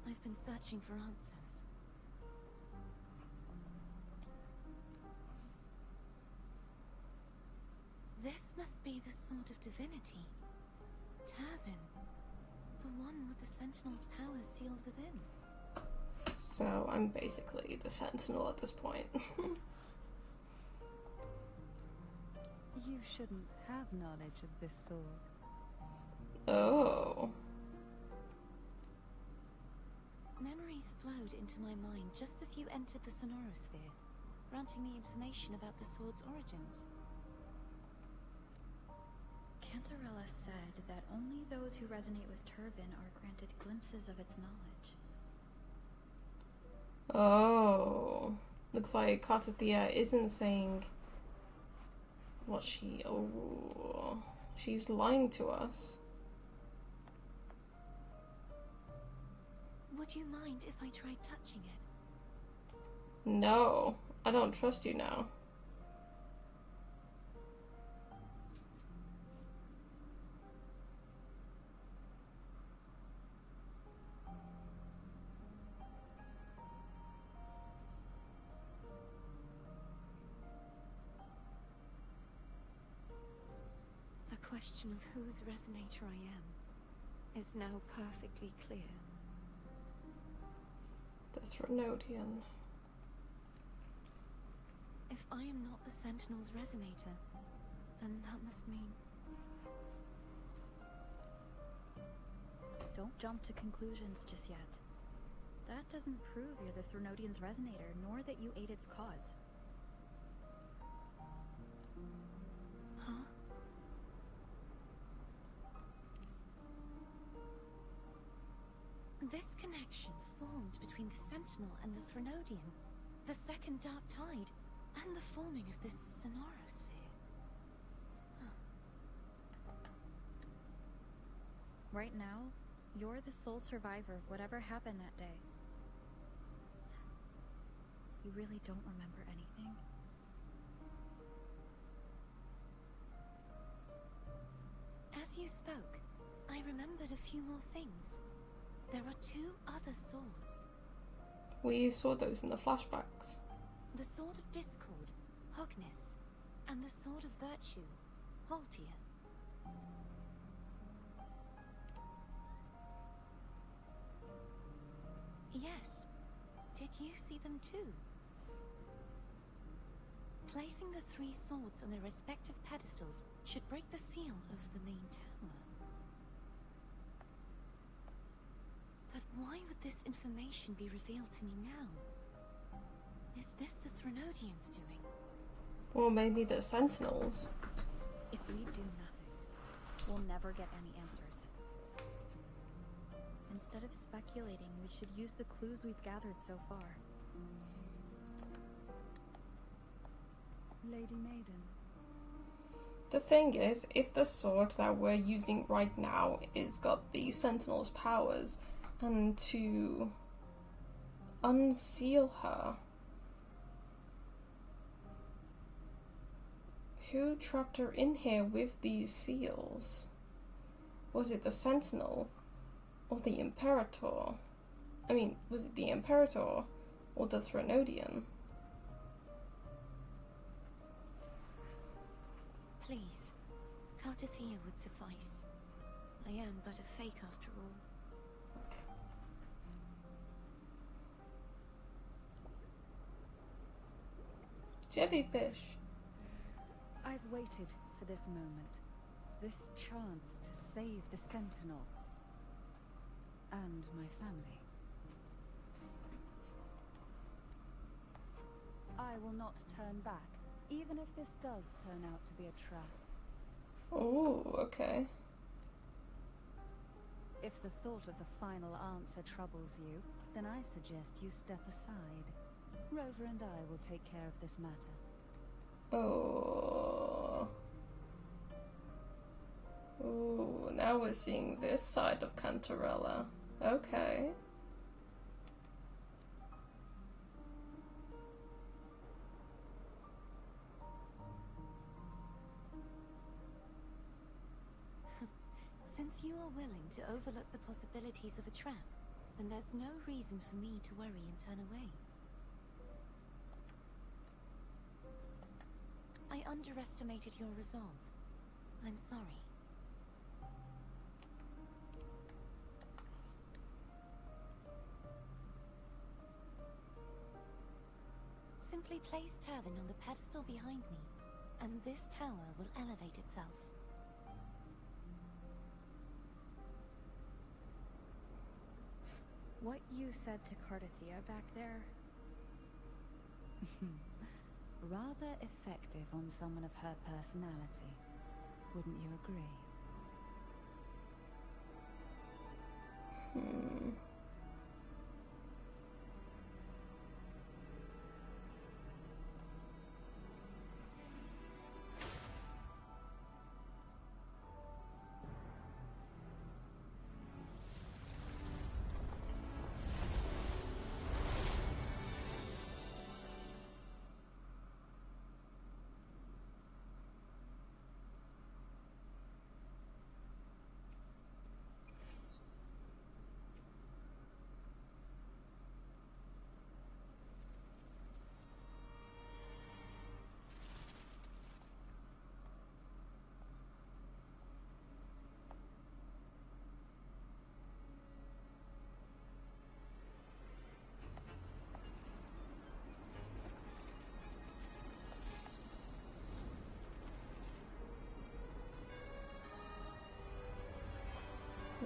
I've been searching for answers. This must be the Sword of Divinity. Turvin. The one with the Sentinel's powers sealed within. So I'm basically the Sentinel at this point. You shouldn't have knowledge of this sword. Oh. Memories flowed into my mind just as you entered the Sonorosphere, granting me information about the sword's origins. Cantarella said that only those who resonate with Turvin are granted glimpses of its knowledge. Oh. Looks like Cartathea isn't saying what she... Oh. She's lying to us. Would you mind if I tried touching it? No. I don't trust you now. The question of whose resonator I am is now perfectly clear. The Threnodian. If I am not the Sentinel's resonator, then that must mean... Don't jump to conclusions just yet. That doesn't prove you're the Threnodian's resonator, nor that you aid its cause. Huh? This connection formed between the Sentinel and the Threnodian, the second Dark Tide, and the forming of this Sonorosphere. Right now, you're the sole survivor of whatever happened that day. You really don't remember anything? As you spoke, I remembered a few more things. There are two other swords. We saw those in the flashbacks. The Sword of Discord, Hogness, and the Sword of Virtue, Haltia. Yes. Did you see them too? Placing the three swords on their respective pedestals should break the seal over the main tower. But why would this information be revealed to me now? Is this the Threnodians doing? Or maybe the Sentinels. If we do nothing, we'll never get any answers. Instead of speculating, we should use the clues we've gathered so far. Lady Maiden. The thing is, if the sword that we're using right now is got the Sentinel's powers, and to unseal her, who trapped her in here with these seals? Was it the Sentinel or the Imperator? I mean, was it the Imperator or the Threnodian? Please, Cartathea would suffice. I am but a fake after all. Jellyfish. I've waited for this moment. This chance to save the Sentinel. And my family. I will not turn back, even if this does turn out to be a trap. Oh, okay. If the thought of the final answer troubles you, then I suggest you step aside. Rover and I will take care of this matter. Oh. Oh, now we're seeing this side of Cantarella. Okay. Since you are willing to overlook the possibilities of a trap, then there's no reason for me to worry and turn away. I underestimated your resolve. I'm sorry. Simply place Turvin on the pedestal behind me, and this tower will elevate itself. What you said to Cardathea back there? Rather effective on someone of her personality. Wouldn't you agree?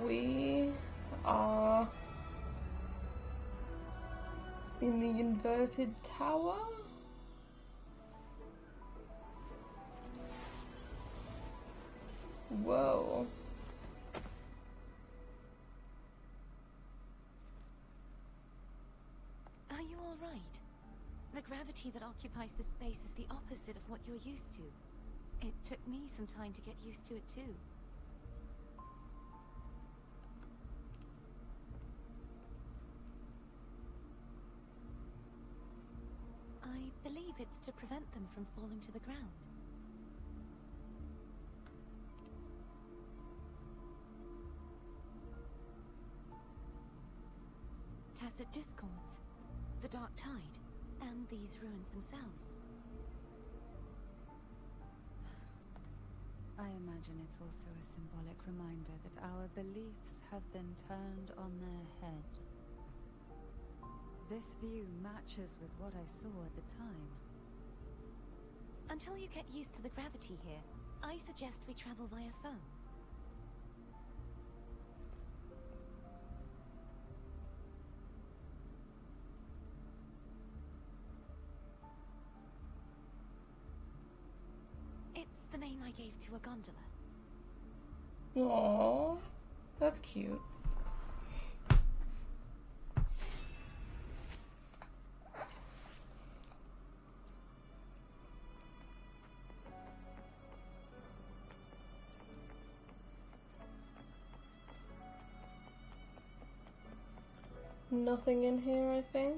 We are in the inverted tower? Whoa. Are you all right? The gravity that occupies the space is the opposite of what you're used to. It took me some time to get used to it too. I believe it's to prevent them from falling to the ground. Tacit discords, the dark tide, and these ruins themselves. I imagine it's also a symbolic reminder that our beliefs have been turned on their head. This view matches with what I saw at the time. Until you get used to the gravity here, I suggest we travel via phone. It's the name I gave to a gondola. Aww, that's cute. Nothing in here, I think.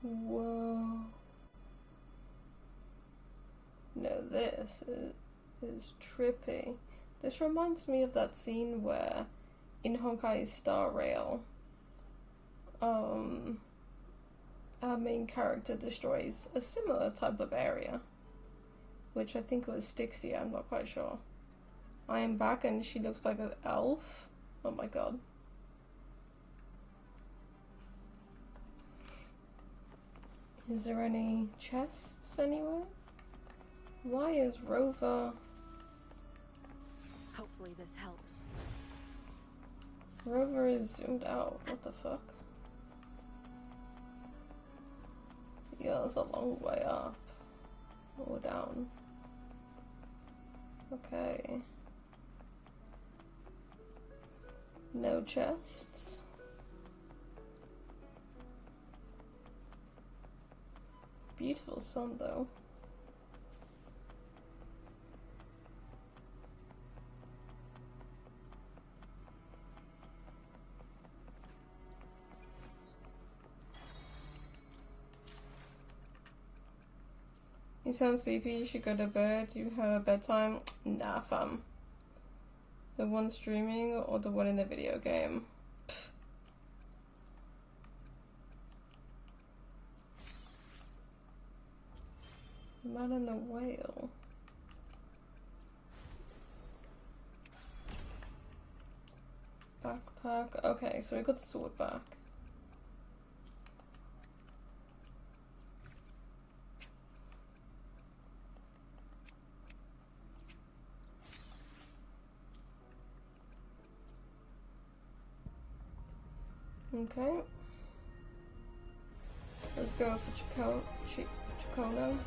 Whoa. No, this is trippy. This reminds me of that scene where in Honkai's Star Rail, our main character destroys a similar type of area, which I think was Stixia, I'm not quite sure. I am back and she looks like an elf. Oh my god. Is there any chests anywhere? Why is Rover... Hopefully this helps. Rover is zoomed out. What the fuck? Yeah, that's a long way up. Or down. Okay. No chests. Beautiful sun though. You sound sleepy, you should go to bed. You have a bedtime? Nah, fam. The one streaming or the one in the video game? Pfft. The man and the whale. Backpack. Okay, so we got the sword back. Okay. Let's go for Chacolo.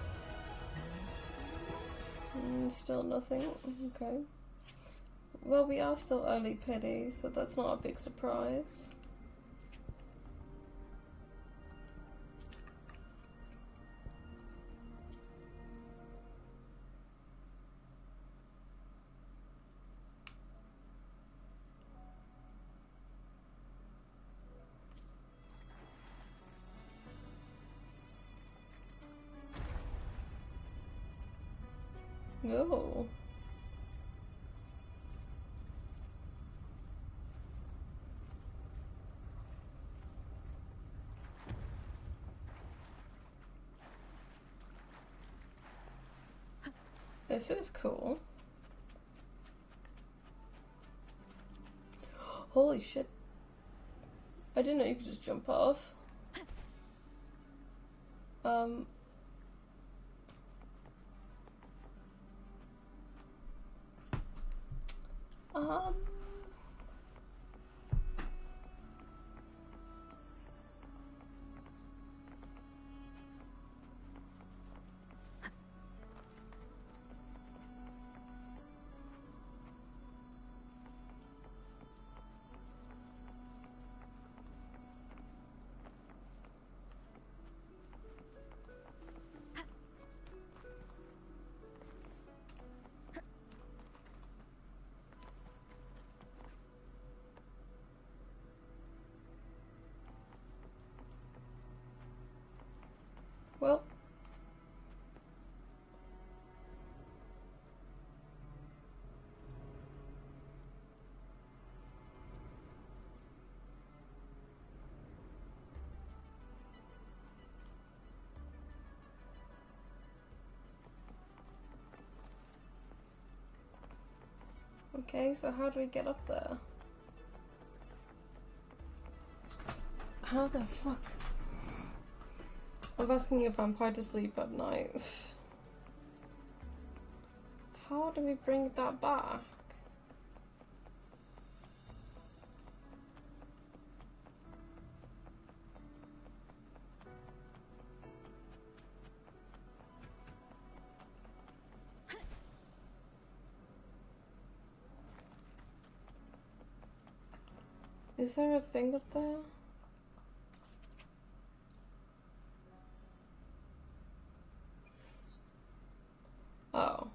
Still nothing. Okay. Well, we are still early pity, so that's not a big surprise. Oh. This is cool. Holy shit. I didn't know you could just jump off. Um, well. Okay, so how do we get up there? How the fuck? I'm asking a vampire to sleep at night. How do we bring that back? Is there a thing up there? Oh.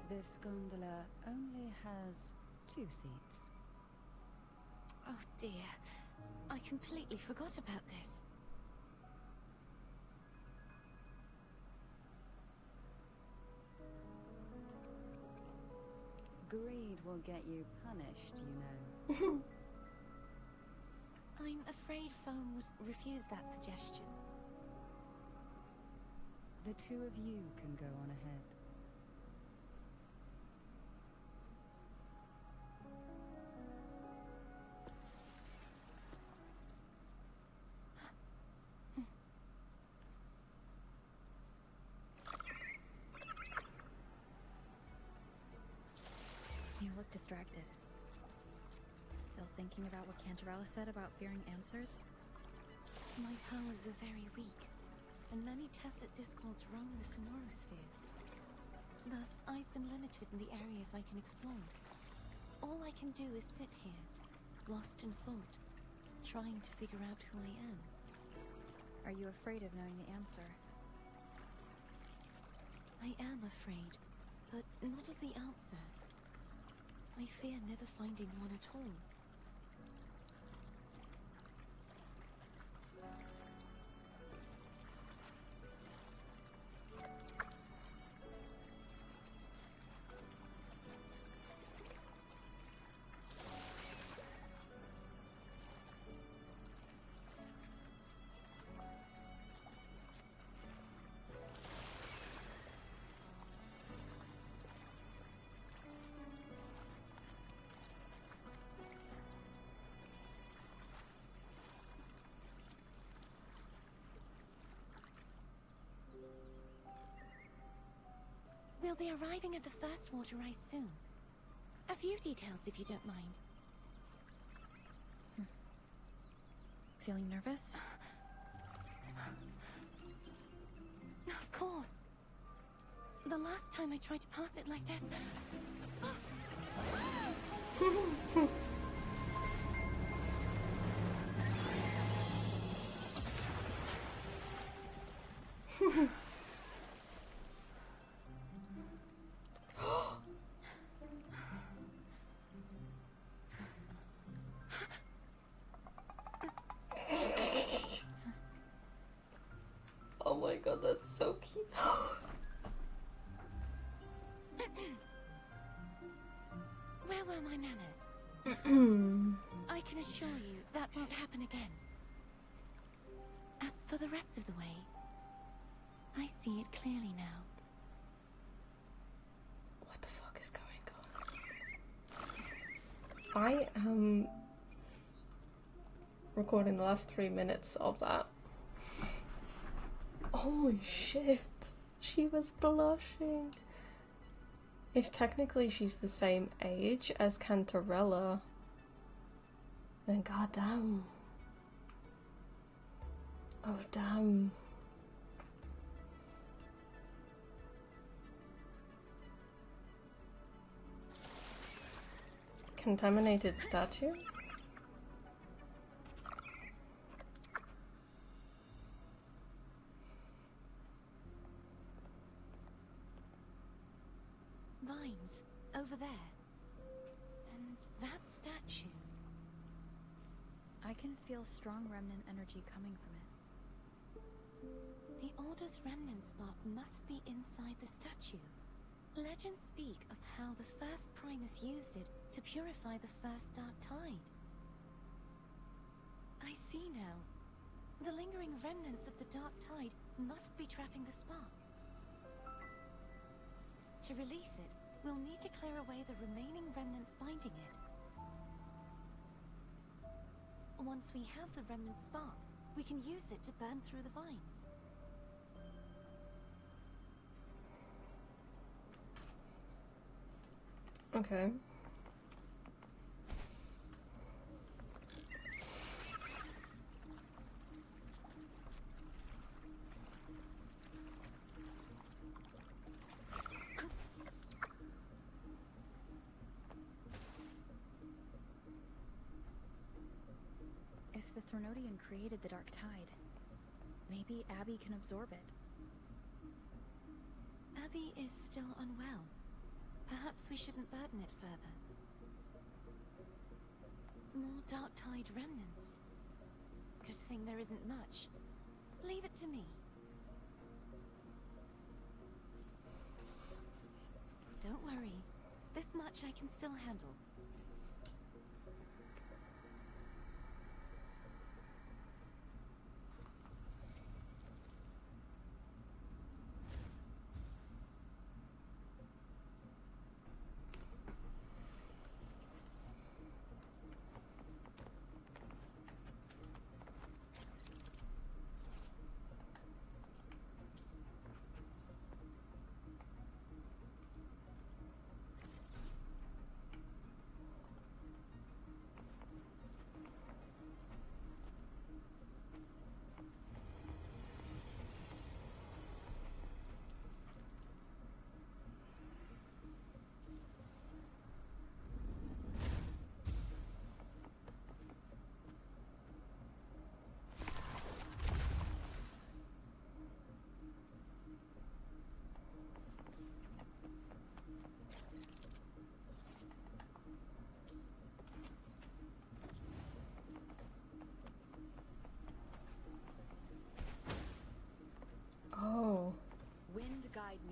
This gondola only has 2 seats. Oh dear, I completely forgot about this. Greed will get you punished, you know. I'm afraid Foam would refuse that suggestion. The 2 of you can go on ahead. You look distracted. Still thinking about what Cantarella said about fearing answers? My powers are very weak, and many tacit discords roam the Sonorosphere. Thus, I've been limited in the areas I can explore. All I can do is sit here, lost in thought, trying to figure out who I am. Are you afraid of knowing the answer? I am afraid, but not of the answer. I fear never finding one at all. We'll be arriving at the first water rise soon. A few details, if you don't mind. Feeling nervous? Of course. The last time I tried to pass it like this... Oh my god, that's so cute. Where were my manners? I can assure you that won't happen again. As for the rest of the way, I see it clearly now. What the fuck is going on? I am recording the last 3 minutes of that. Holy shit, she was blushing. If technically she's the same age as Cantarella, then goddamn. Oh damn. Contaminated statue? Vines, over there. And that statue. I can feel strong remnant energy coming from it. The Order's remnant spot must be inside the statue. Legends speak of how the first Primus used it to purify the first Dark Tide. I see now. The lingering remnants of the Dark Tide must be trapping the spark. To release it, we'll need to clear away the remaining remnants binding it. Once we have the remnant spark, we can use it to burn through the vines. Okay. If the Threnodian created the Dark Tide, maybe Abby can absorb it. Abby is still unwell. Perhaps we shouldn't burden it further. More Dark Tide remnants. Good thing there isn't much. Leave it to me. Don't worry. This much I can still handle.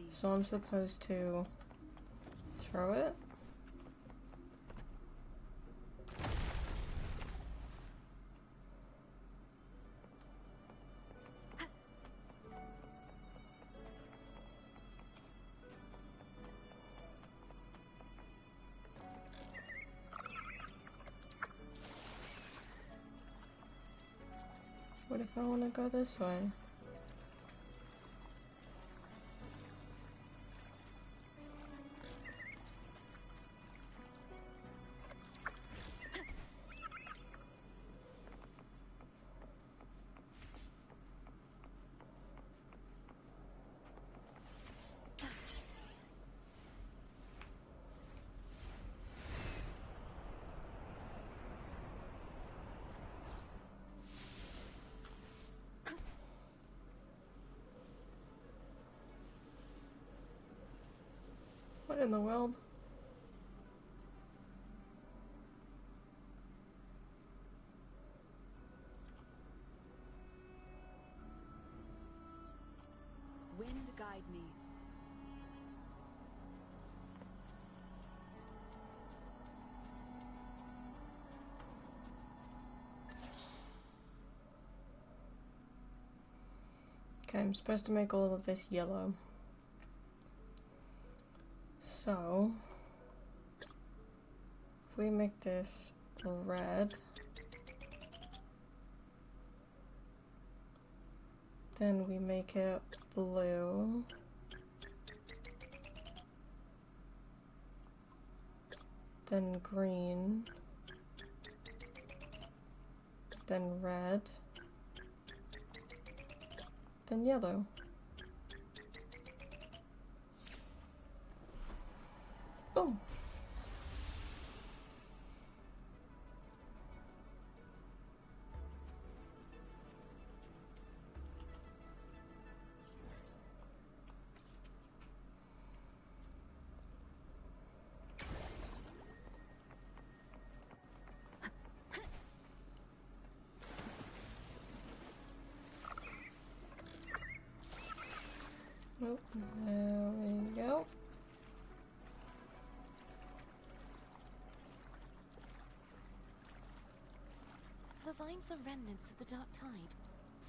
So I'm supposed to throw it? What if I want to go this way? What in the world? Wind guide me. Okay, I'm supposed to make all of this yellow. So, if we make this red, then we make it blue, then green, then red, then yellow. Oh. Oh, there we go. The vines are remnants of the dark tide.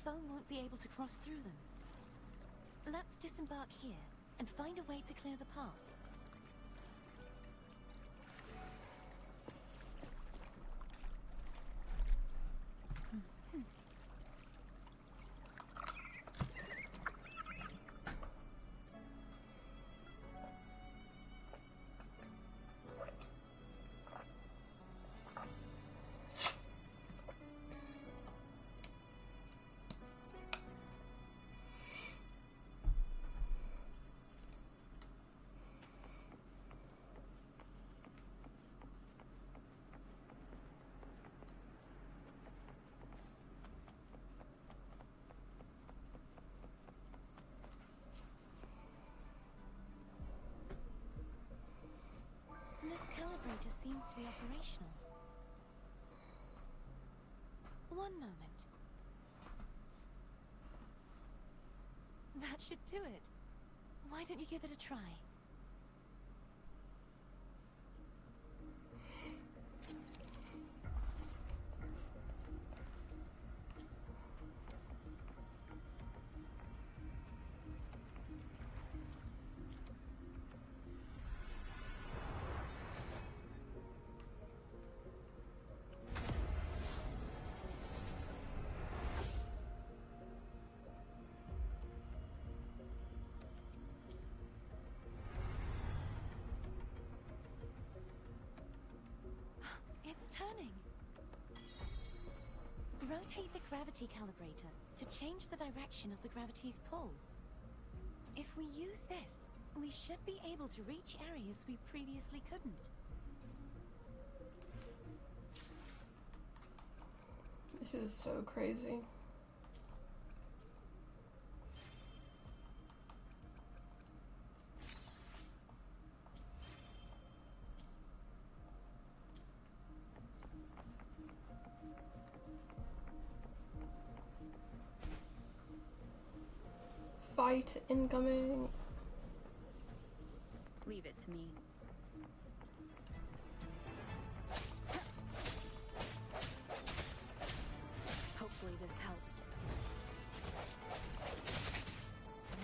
Foam won't be able to cross through them. Let's disembark here and find a way to clear the path. This calibrator seems to be operational. One moment. That should do it. Why don't you give it a try? It's turning. Rotate the gravity calibrator to change the direction of the gravity's pull. If we use this, we should be able to reach areas we previously couldn't. This is so crazy. Fight incoming. Leave it to me. Hopefully this helps.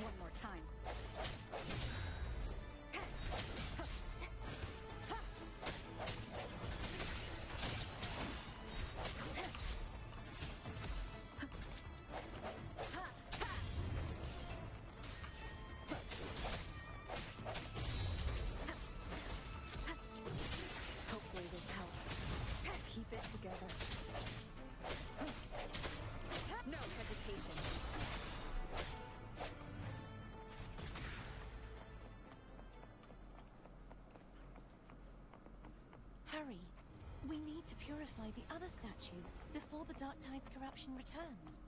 One more time. Hopefully this helps. Keep it together. No hesitation. Hurry. We need to purify the other statues before the Dark Tide's corruption returns.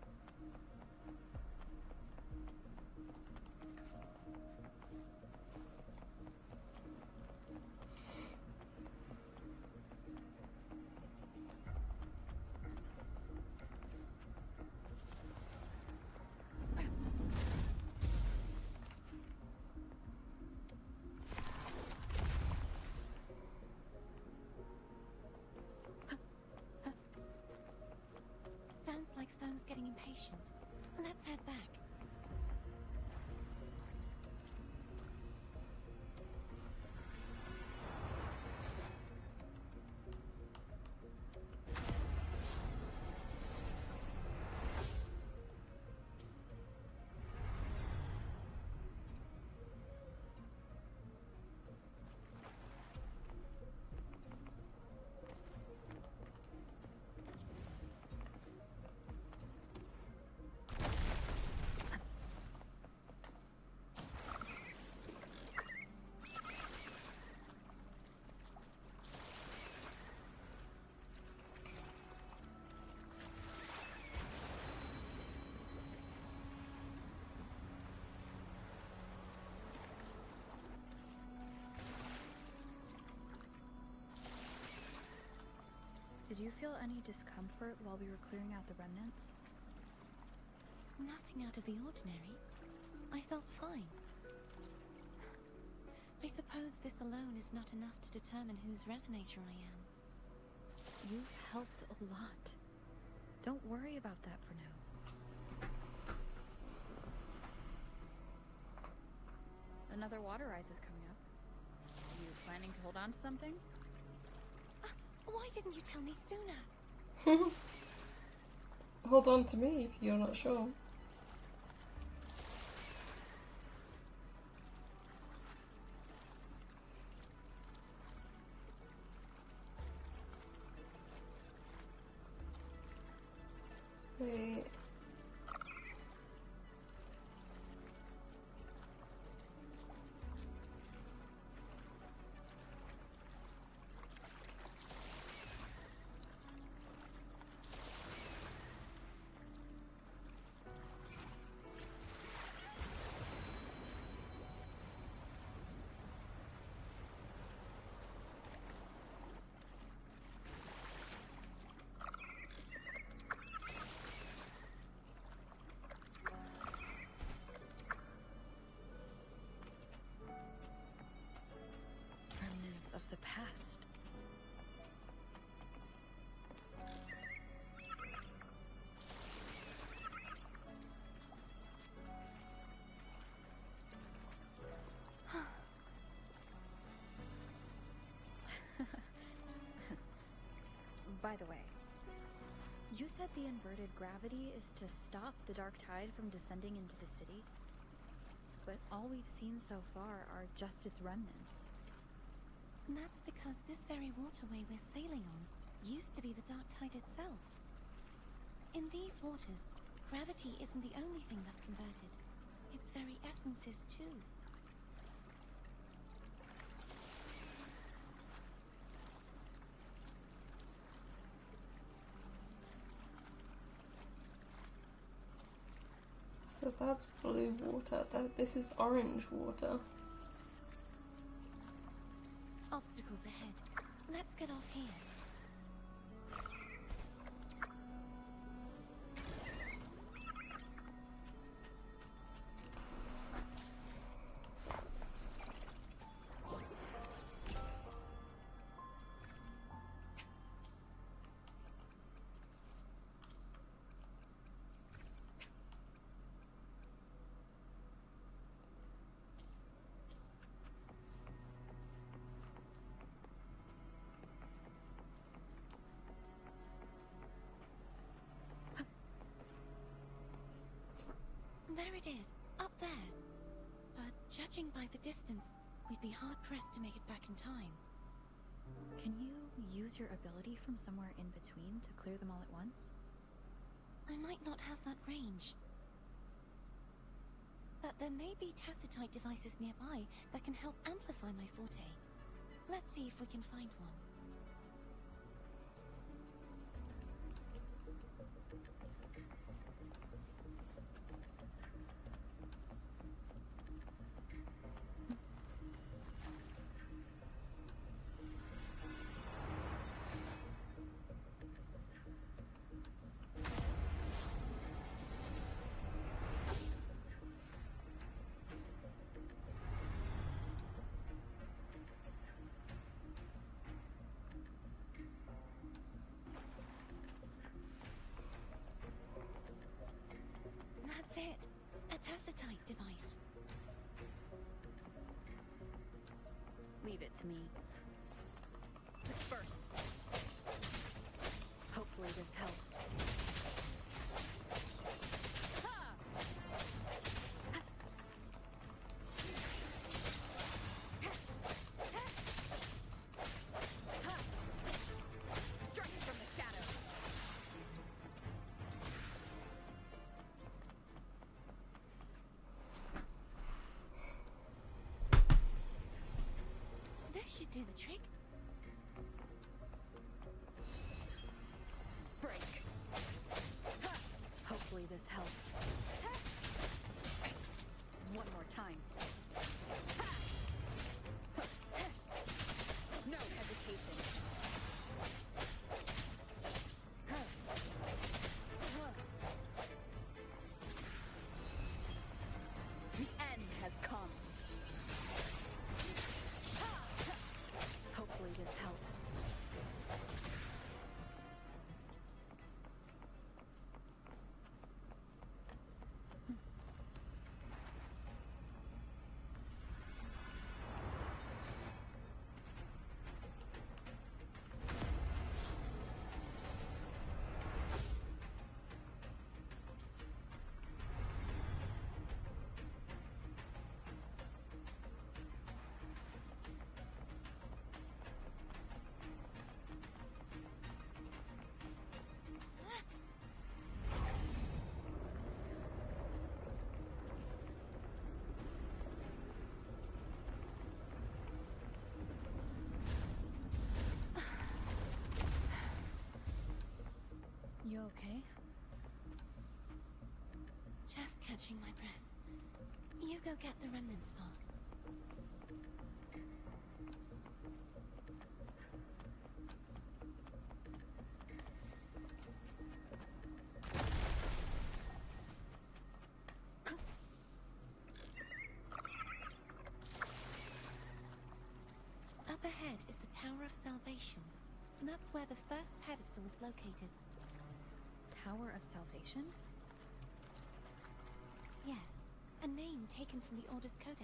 Sounds like Thone's getting impatient. Let's head back. Did you feel any discomfort while we were clearing out the remnants? Nothing out of the ordinary. I felt fine. I suppose this alone is not enough to determine whose resonator I am. You've helped a lot. Don't worry about that for now. Another water rise is coming up. You planning to hold on to something? Why didn't you tell me sooner? Hold on to me if you're not sure. Wait. Remnants of the past. By the way, you said the inverted gravity is to stop the dark tide from descending into the city, but all we've seen so far are just its remnants. And that's because this very waterway we're sailing on used to be the Dark Tide itself. In these waters, gravity isn't the only thing that's inverted. Its very essence is too. So that's blue water. This is orange water. Obstacles ahead. Let's get off here. it is, up there. But judging by the distance, we'd be hard-pressed to make it back in time. Can you use your ability from somewhere in between to clear them all at once? I might not have that range. But there may be tacitite devices nearby that can help amplify my forte. Let's see if we can find one. That's it. A tacitite device. Leave it to me. Disperse. Hopefully this helps. Striking from the shadows. This should do the trick. Break. Hopefully this helps. One more time. No hesitation. The end has come. Hopefully this helps. You okay? Just catching my breath. You go get the remnants part. Up ahead is the Tower of Salvation. That's where the first pedestal is located. Tower of Salvation? Yes, a name taken from the Order's Codex.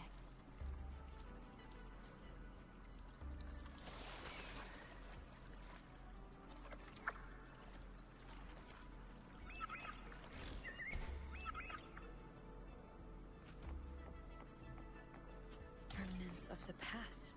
Remnants of the past.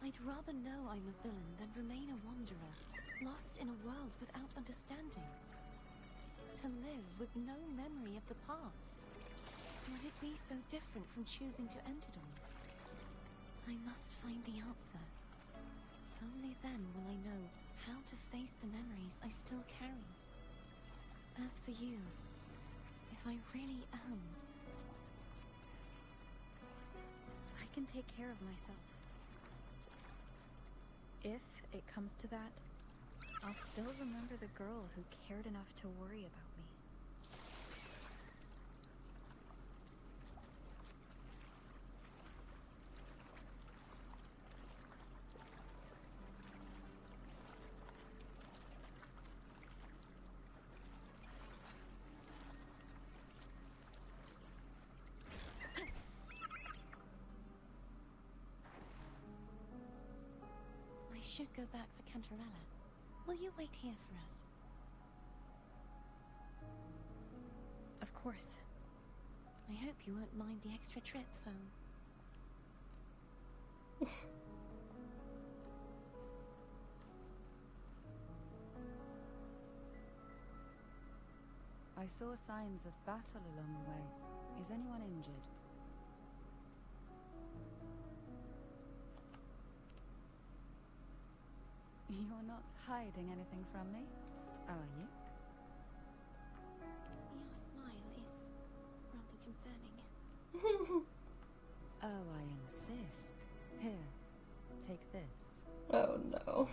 I'd rather know I'm a villain than remain a wanderer, lost in a world without understanding. To live with no memory of the past. Would it be so different from choosing to end it all? I must find the answer. Only then will I know how to face the memories I still carry. As for you, if I really am... I can take care of myself. If it comes to that, I'll still remember the girl who cared enough to worry about me. should go back for Cantarella. Will you wait here for us? Of course. I hope you won't mind the extra trip, though. I saw signs of battle along the way. Is anyone injured? You're not hiding anything from me, are you? Your smile is rather concerning. Oh, I insist. Here, take this. Oh no.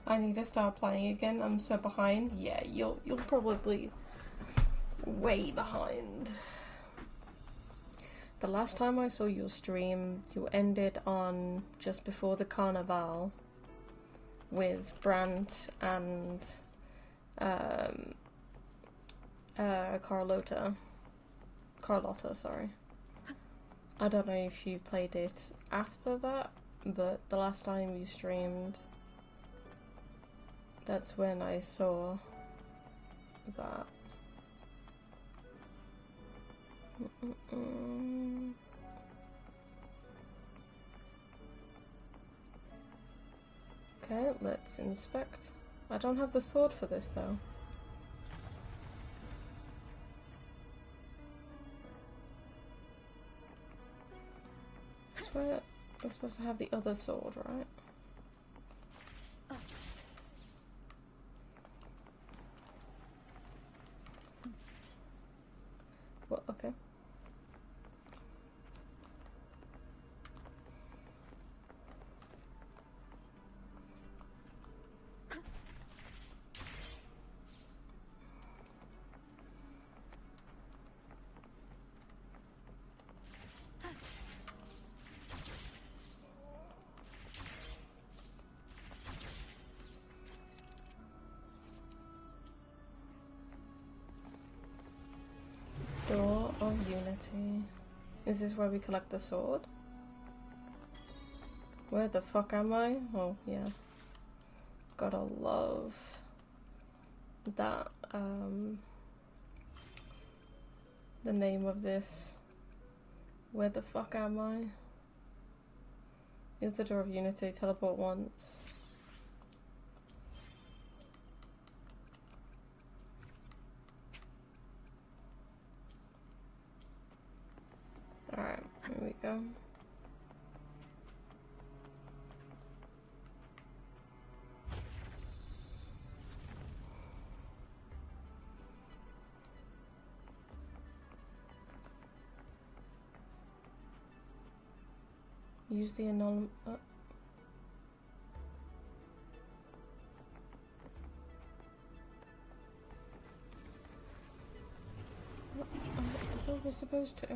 I need to start playing again. I'm so behind. Yeah, you'll probably way behind. The last time I saw your stream, you ended on just before the carnival with Brandt and Carlotta, sorry. I don't know if you played it after that, but the last time you streamed, that's when I saw that. Okay, let's inspect. I don't have the sword for this though. I swear I'm supposed to have the other sword, right? Well, okay. Door of Unity. Is this where we collect the sword? Where the fuck am I? Oh, yeah. Gotta love that, the name of this. Where the fuck am I? Use the Door of Unity, teleport once. Alright, here we go. Use the anonymous. I thought we're supposed to.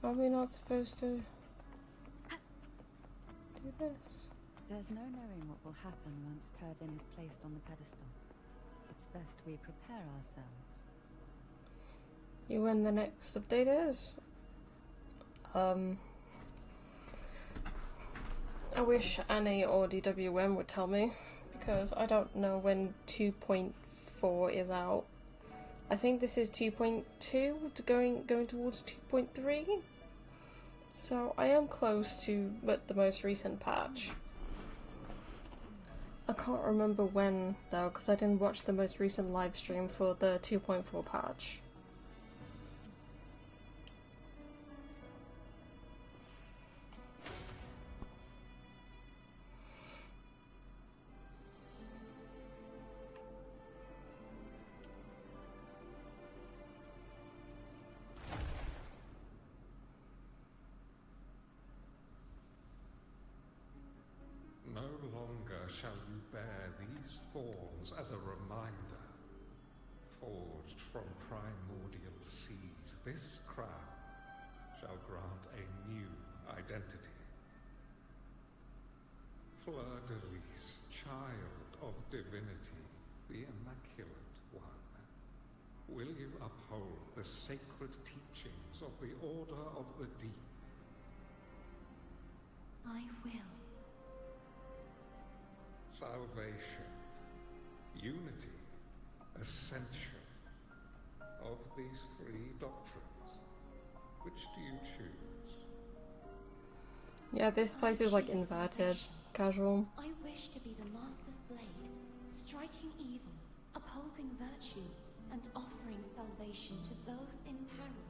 Are we not supposed to do this? There's no knowing what will happen once Turvin is placed on the pedestal. It's best we prepare ourselves. You when the next update is? I wish Annie or DWM would tell me, because I don't know when 2.4 is out. I think this is 2.2, going towards 2.3. So I am close to the most recent patch. I can't remember when though, because I didn't watch the most recent live stream for the 2.4 patch. No longer shall you bear these thorns as a reminder. Forged from primordial seas, this crown shall grant a new identity. Fleur de Lis, child of divinity, the Immaculate One, will you uphold the sacred teachings of the Order of the Deep? I will. Salvation, unity, ascension. Of these three doctrines, which do you choose? Yeah, this place is like inverted, casual. I wish to be the Master's blade, striking evil, upholding virtue, and offering salvation to those in peril.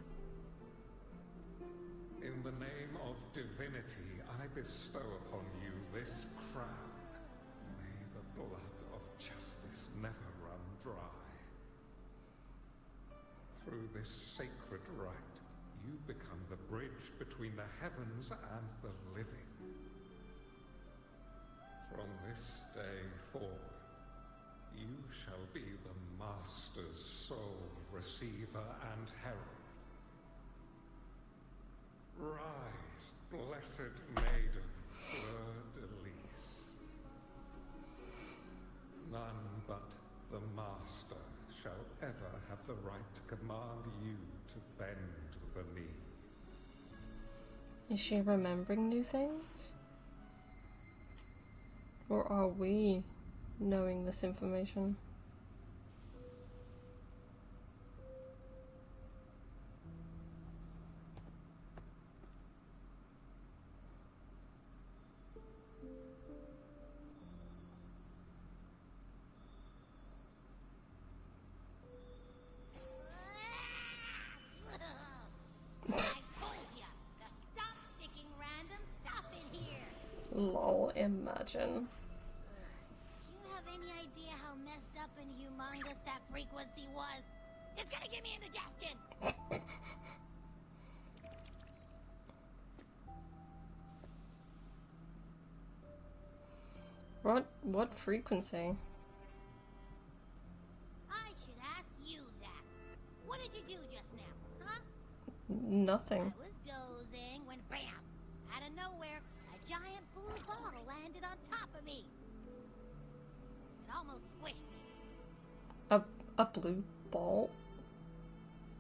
In the name of divinity, I bestow upon you this crown. May the blood of justice never run dry. Through this sacred rite, you become the bridge between the heavens and the living. From this day forward, you shall be the Master's sole receiver and herald. Rise, blessed maiden, Fleur de Lis. None but the Master shall ever have the right to command you to bend the knee. Is she remembering new things? Or are we knowing this information? Lol, imagine. Do you have any idea how messed up and humongous that frequency was? It's gonna give me indigestion! What frequency? I should ask you that. What did you do just now, huh? Nothing. I was dozing when bam! Out of nowhere, a giant blue ball landed on top of me. It almost squished me. A blue ball?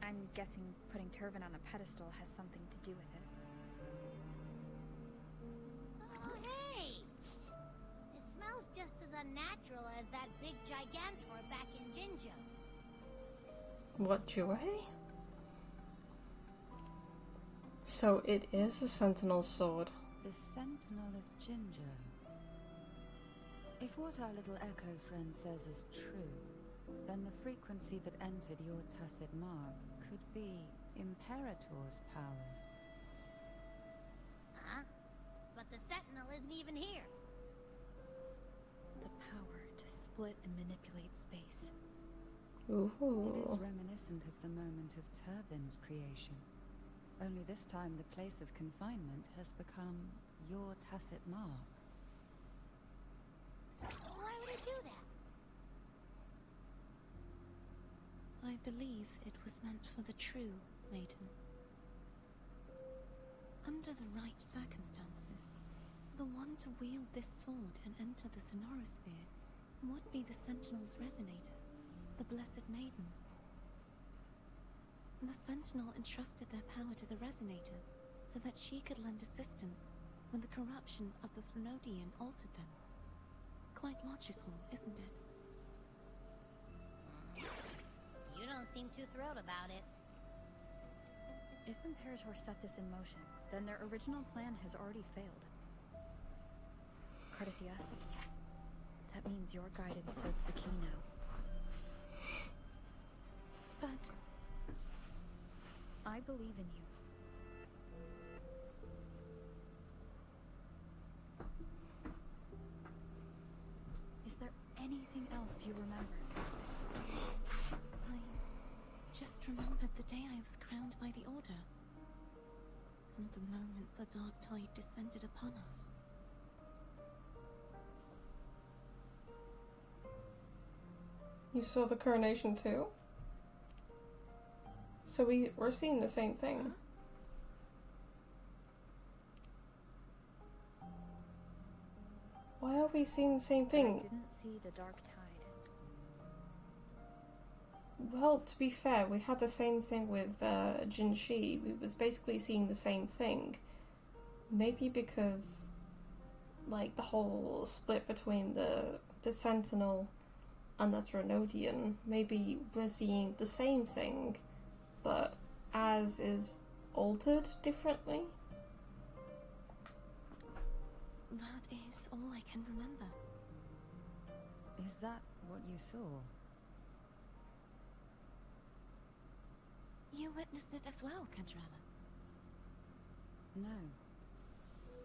I'm guessing putting Turvin on a pedestal has something to do with it. Oh, hey! It smells just as unnatural as that big gigantor back in Jinjo. What, Joy? So it is a Sentinel sword. The Sentinel of Jinjo. If what our little echo friend says is true, then the frequency that entered your tacit mark could be Imperator's powers. Huh? But the Sentinel isn't even here. The power to split and manipulate space. Ooh. It is reminiscent of the moment of Turvin's creation. Only this time the place of confinement has become your tacit mark. Why would it do that? I believe it was meant for the true maiden. Under the right circumstances, the one to wield this sword and enter the Sonorosphere would be the Sentinel's resonator, the Blessed Maiden. The Sentinel entrusted their power to the resonator so that she could lend assistance when the corruption of the Threnodian altered them. Quite logical, isn't it? You don't seem too thrilled about it. If Imperator set this in motion, then their original plan has already failed. Cardathia, that means your guidance holds the key now. But I believe in you. Is there anything else you remember? I just remembered the day I was crowned by the Order. And the moment the Dark Tide descended upon us. You saw the coronation too? So we're seeing the same thing. Why are we seeing the same thing? I didn't see the dark tide. Well, to be fair, we had the same thing with Jinshi. We was basically seeing the same thing. Maybe because, like, the whole split between the Sentinel and the Trinodian, maybe we're seeing the same thing, but as is altered differently. That is all I can remember. Is that what you saw? You witnessed it as well, Kantrana. No.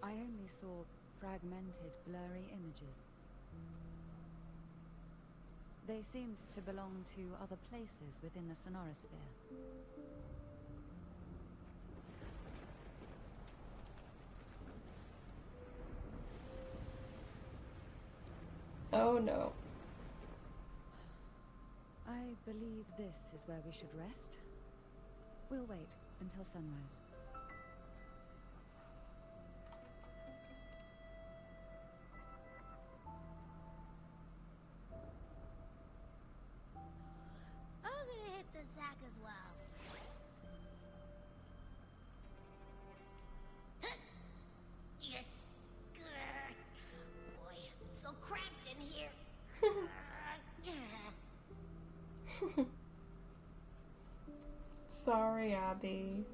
I only saw fragmented, blurry images. They seemed to belong to other places within the sonorosphere. Oh no. I believe this is where we should rest. We'll wait until sunrise. I'm gonna hit the sack as well. Boy, it's so cramped in here. Sorry, Abby.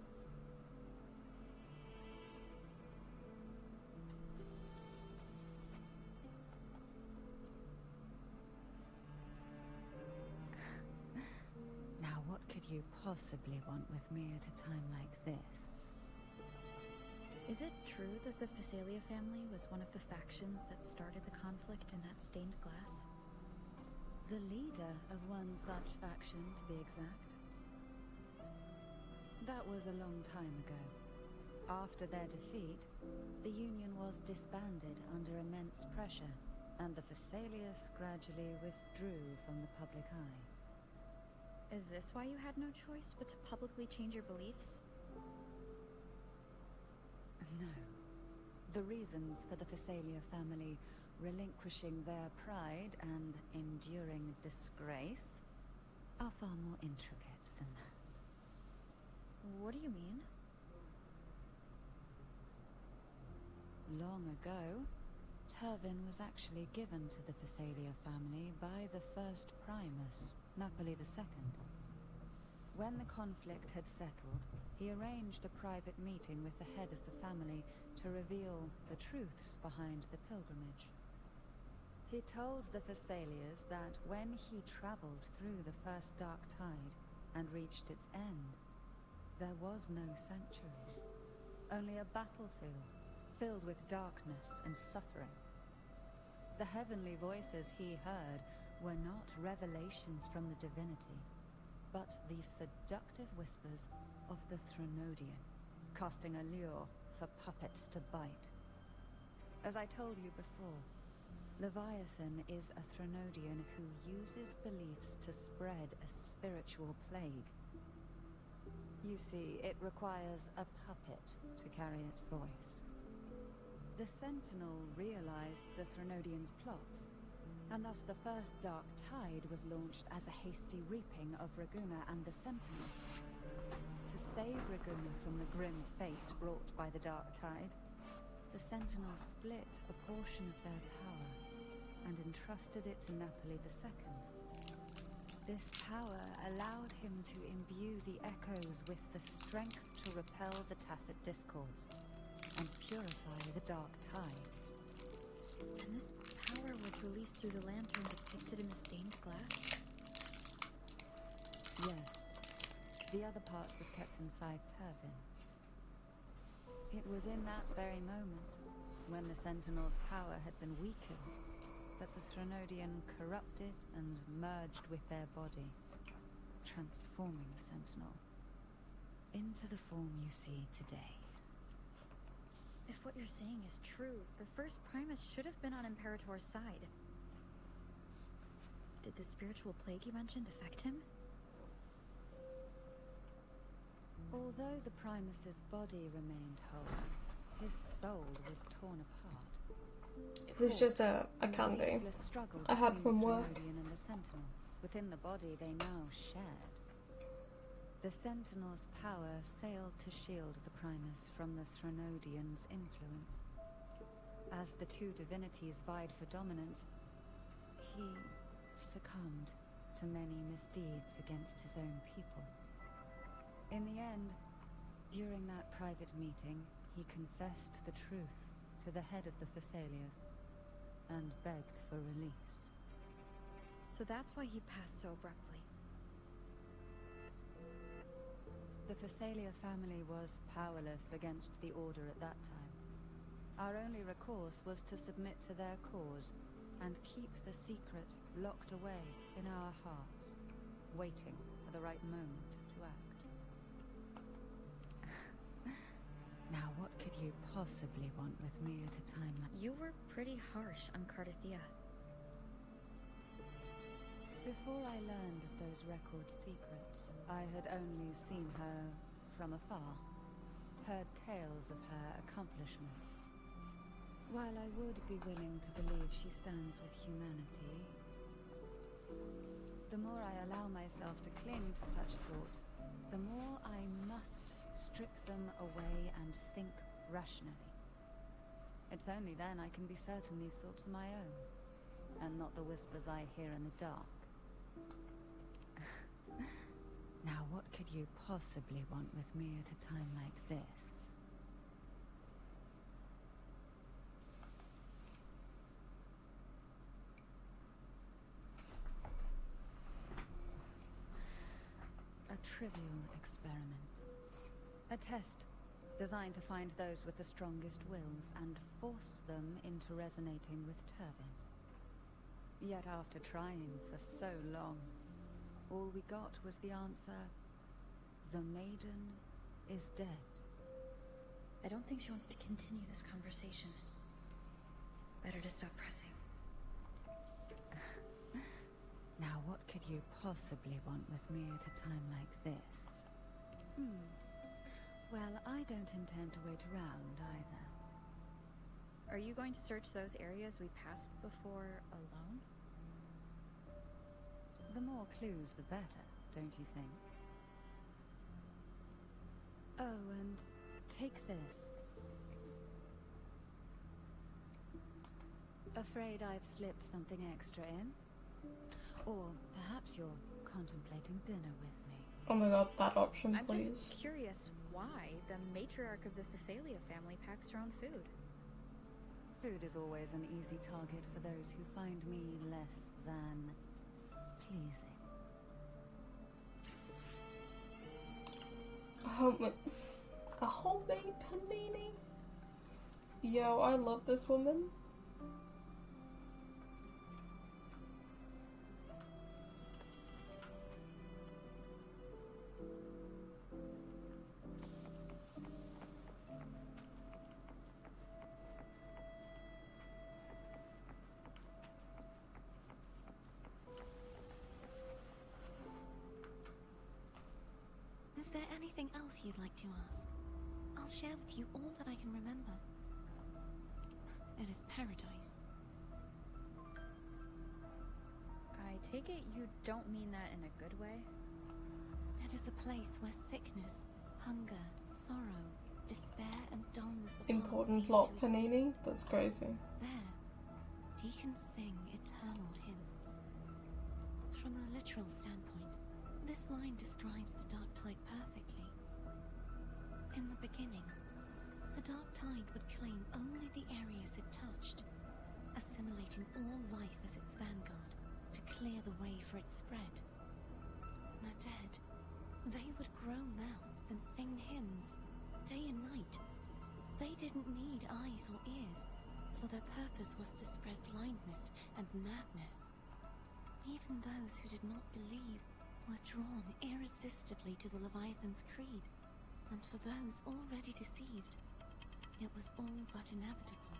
Now, what could you possibly want with me at a time like this? Is it true that the Phasalia family was one of the factions that started the conflict in that stained glass? The leader of one such faction, to be exact. That was a long time ago. After their defeat, the Union was disbanded under immense pressure, and the Phasalius gradually withdrew from the public eye. Is this why you had no choice but to publicly change your beliefs? No. The reasons for the Phasalia family relinquishing their pride and enduring disgrace are far more intricate than that. What do you mean? Long ago, Turvin was actually given to the Phasalia family by the first Primus, Napoli II. When the conflict had settled, he arranged a private meeting with the head of the family to reveal the truths behind the pilgrimage. He told the Phasalias that when he traveled through the first dark tide and reached its end, there was no sanctuary, only a battlefield filled with darkness and suffering. The heavenly voices he heard were not revelations from the divinity, but the seductive whispers of the Trinodian, casting a lure for puppets to bite. As I told you before, Leviathan is a Trinodian who uses beliefs to spread a spiritual plague. You see, it requires a puppet to carry its voice. The Sentinel realized the Trinodian's plots, and thus the first Dark Tide was launched as a hasty reaping of Raguna and the Sentinel. To save Raguna from the grim fate brought by the Dark Tide, the Sentinels split a portion of their power and entrusted it to Napoli II. This power allowed him to imbue the echoes with the strength to repel the tacit discords and purify the Dark Tide. And this power was released through the lantern depicted in the stained glass? Yes. The other part was kept inside Turvin. It was in that very moment, when the Sentinel's power had been weakened, that the Trinodian corrupted and merged with their body, transforming the Sentinel into the form you see today. If what you're saying is true, the first Primus should have been on Imperator's side. Did the spiritual plague you mentioned affect him? Although the Primus's body remained whole, his soul was torn apart. It was just a candy I had from work. And the Sentinel. Within the body they now shared. The Sentinel's power failed to shield the Primus from the Threnodian's influence. As the two divinities vied for dominance, he succumbed to many misdeeds against his own people. In the end, during that private meeting, he confessed the truth to the head of the Thessalias and begged for release. So that's why he passed so abruptly. The Thessalia family was powerless against the Order at that time. Our only recourse was to submit to their cause and keep the secret locked away in our hearts, waiting for the right moment to act. Now what could you possibly want with me at a time like... You were pretty harsh on Cardathia. Before I learned of those record secrets, I had only seen her from afar, heard tales of her accomplishments. While I would be willing to believe she stands with humanity, the more I allow myself to cling to such thoughts, the more I must strip them away and think rationally. It's only then I can be certain these thoughts are my own, and not the whispers I hear in the dark. Now what could you possibly want with me at a time like this? A trivial experiment. A test designed to find those with the strongest wills and force them into resonating with Turvin. Yet after trying for so long, all we got was the answer, the maiden is dead. I don't think she wants to continue this conversation. Better to stop pressing. Now what could you possibly want with me at a time like this? Well, I don't intend to wait around either. Are you going to search those areas we passed before alone? The more clues, the better, don't you think? Oh, and take this. Afraid I've slipped something extra in? Or perhaps you're contemplating dinner with me. Oh my god, that option, please. I'm just curious why the matriarch of the Thessalia family packs her own food. Food is always an easy target for those who find me less than pleasing. A homemade panini? Yo, I love this woman. Is there anything else you'd like to ask? I'll share with you all that I can remember. It is paradise. I take it you don't mean that in a good way? It is a place where sickness, hunger, sorrow, despair, and dullness of Important heart plot, cease to Panini? exist. That's crazy. There, you can sing eternal hymns. From a literal standpoint, this line describes the Dark Tide perfectly. In the beginning, the Dark Tide would claim only the areas it touched, assimilating all life as its vanguard to clear the way for its spread. The dead, they would grow mouths and sing hymns, day and night. They didn't need eyes or ears, for their purpose was to spread blindness and madness. Even those who did not believe were drawn irresistibly to the Leviathan's creed, and for those already deceived, it was all but inevitable.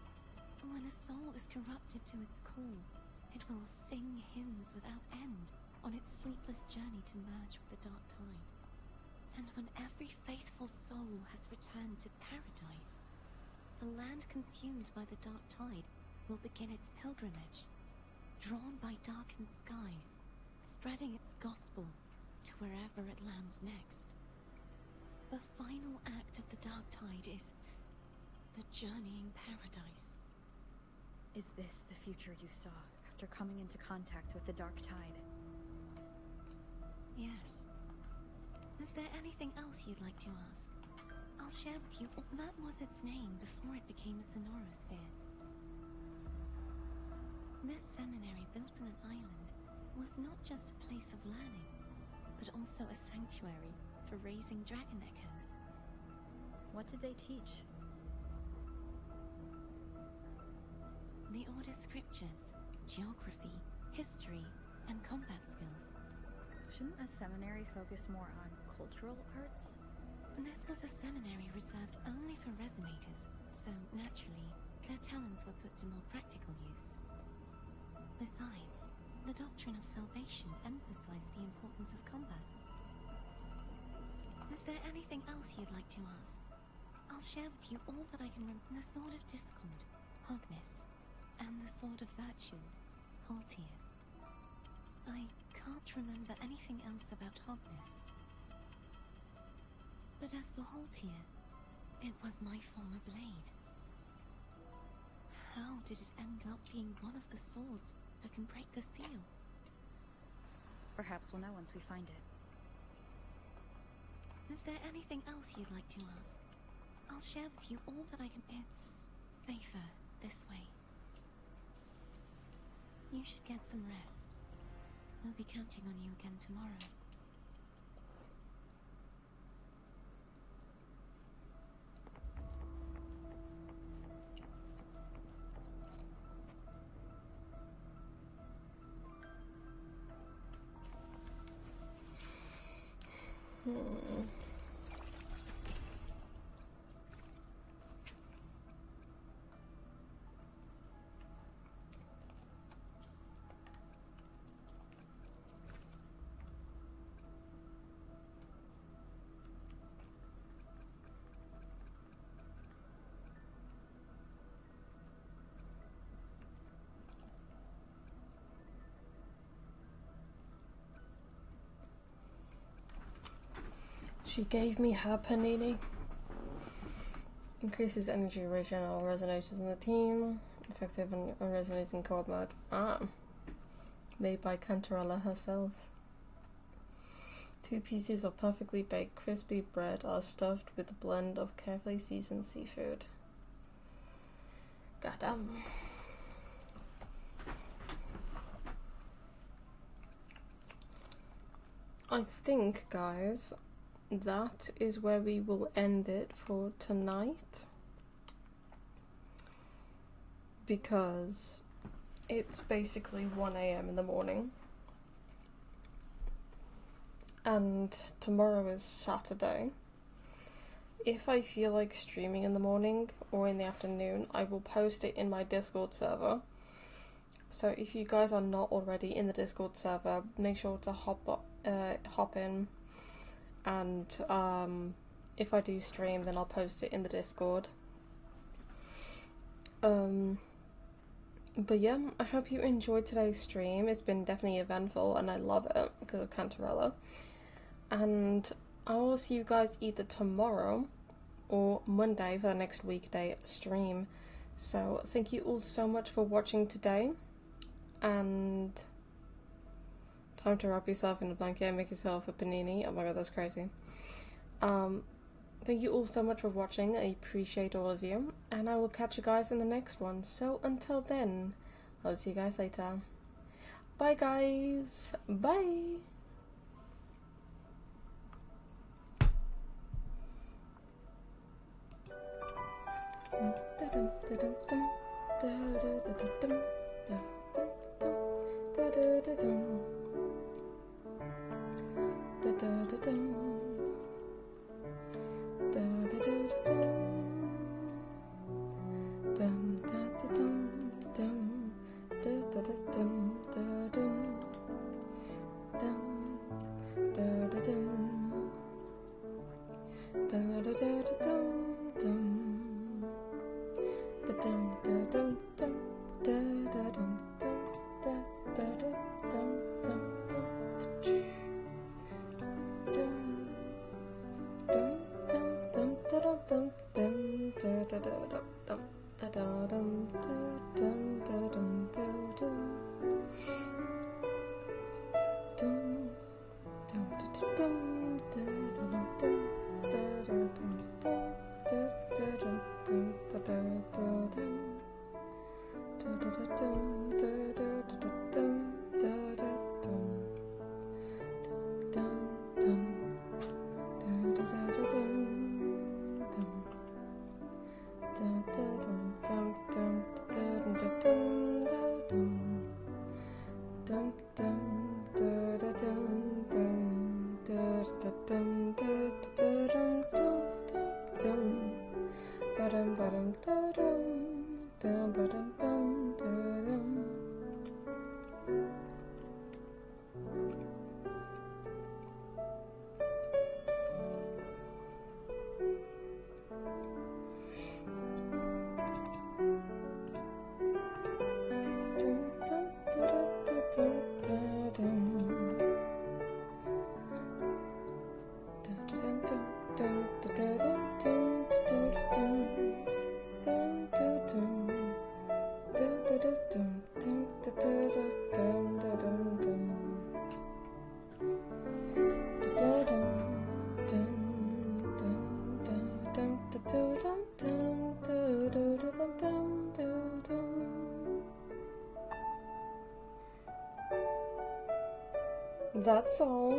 When a soul is corrupted to its core, it will sing hymns without end. on its sleepless journey to merge with the Dark Tide. And when every faithful soul has returned to paradise, the land consumed by the Dark Tide will begin its pilgrimage, drawn by darkened skies, spreading its gospel to wherever it lands next. The final act of the Dark Tide is the journeying paradise. Is this the future you saw after coming into contact with the Dark Tide? Yes. Is there anything else you'd like to ask? I'll share with you. That was its name before it became a sonorosphere. This seminary, built on an island, was not just a place of learning, but also a sanctuary for raising dragon echoes. What did they teach? The Order's scriptures, geography, history, and combat skills. Shouldn't a seminary focus more on cultural arts? This was a seminary reserved only for resonators, so naturally, their talents were put to more practical use. Besides, the doctrine of salvation emphasized the importance of combat. Is there anything else you'd like to ask? I'll share with you all that I can remember. The Sword of Discord, Hogness, and the Sword of Virtue, Haltier. I can't remember anything else about Hogness. But as for Haltier, it was my former blade. How did it end up being one of the swords that can break the seal? Perhaps we'll know once we find it. Is there anything else you'd like to ask? I'll share with you all that I can. It's safer this way. You should get some rest. We'll be counting on you again tomorrow. She gave me her panini. Increases energy ratio on all resonators in the team. Effective on resonating co-op mode. Ah. Made by Cantarella herself. 2 pieces of perfectly baked crispy bread are stuffed with a blend of carefully seasoned seafood. Goddamn. I think, guys, that is where we will end it for tonight, because it's basically 1 AM in the morning and tomorrow is Saturday. If I feel like streaming in the morning or in the afternoon, I will post it in my Discord server. So if you guys are not already in the Discord server, make sure to hop in. And if I do stream, then I'll post it in the Discord. But yeah, I hope you enjoyed today's stream. It's been definitely eventful and I love it because of Cantarella. And I will see you guys either tomorrow or Monday for the next weekday stream. So thank you all so much for watching today. And time to wrap yourself in a blanket and make yourself a panini. Oh my god, that's crazy. Thank you all so much for watching. I appreciate all of you. And I will catch you guys in the next one. So until then, I'll see you guys later. Bye guys. Bye. That's all.